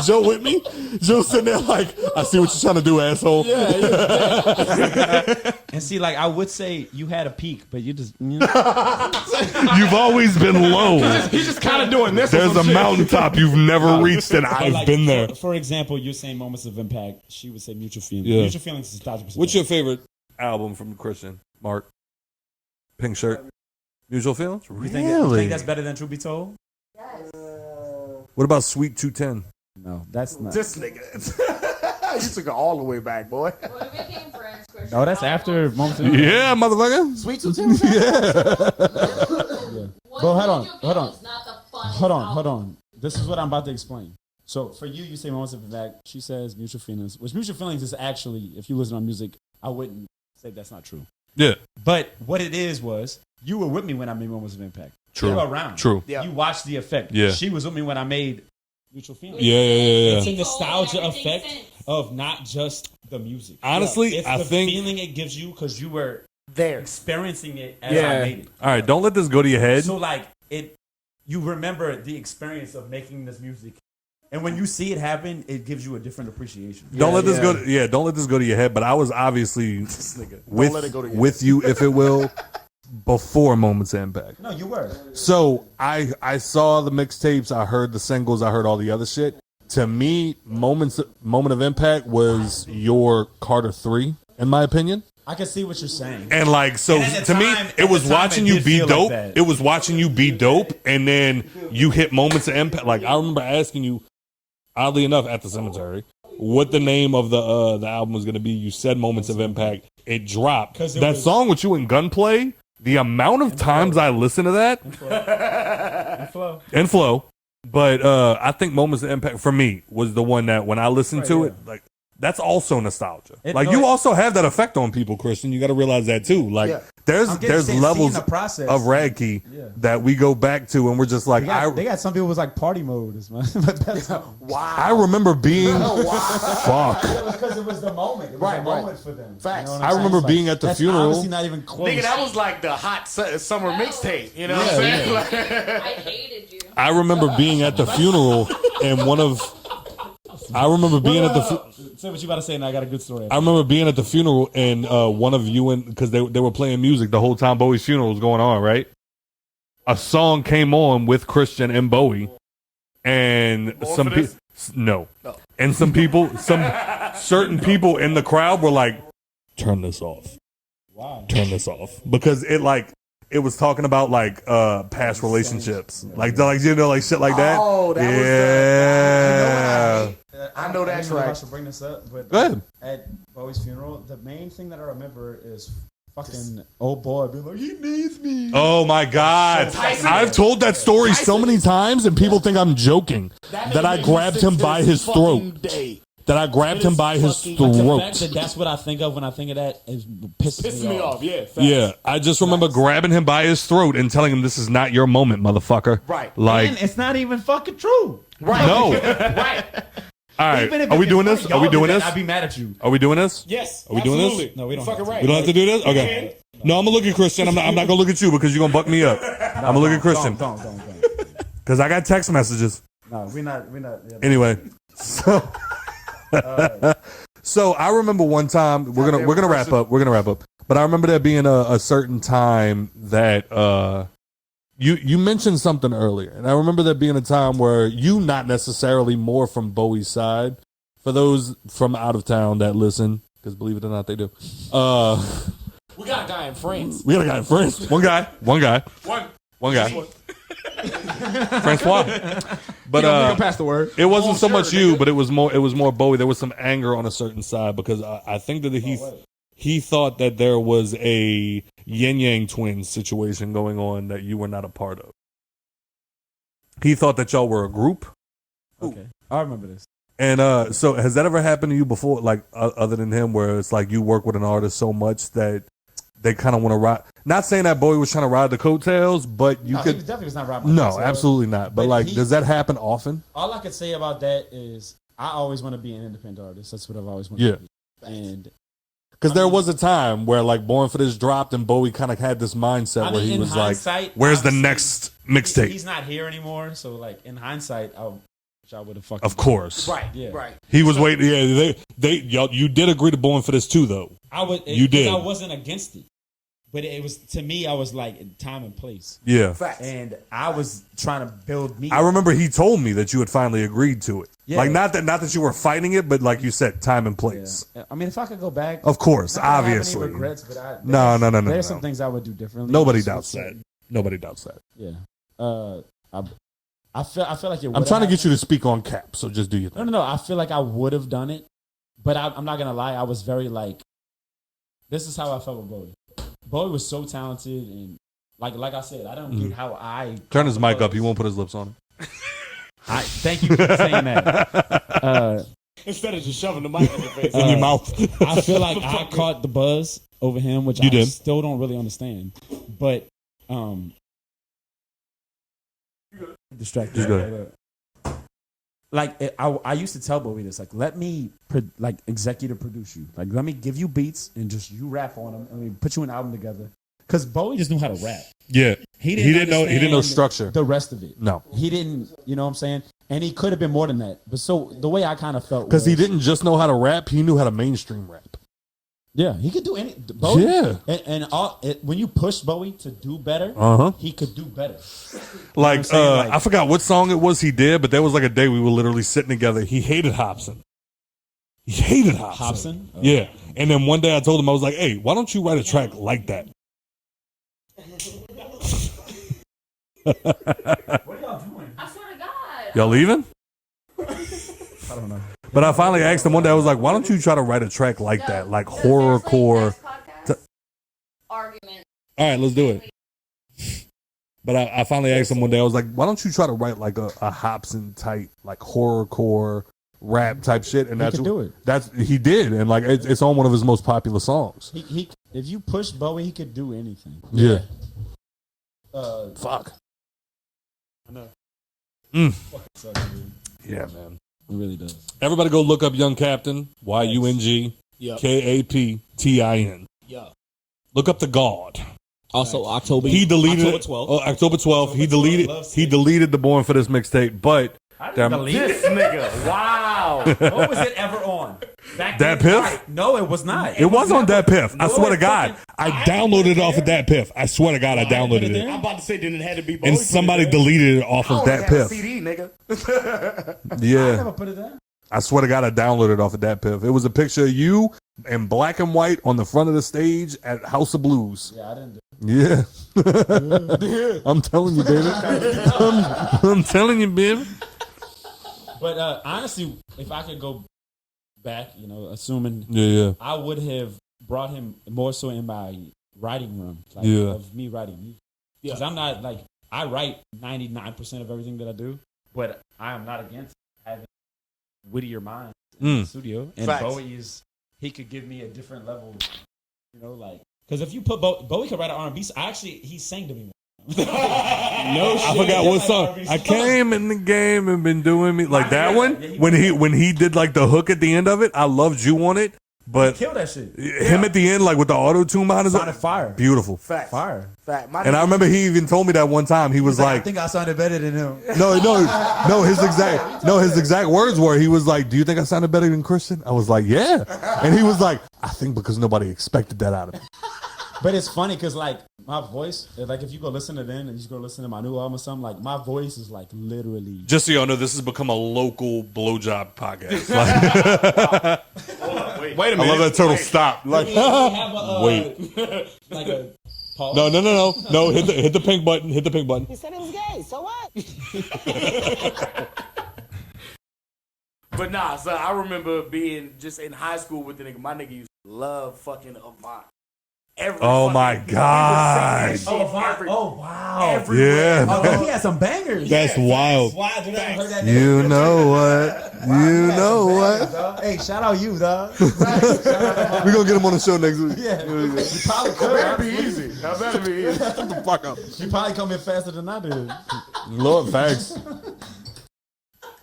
Joe with me? Joe sitting there like, I see what you're trying to do, asshole. Yeah. And see, like, I would say you had a peak, but you just, you know. You've always been low. he's just kind of doing this. There's a mountaintop you've never reached, and I've like, been there. For example, you're saying Moments of Impact. She would say Mutual Feelings. Yeah. Mutual Feelings is 1,000%. What's your favorite album from Christian? Mark? Pink shirt? Mutual Feelings? You Really? think that's better than Truth Be Told? Yes. What about Sweet 210? No, that's not. This nigga. You took it all the way back, boy. Well, we became friends, Christian. No, that's after Moments of Impact. Yeah, motherfucker. Sweet 210? Yeah. But hold on. Mutual Feelings, not the funniest album. Hold on. this is what I'm about to explain. So for you, you say moments of impact. She says mutual feelings, which mutual feelings is actually, if you listen to my music, I wouldn't say that's not true. Yeah. But what it is was, you were with me when I made moments of impact. True. You were around. True. Yeah. You watched the effect. Yeah. She was with me when I made mutual feelings. Yeah. It's a nostalgia effect of not just the music. Honestly, It's I the think. feeling it gives you because you were There. experiencing it as I made it. All right, don't let this go to your head. So like you remember the experience of making this music, and when you see it happen, it gives you a different appreciation. Don't let this go. Don't let this go to your head. But I was obviously with you, if it will, before Moments of Impact. No, you were. So I saw the mixtapes, I heard the singles, I heard all the other shit. To me, Moment of Impact was your Carter 3, in my opinion. I can see what you're saying. And like, so And at to the me, time- it was at the time, watching it you did be feel dope. like that. It was watching you be dope, and then you hit Moments of Impact. Like, I remember asking you, oddly enough, at the cemetery, what the name of the album was going to be. You said Moments of Impact. It dropped. That song with you and Gunplay, the amount of times I listened to that. And Flow. But I think Moments of Impact, for me, was the one that when I listened to it, like, that's also nostalgia. You also have that effect on people, Christian. You got to realize that too. Like, there's levels the process of Radke that we go back to, and we're just like, they got some people was like party mode. Wow. I remember being fuck. Because it was the moment. It was a moment for them. Facts. I remember being at the That's funeral. Obviously not even close. Nigga, that was like the hot summer mixtape. You know what I'm saying? Like, I hated you. I remember being at the funeral, and I remember being at the. Say what you about to say, and I got a good story. I remember being at the funeral, and one of you because they were playing music the whole time Bowie's funeral was going on, right? A song came on with Christian and Bowie, and some people and some certain people in the crowd were like, "Turn this off." Wow. Turn this off, because it was talking about like past relationships, like shit like that. Oh, that was yeah. I know that's I don't know if I right. should bring this up, but Go ahead. at Bowie's funeral, the main thing that I remember is fucking old boy being like, he needs me. Oh my God! I've told that story so many times, and people think I'm joking. That I grabbed him by his throat. That I grabbed him by his The throat. fact that that's what I think of when I think of that is pisses me off. Yeah. Facts. Yeah, I just remember grabbing him by his throat and telling him, "This is not your moment, motherfucker." Right. Like, And it's not even fucking true. Right. no. Right. All right. Even if Are we it's doing funny, this? Are y'all we do doing that, this? I'd be mad at you. Are we doing this? Yes. Are we doing this? absolutely. No, we don't Fucking have to. right. We don't have to do this? Okay. No, I'm gonna look at Christian. I'm not gonna look at you because you're gonna buck me up. I'm gonna look at Christian Don't. because I got text messages. No, we're not. Yeah. Anyway, so so I remember one time we're gonna wrap up. We're gonna wrap up. But I remember there being a certain time that you mentioned something earlier, and I remember there being a time where you not necessarily more from Bowie's side. For those from out of town that listen, because believe it or not, they do. We got a guy in France. We got a guy in France. One guy. Francois. But pass the word. it wasn't so much you, but it was more Bowie. There was some anger on a certain side because I think that he thought that there was a yin yang twins situation going on that you were not a part of. He thought that y'all were a group. Okay, I remember this. And so has that ever happened to you before, like other than him, where it's like you work with an artist so much that they kind of want to ride? Not saying that Bowie was trying to ride the coattails, but you He could. definitely was not robbing. No, absolutely not. But like, does that happen often? All I could say about that is I always want to be an independent artist. That's what I've always wanted to be. And because there was a time where like Born for This dropped, and Bowie kind of had this mindset where he was like, "Where's the next mixtape?" He's not here anymore, so like in hindsight, I would have fucking. Of course, Right. Yeah. Right. he was waiting. Yeah, y'all, you did agree to Born for This too, though. You did. I wasn't against it, but it was, to me, I was like time and place. Yeah, Facts. And I was trying to build me. I remember he told me that you had finally agreed to it. Yeah. Like not that you were fighting it, but like you said, time and place. Yeah. I mean, if I could go back, Of course, not that I have any obviously. regrets, but No. There's some things I would do differently. Nobody Just doubts that. Nobody doubts that. Yeah. I feel like it. I'm trying to get you to speak on Cap, so just do your thing. No. I feel like I would have done it, but I'm not gonna lie. I was very like. This is how I felt with Bowie. Bowie was so talented, and like I said, I don't get how I Turn his mic up. He won't put his lips on it. Thank you for saying that. Instead of just shoving the mic in your face. In your mouth. I feel like I caught the buzz over him, which I still don't really understand. But distracted. Like I used to tell Bowie this, like, let me executive produce you, like let me give you beats and just you rap on them, and we put you an album together. Because Bowie just knew how to rap. Yeah, he didn't know structure. The rest of it, no, he didn't. You know what I'm saying? And he could have been more than that. But so the way I kind of felt, because he didn't just know how to rap; he knew how to mainstream rap. Yeah, he could do any. Bowie, yeah, when you push Bowie to do better, he could do better. Like, I forgot what song it was he did, but there was like a day we were literally sitting together. He hated Hobson. He hated Hobson. Hobson? Oh. Yeah, and then one day I told him, I was like, "Hey, why don't you write a track like that?" What are y'all doing? I swear to God. Y'all leaving? I don't know. But I finally asked him one day, I was like, why don't you try to write a track like that? Like horrorcore. Argument. All right, let's do it. But I finally asked him one day, I was like, why don't you try to write like a Hobson type, like horrorcore rap type shit? And that's do it. He did, and like it's on one of his most popular songs. He if you push Bowie, he could do anything. Yeah. Fuck. I know. Sucks, yeah, man. It really does. Everybody go look up Young Captain, Yungkaptin. Yeah. Look up the God. Also, October 12th. October 12th. He deleted the Born for This mixtape, but This nigga. Wow. What was it ever on? Dat Piff? No, it was not. It was on Dat Piff. I swear to God. I downloaded it off of Dat Piff. I swear to God, I downloaded it. I'm about to say, then it had to be Bowie. And somebody deleted it off of Dat Piff. CD, nigga. Yeah. I never put it there. I swear to God, I downloaded it off of Dat Piff. It was a picture of you in black and white on the front of the stage at House of Blues. Yeah, I didn't do it. Yeah. I'm telling you, baby. I'm telling you, baby. But honestly, if I could go back, assuming I would have brought him more so in my writing room, of me writing music. Because I'm not I write 99% of everything that I do, but I am not against having wittier minds in the studio. And Facts. Bowie he could give me a different level, because if you put Bowie could write an R&B, he sang to me. No shit. I forgot what song. I came in the game and been doing me like that one. When he did like the hook at the end of it, I loved you on it. But kill that shit. Him at the end, like with the auto tune behind his sounded fire. Beautiful. Fact. Fire. Fact. And I remember he even told me that one time. He was like, I think I sounded better than him. No. His exact words were, he was like, "Do you think I sounded better than Christian?" I was like, "Yeah." And he was like, "I think because nobody expected that out of me." But it's funny because my voice, if you go listen to them and you just go listen to my new album or something, my voice is literally. Just so y'all know, this has become a local blowjob podcast. Wait a minute. I love that turtle stop. Wait. A pause. No. Hit the pink button. Hit the pink button. He said it was gay, so what? But nah, so I remember being just in high school with the nigga. My nigga used to love fucking Avant. Oh my God! Oh wow! Yeah, oh, he had some bangers. That's wild. You know what? You know what? Hey, shout out you, dog. We're gonna get him on the show next week. Yeah, you probably could. That'd be easy. That'd be easy. Shut the fuck up. You probably come in faster than I did. Lord, thanks.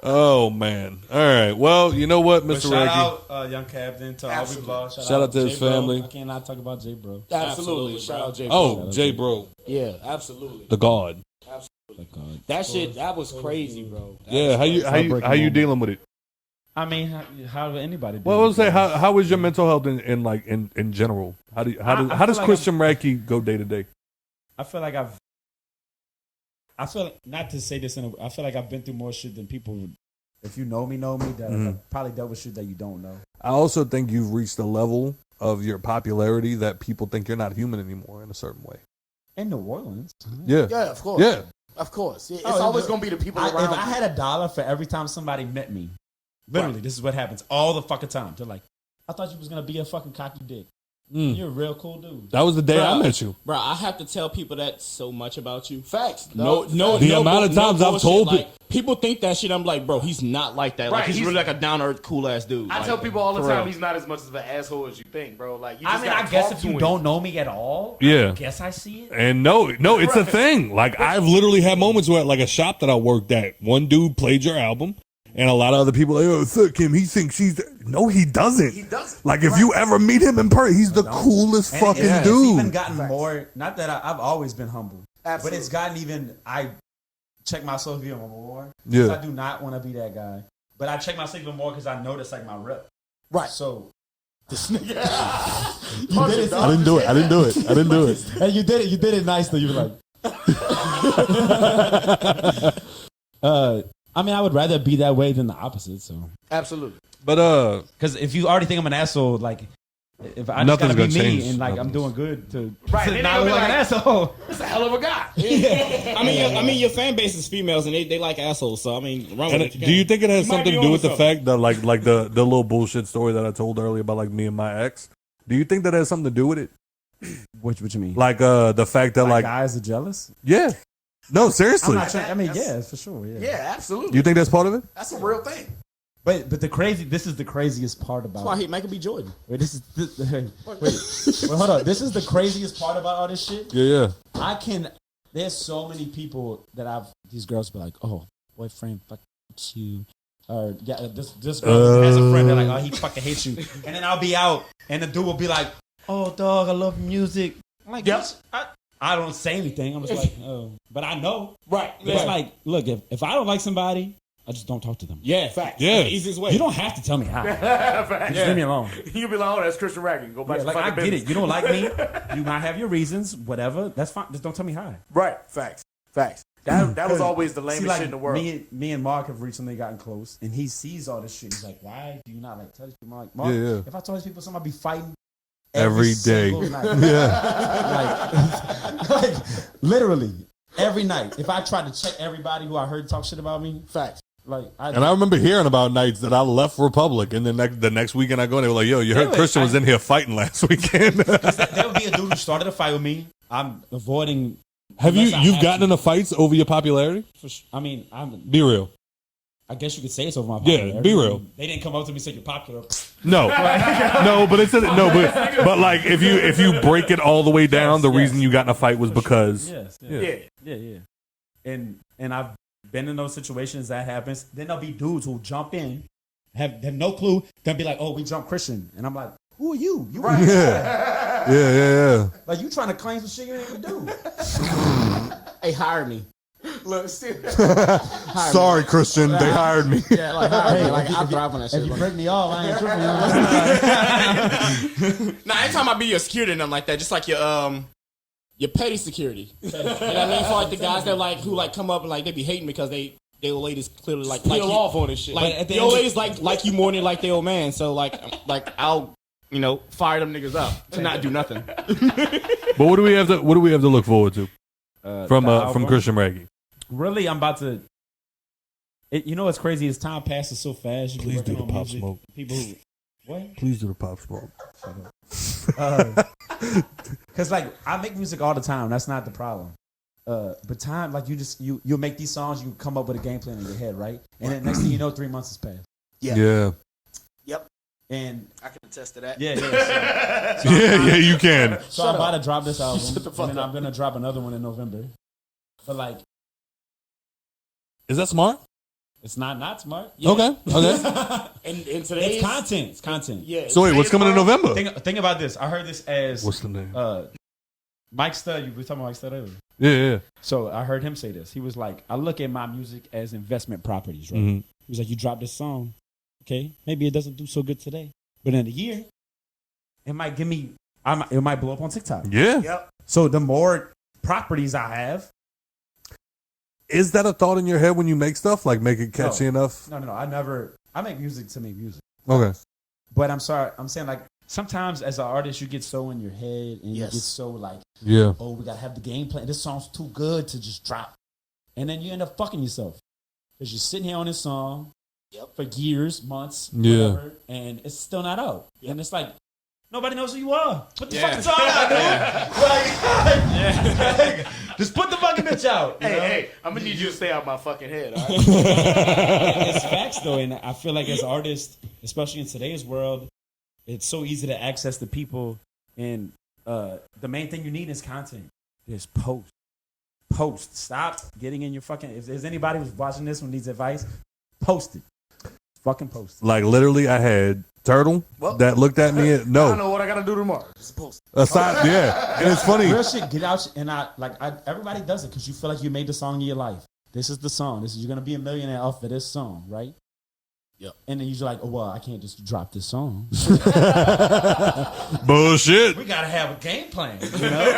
Oh man! All right. Well, you know what, Mr. Shout Radke? out Young Captain to all we lost. Shout out to his J-Bro. family. I cannot talk about J Bro. Absolutely. Shout out J. Oh, J Bro, Yeah, absolutely. the God. Absolutely. That shit, that was crazy, bro. Yeah. How you dealing with it? I mean, how would anybody do Well, I would say how is your mental health in general? How does Christian Radke go day to day? I feel like not to say this I feel like I've been through more shit than people. If you know me, that I've probably dealt with shit that you don't know. I also think you've reached a level of your popularity that people think you're not human anymore in a certain way. In New Orleans. Yeah. Yeah, of course. Yeah. Of course. It's always going to be the people around If I you. had $1 for every time somebody met me, literally, this is what happens all the fucking time. They're like, I thought you was going to be a fucking cocky dick. You're a real cool dude. That was the day I met you. Bro, I have to tell people that so much about you. Facts. No. The amount of times I've told like, people think that shit. I'm like, bro, he's not like that. Like, Right, he's he's- really like a down to earth, cool ass dude. I Like, tell people all the for time real. he's not as much of an asshole as you think, bro. Like, you I just mean, I gotta guess talk if to you him. don't know me at all, Yeah. I guess I see it. And no, it's a thing. Like I've literally had moments where, like a shop that I worked at, one dude played your album, and a lot of other people like, oh, fuck him. He thinks he's. No, he doesn't. He doesn't. Like if you ever meet him in person, he's the coolest fucking It's dude. even gotten more. Not that I've always been humble, Absolutely. but it's gotten even. I check myself even more. Yeah. 'Cause I do not want to be that guy, but I check myself even more because I know that's like my rep. Right. So This nigga. I didn't do it. I didn't do it. I didn't do it. Hey, you did it. You did it nice though. You were like. I mean, I would rather be that way than the opposite. So, Absolutely. But because if you already think I'm an asshole, like if I just Nothing's gotta be gonna me change. and like I'm Nothing's- doing good to Right, to then not they'll look be like an like- asshole. That's a hell of a guy. I mean, your fan base is females and they like assholes. So I mean, run with and it. do you think it has You might something be to do onto with the something. fact that like the little bullshit story that I told earlier about like me and my ex? Do you think that has something to do with it? What you mean? Like the fact that like guys are jealous? yeah, no, seriously. I'm not trying, I mean, yeah, for sure. Yeah. Yeah, absolutely. You think that's part of it? That's a real thing. But this is the craziest part about That's why he Michael B. Jordan. Wait, hold on. This is the craziest part about all this shit. Yeah. There's so many people that these girls be like, oh, boyfriend, fuck you. Or, yeah, this girl has a friend, they're like, oh, he fucking hates you. And then I'll be out, and the dude will be like, oh, dog, I love music. I'm like, Yep. I don't say anything. I'm just like, oh. But I know. Right. It's like, look, if I don't like somebody, I just don't talk to them. Yeah, fact. Yeah. That's the easiest way. You don't have to tell me how. Facts. Just leave me alone. You'll be like, oh, that's Christian Radke. Go back to Like, fucking I get business. it. You don't like me. You might have your reasons. Whatever. That's fine. Just don't tell me how. Right. Facts. That was always the lamest See, like, shit in the world. Me and Mark have recently gotten close, and he sees all this shit. He's like, "Why do you not like tell these people?" I'm like, Mark, Yeah. if I told these people something, I'd be fighting Every day. single night. Yeah. like literally every night. If I tried to check everybody who I heard talk shit about me, Facts. like, And I remember hearing about nights that I left Republic, and then the next weekend I go, and they were like, "Yo, you heard Really? Christian was in here fighting last weekend." there would be a dude who started a fight with me. I'm avoiding. Have unless I you've have gotten to. into fights over your popularity? I mean, Be real. I guess you could say it's over my Yeah, popularity. be real. They didn't come up to me and say you're popular. No, no, but but like if you break it all the way down, the reason you got in a fight was because Yeah. And I've been in those situations that happens. Then there'll be dudes who jump in, have no clue. They'll be like, "Oh, we jumped Christian," and I'm like, "Who are you? You right? yeah. Like you trying to claim some shit you didn't even do?" Hey, hire me. Look, see. Sorry, Christian, they hired me. Yeah, like hire me. Like I'll thrive on that shit. If you bro. break me off, I ain't tripping. Nah, anytime I be your security and nothing like that, just like your petty security. You know what I mean? For like the guys that like who like come up and like they be hating because they old ladies clearly like Peel you. off on this shit. Like But at the the end old of- ladies like you more than like the old man. So like I'll fire them niggas up to not do nothing. But what do we have to look forward to from Christian Radke? Really, I'm about to. You know what's crazy is time passes so fast. You be Please working do the on pop music. smoke. People who what? Please do the pop smoke. Because like I make music all the time. That's not the problem. But time, like you'll make these songs. You come up with a game plan in your head, right? And then next thing you know, 3 months has passed. Yeah. Yep. And I can attest to that. yeah. Yeah, you can. So I'm about to drop this album, Shut the fuck and then up. I'm gonna drop another one in November. But like, Is that smart? it's not smart. Yeah. Okay. And today's It's content. It's content. Yeah. So wait, what's coming in November? Think about this. I heard this as What's the name? Mike Stud. You were talking about Mike Stud earlier. Yeah. So I heard him say this. He was like, I look at my music as investment properties, right? Mhm. He was like, you drop this song, okay? Maybe it doesn't do so good today, but in a year, it might give me, it might blow up on TikTok. Yeah. Yep. So the more properties I have, Is that a thought in your head when you make stuff? Like make it catchy enough? no, I make music to make music. Okay. But I'm saying like, sometimes as an artist, you get so in your head and Yes. you get so like, Yeah. oh, we gotta have the game plan. This song's too good to just drop. And then you end up fucking yourself. Because you're sitting here on this song for years, months, Yeah. whatever, and it's still not out. And it's like, Nobody knows who you are. Put the fucking song out, dude. Like, just put the fucking bitch out. Hey, I'm gonna need you to stay out my fucking head. All right? It's facts though, and I feel like as artists, especially in today's world, it's so easy to access the people, and the main thing you need is content. Just post. Stop getting in your fucking. If there's anybody who's watching this who needs advice, post it. Fucking post it. Like literally, I had Turtle that looked at me. I don't know what I gotta do tomorrow. Just post. Aside, yeah, and it's funny. Real shit. Get out and everybody does it because you feel like you made the song of your life. This is the song. You're gonna be a millionaire off of this song, right? Yep. And then you're like, oh well, I can't just drop this song. Bullshit. We gotta have a game plan. You know,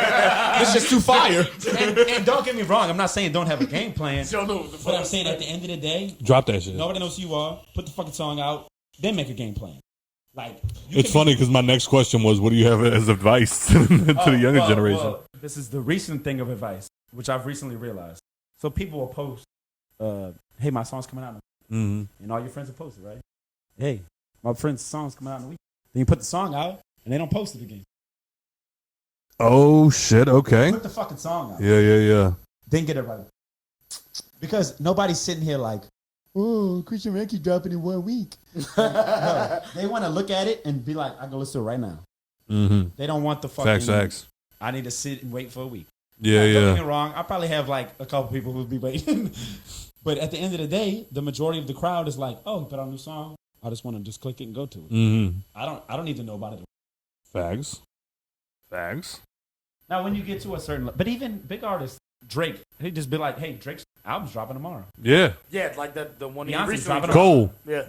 It's just too fire. and don't get me wrong. I'm not saying don't have a game plan. But I'm saying at the end of the day, Drop that shit. nobody knows who you are. Put the fucking song out, then make a game plan. Like It's funny because my next question was, what do you have as advice to the younger generation? Well, this is the recent thing of advice, which I've recently realized. So people will post, hey, my song's coming out. Mm-hmm. And all your friends will post it, right? Hey, my friend's song's coming out in a week. Then you put the song out, and they don't post it again. Oh, shit, okay. Put the fucking song out. Yeah. Then get it right. Because nobody's sitting here like, oh, Christian Radke dropping in 1 week. No, they want to look at it and be like, I can listen to it right now. Mm-hmm. They don't want the fucking... Facts. I need to sit and wait for a week. Yeah. Don't get me wrong. I probably have like a couple people who'll be waiting. But at the end of the day, the majority of the crowd is like, oh, he put out a new song. I just want to just click it and go to it. Mm-hmm. I don't need to know about it. Facts. Now, when you get to a certain... But even big artists, Drake, he'd just be like, hey, Drake's album's dropping tomorrow. Yeah. Yeah, like the one Beyonce's dropping Cole. Yeah.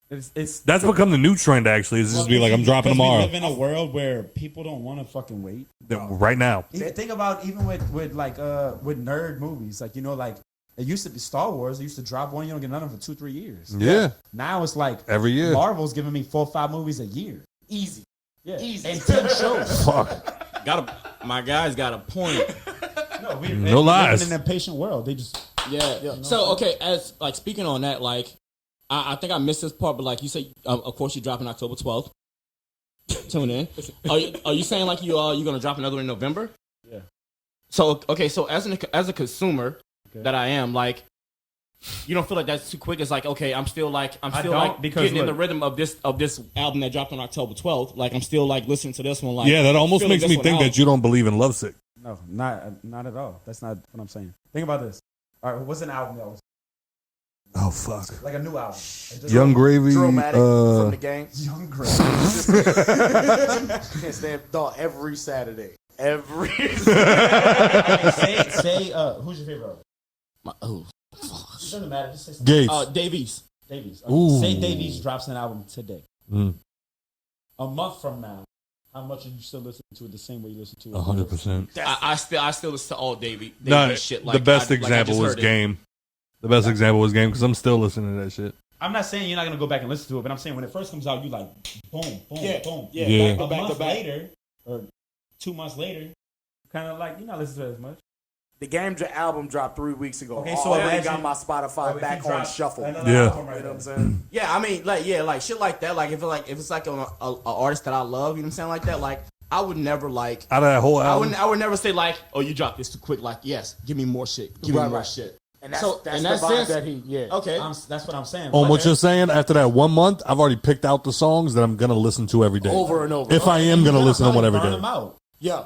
It's That's become the new trend, actually, is just be like, I'm dropping tomorrow. We live in a world where people don't want to fucking wait. Right now. Think about even with nerd movies. Like, you know, like, it used to be Star Wars. It used to drop one. You don't get none of them for 2-3 years. Yeah. Now it's like every year. Marvel's giving me 4 or 5 movies a year. Easy. Yeah. Easy. And 10 shows. Fuck. My guy's got a point. No lies. In an impatient world. They just... Yeah. You know? So, okay, as like speaking on that, like, I think I missed this part, but like you said, of course you're dropping October 12th. Tune in. Are you saying like you're gonna drop another in November? Yeah. So okay, so as a consumer that I am, like, you don't feel like that's too quick. It's like, okay, I'm still getting in the rhythm of this album that dropped on October 12th. Like, I'm still like listening to this one. Like, yeah, that almost makes me think that you don't believe in Lovesick. No, not at all. That's not what I'm saying. Think about this. All right, what's an album that was Oh, fuck. like a new album? Young Gravy. Dramatic from the game. Young Gravy. Can't stand dog every Saturday. Every say who's your favorite artist? It doesn't matter. Just say something. Gates. Davies. Okay. Ooh. Say Davies drops an album today. Mm. A month from now, how much are you still listening to it the same way you listen to it? 100%. I still listen to all Davies No, shit. the best example was Game. The best example was Game because I'm still listening to that shit. I'm not saying you're not gonna go back and listen to it, but I'm saying when it first comes out, you like boom, boom. Yeah. A month later, or 2 months later, kind of like you're not listening to it as much. The Game album dropped 3 weeks ago. Okay, so I already imagine- got my Spotify back on shuffle. Yeah. You know what I'm saying? Yeah, I mean, like shit like that. Like if it's like a artist that I love, you know what I'm saying, like that. Like I would never like Out of that whole album. I would never say like, oh, you dropped this too quick. Like, yes, give me more shit. Give me more shit. And that's, So, that's in the that vibe sense- that he, Okay. That's what I'm saying. On what you're saying, after that 1 month, I've already picked out the songs that I'm going to listen to every day. over and over. If I am going to listen to one every burn day. them out. Yeah.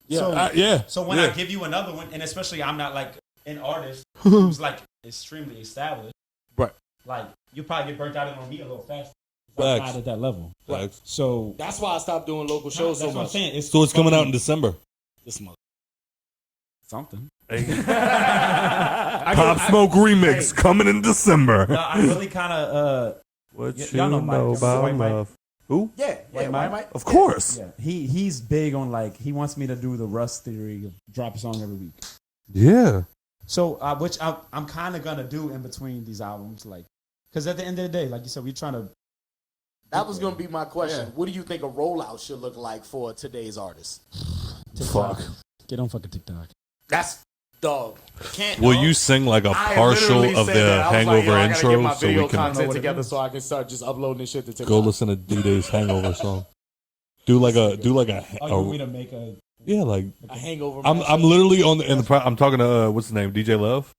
Yeah. So when Yeah. I give you another one, and especially I'm not like an artist who's like extremely established, Right. like you probably get burnt out on me a little faster. Facts. I'm not at that level. Facts. So That's why I stopped doing local shows that's so what I'm much. saying. So it's coming out in December. This month. something. Pop Smoke remix coming in December. No, I really kind of What y'all know Mike, White Mike. love? Who? Yeah. White Mike? Of course. Yeah, he's big on like he wants me to do the Rust theory of drop a song every week. Yeah. So which I'm kind of gonna do in between these albums, like because at the end of the day, like you said, we're trying to. That was going to be my question. What do you think a rollout should look like for today's artists? TikTok. Get on fucking TikTok. That's dog. Can't. Will dog. you sing like a I partial literally of said the that. I was Hangover like, yo, I gotta get intro my so video we can content together so I can start just uploading this shit to TikTok. go listen to D-Day's Hangover song? Do like a. Oh, you want me to make a? Yeah, like A hangover. I'm literally on I'm talking to what's his name, DJ Love.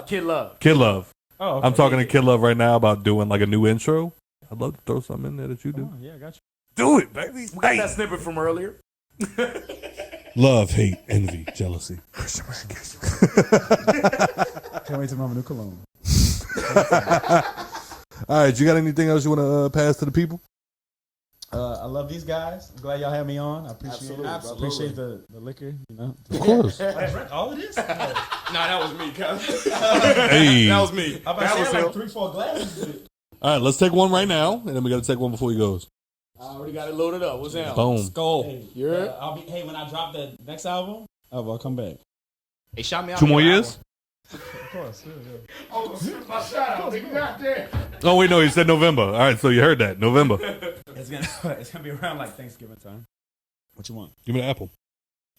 Kid Love. Kid Love. Oh, okay. I'm talking to Kid Love right now about doing like a new intro. I'd love to throw something in there that you do. Oh, yeah, I got you. Do it, baby. We got that snippet from earlier. Love, hate, envy, jealousy. Can't wait to mama new cologne. All right, you got anything else you want to pass to the people? I love these guys. I'm glad y'all had me on. I appreciate it. I appreciate the liquor, you know. Of course. I drank all of this? Nah, that was me, cuz. Hey. That was me. That was like 3-4 glasses. All right, let's take one right now, and then we got to take one before he goes. I already got it loaded up. What's that? Boom. Skull. Hey, when I drop the next album, I'll come back. Hey, shout me out. 2 more years? Of course. Yeah. Oh, shoot my shout out. Nigga, goddamn. Oh, wait, no, he said November. All right, so you heard that. November. It's gonna be around like Thanksgiving time. What you want? Give me the apple.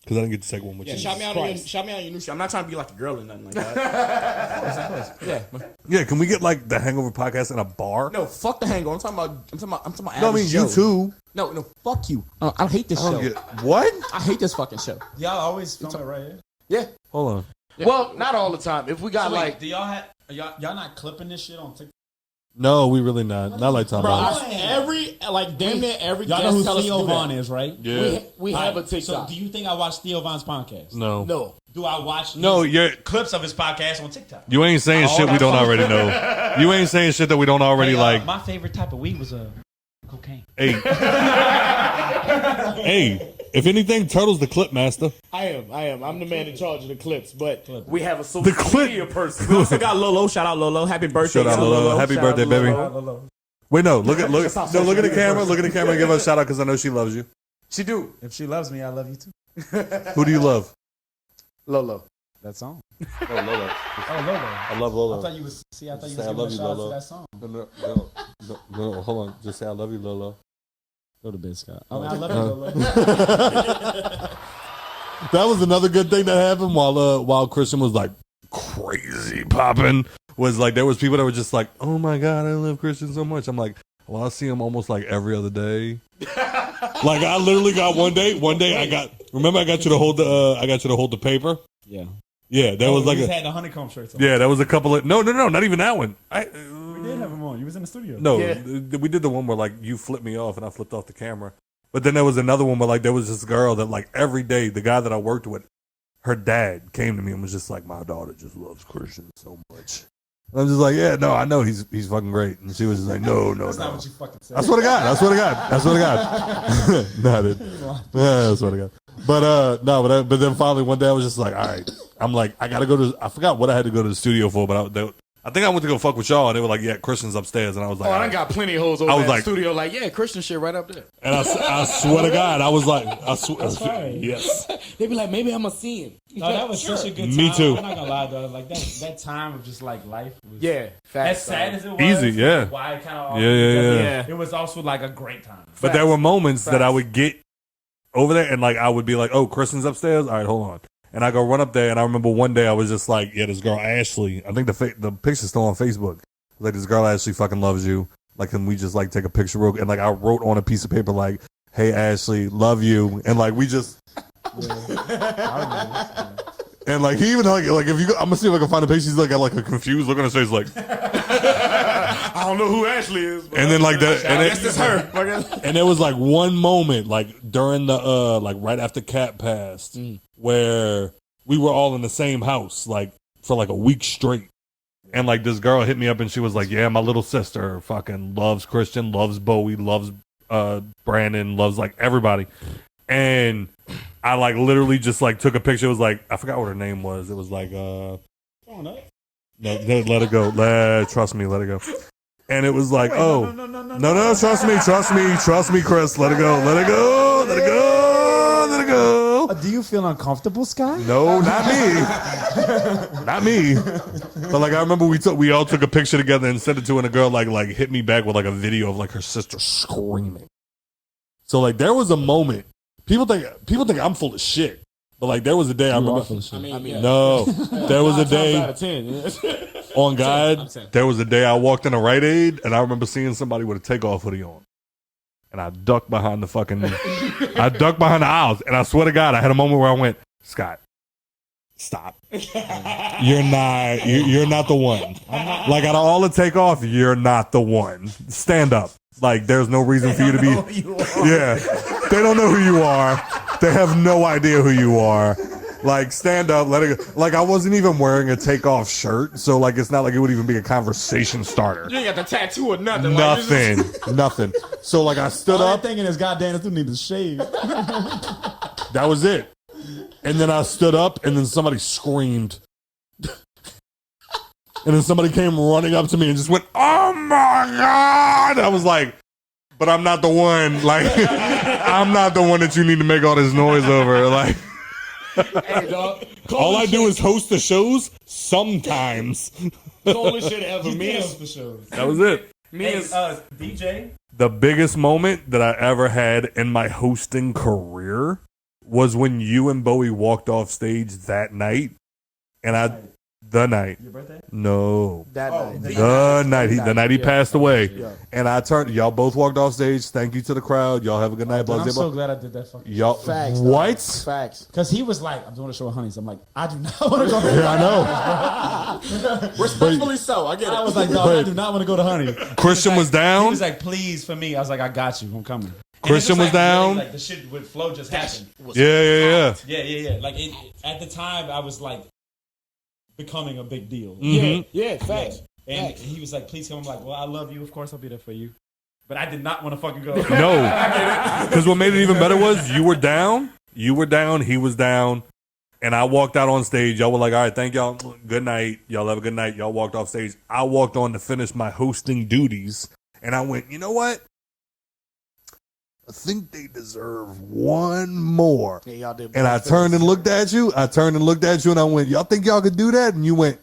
Because I didn't get to take one with you. Shout me out on your new shit. I'm not trying to be like a girl or nothing like that. Of course. Yeah, can we get like the Hangover podcast in a bar? No, fuck the Hangover. I'm talking about. No, I mean, you too. No, fuck you. I hate this show. What? I hate this fucking show. Y'all always film it right here? Yeah. Hold on. Yeah. Well, not all the time. If we got do y'all have y'all not clipping this shit on TikTok? No, we really not. Not like Tom. Damn near every y'all know who Theo Vaughn is, right? Yeah. We have a TikTok. So do you think I watch Theo Vaughn's podcast? No. No. Do I watch clips of his podcast on TikTok? You ain't saying shit we don't already know. You ain't saying shit that we don't already like. My favorite type of weed was cocaine. Hey. Hey. If anything, Turtle's the clip master. I am. I'm the man in charge of the clips, but we have a social The clip media person. We also got Lolo. Shout out Lolo. Happy birthday. Shout out Lolo. Happy birthday, baby. Wait, no. Look at the camera. Look at the camera and give her a shout out because I know she loves you. She do. If she loves me, I love you too. Who do you love? Lolo. That song. Oh, Lolo. Oh, Lolo. I love Lolo. I thought you was say I giving love a you, shout out Lolo. to that song. No, hold on. Just say I love you, Lolo. Go to bed, Scott. I love you, Lolo. That was another good thing that happened while Christian was like crazy popping. Was like there was people that were just like, oh my god, I love Christian so much. I'm like, well, I see him almost like every other day. Like I literally got one day I got you to hold the paper. Yeah. Yeah, there was like had the honeycomb shirts on. Yeah, there was a couple of no, not even that one. We did have him on. You was in the studio. No, we did the one where like you flipped me off and I flipped off the camera. But then there was another one where like there was this girl that like every day, the guy that I worked with, her dad came to me and was just like, my daughter just loves Christian so much. And I'm just like, yeah, no, I know he's fucking great. And she was just like, no. That's not what you fucking said. I swear to God. No, I didn't. Yeah, I swear to God. But then finally one day I was just like, all right. I'm like, I gotta go to. I forgot what I had to go to the studio for, but I think I went to go fuck with y'all, and they were like, yeah, Christian's upstairs, and I was like, I got plenty of hoes over at the studio. Like, yeah, Christian shit right up there. And I swear to God, I was like, yes. They be like, maybe I'm gonna see him. No, that was such a good time. Me too. I'm not gonna lie though, like that time of just like life was as sad as it was. Easy, yeah. Why it kind of Yeah. It was also like a great time. But there were moments that I would get over there, and like I would be like, oh, Christian's upstairs. All right, hold on. And I go run up there, and I remember one day I was just like, yeah, this girl Ashley. I think the picture's still on Facebook. Like, this girl Ashley fucking loves you. Like, can we just like take a picture real? And like I wrote on a piece of paper like, hey Ashley, love you. And like we just. And like he even like if you, I'm gonna see if I can find a picture. He's like got like a confused look on his face, like I don't know who Ashley is. And then like that, and it's her. And there was like one moment, like during the like right after Cat passed, where we were all in the same house, like for like a week straight. And like this girl hit me up and she was like, yeah, my little sister fucking loves Christian, loves Bowie, loves Brandon, loves like everybody. And I like literally just like took a picture. It was like, I forgot what her name was. It was like, no, let it go. Trust me, let it go. And it was like, no, trust me, Chris, let it go. Do you feel uncomfortable, Scott? No, not me. But like I remember we all took a picture together and sent it to her, and the girl like hit me back with like a video of like her sister screaming. So like there was a moment. People think I'm full of shit. But like there was a day I remember. No, there was a day. On God, there was a day I walked in a Rite Aid and I remember seeing somebody with a takeoff hoodie on. and I ducked behind the aisles, and I swear to God, I had a moment where I went, Scott, stop. You're not the one. Like, out of all the takeoff, you're not the one. Stand up. Like, there's no reason for you to be. Yeah. They don't know who you are. They have no idea who you are. Like, stand up, let it go. Like, I wasn't even wearing a takeoff shirt, so, like, it's not like it would even be a conversation starter. You ain't got the tattoo or nothing. Nothing. So, like, I stood up. thinking is, goddamn, this dude needs to shave. That was it. And then I stood up, and then somebody screamed. And then somebody came running up to me and just went, oh my God. I was like, but I'm not the one. Like, I'm not the one that you need to make all this noise over. Like, Hey, dog. all I do is host the shows sometimes. Coolest shit ever. Me and for sure. That was it. DJ. The biggest moment that I ever had in my hosting career was when you and Bowie walked off stage that night. And the night. Your birthday? No. That night. The night he passed away. Yeah. And I turned, y'all both walked off stage. Thank you to the crowd. Y'all have a good night. I'm so glad I did that fucking Y'all, Facts. what? Facts. Because he was like, I'm doing a show with Honeys. I'm like, I do not want to go. Yeah, I know. Respectfully so. I get it. I was like, no, I do not want to go to Honey. Christian was He down. was like, please, for me. I was like, I got you. I'm coming. And Christian it was down. Really, like, the shit with Flo just happened. Yeah. Yeah. Like, at the time, I was like, becoming a big deal. Yeah, facts. And he was like, please come. I'm like, well, I love you. Of course, I'll be there for you. But I did not want to fucking go. No. Because what made it even better was you were down, he was down, and I walked out on stage. Y'all were like, all right, thank y'all. Good night. Y'all have a good night. Y'all walked off stage. I walked on to finish my hosting duties, and I went, you know what? I think they deserve one more. Yeah, y'all did. And I turned and looked at you. And I went, y'all think y'all could do that? And you went,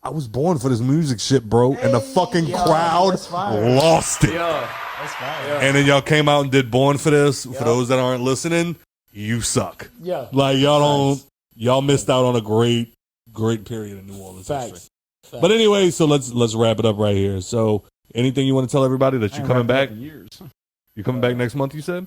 I was born for this music shit, bro. And the fucking crowd lost it. That's fine. And then y'all came out and did Born for This. For those that aren't listening, you suck. Yeah. Like, y'all missed out on a great period in New Orleans history. Facts. But anyway, so let's wrap it up right here. So anything you want to tell everybody that you're coming back? You coming back next month, you said?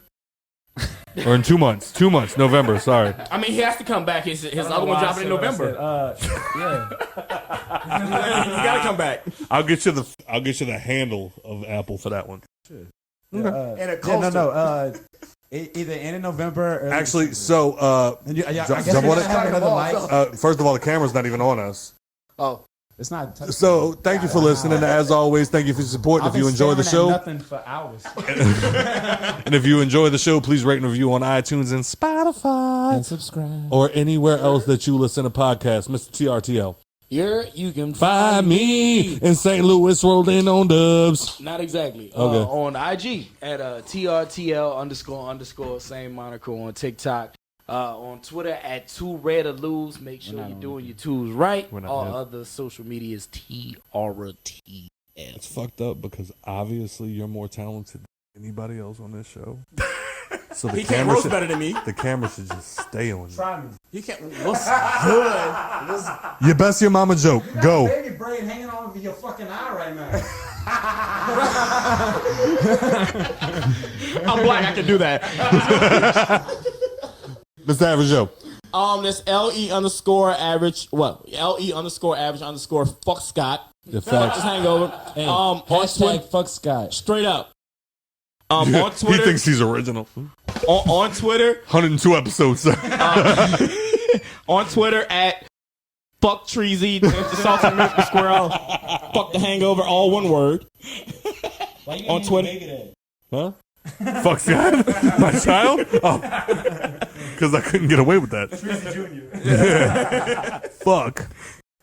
Or in 2 months? 2 months, November, sorry. I mean, he has to come back. His other one dropping in November. Yeah. You gotta come back. I'll get you the handle of Apple for that one. And a coaster. Either end of November. Or Actually, so I guess jump we on should have another mic. first of all, the camera's not even on us. Oh. It's not. So thank you for listening. As always, thank you for supporting. If you enjoy the show, nothing for hours. and if you enjoy the show, please rate and review on iTunes and Spotify And subscribe. or anywhere else that you listen to podcasts. Mr. TRTL. You can Find me in St. Louis, rolling on dubs. Not exactly. Okay. On IG at TRTL _ same moniker on TikTok. On Twitter at 2RedOrLose. Make sure you're doing your twos right. We're not All yet. other social media is TRTL. It's fucked up because obviously you're more talented than anybody else on this show. So the He can't camera roast should, better than me. the camera should just stay on you. Try me. He can't. What's good? Your best your mama joke. Go. Baby braid hanging on over your fucking eye right now. I'm black. I can do that. Mr. Average Joe. That's LE_average. Well, LE_average_ fuck Scott. The Fuck facts. this hangover. On Twitter, fuck Scott. straight up. On He Twitter. thinks he's original. On Twitter. 102 episodes. On Twitter at fuck Treezy, Salty Miracle Squirrel, fuck the hangover, all one word. On Twitter. Huh? Fuck Scott? My child? Oh. Because I couldn't get away with that. Treezy Jr. Fuck.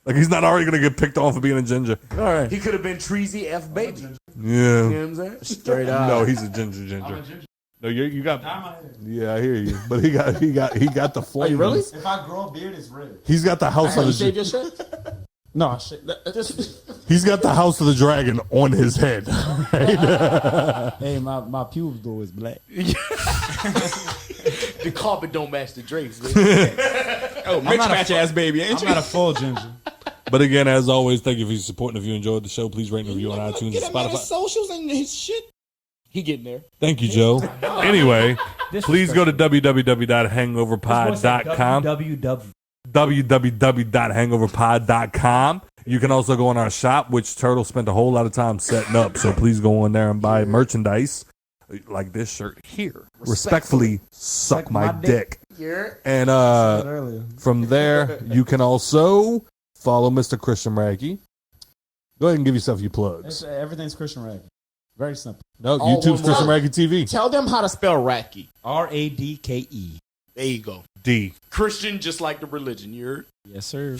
Like, he's not already going to get picked on for being a ginger. All right. He could have been Treezy F Baby. Yeah. You know what I'm saying? Straight up. No, he's a ginger. No, you got. Yeah, I hear you. But he got the flames. Are you really? If I grow a beard, it's red. He's got the house of You the. shaved your shit? No, I shit. He's got the house of the dragon on his head. Hey, my pubes though is black. The carpet don't match the drapes. Oh, mismatch ass baby, ain't I'm you? not a full ginger. But again, as always, thank you for your support. And if you enjoyed the show, please rate and review on iTunes and Get him out of Spotify. socials and his shit. He getting there. Thank you, Joe. Anyway, please go to www.hangoverpod.com. www.hangoverpod.com. You can also go on our shop, which Turtle spent a whole lot of time setting up. So please go in there and buy merchandise like this shirt here. Respectfully, suck my dick. Yeah. And from there, you can also follow Mr. Christian Radke. Go ahead and give yourself your plugs. Everything's Christian Radke. Very simple. No, YouTube's Christian Radke TV. Tell them how to spell Radke. Radke. There you go. D. Christian, just like the religion. You heard? Yes, sir.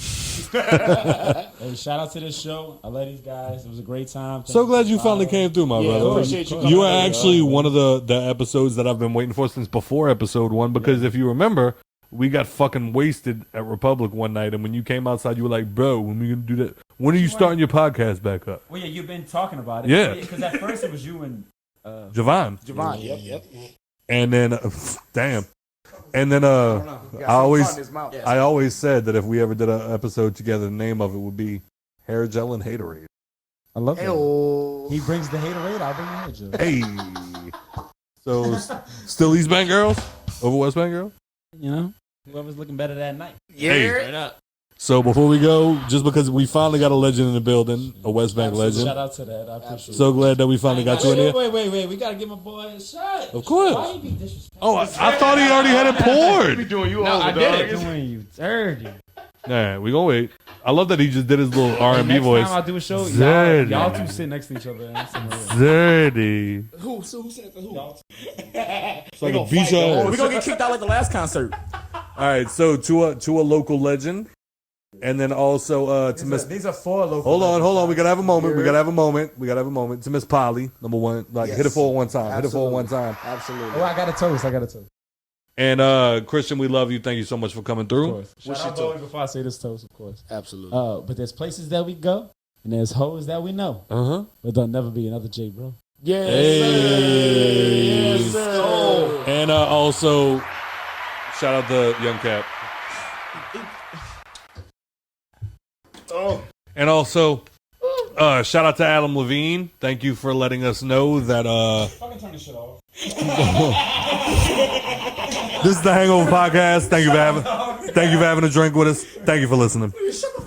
Hey, shout out to this show. I love these guys. It was a great time. So glad you finally came through, my brother. Appreciate you. You are actually one of the episodes that I've been waiting for since before episode 1, because if you remember, we got fucking wasted at Republic one night, and when you came outside, you were like, bro, when are we going to do that? When are you starting your podcast back up? Well, yeah, you've been talking about it. Yeah. Because at first it was you and... Javon. Yep. And then, damn. And then I always said that if we ever did an episode together, the name of it would be Hair Gel and Haterade. I love that. Hey-oh. He brings the Haterade, I'll bring the hair gel. Hey. So, still East Bank girls over West Bank girls? You know, whoever's looking better that night. Yeah. Hey. So before we go, just because we finally got a legend in the building, a West Bank legend. Shout out to that. I appreciate it. So glad that we finally got you in here. Wait. We got to give my boy a shot. Of course. Why you be disrespectful? Oh, I thought he already had it poured. I did it. Doing you dirty. Nah, we gonna wait. I love that he just did his little R&B Next voice. time I do a show, y'all two sit next to each other. Dirty. Who said the who? It's like a beach. We're going to get kicked out like the last concert. All right, so to a local legend, and then also to Miss. These are 4 local. Hold on. We gotta have a moment. We gotta have a moment. To Miss Polly, number 1. Like Yes. hit it for one time. Absolutely. Hit it for one time. Absolutely. Oh, I got a toast. And Christian, we love you. Thank you so much for coming through. Of course. Shout out Bowie before I say this toast, of course. Absolutely. But there's places that we go, and there's hoes that we know. Uh-huh. But there'll never be another J, bro. Yes, Hey. sir. Yes, sir. And also, shout out to Young Cap. And also, shout out to Adam Levine. Thank you for letting us know that Fucking turn this shit off. this is the Hangover Podcast. Thank you for having a drink with us. Thank you for listening. Shut the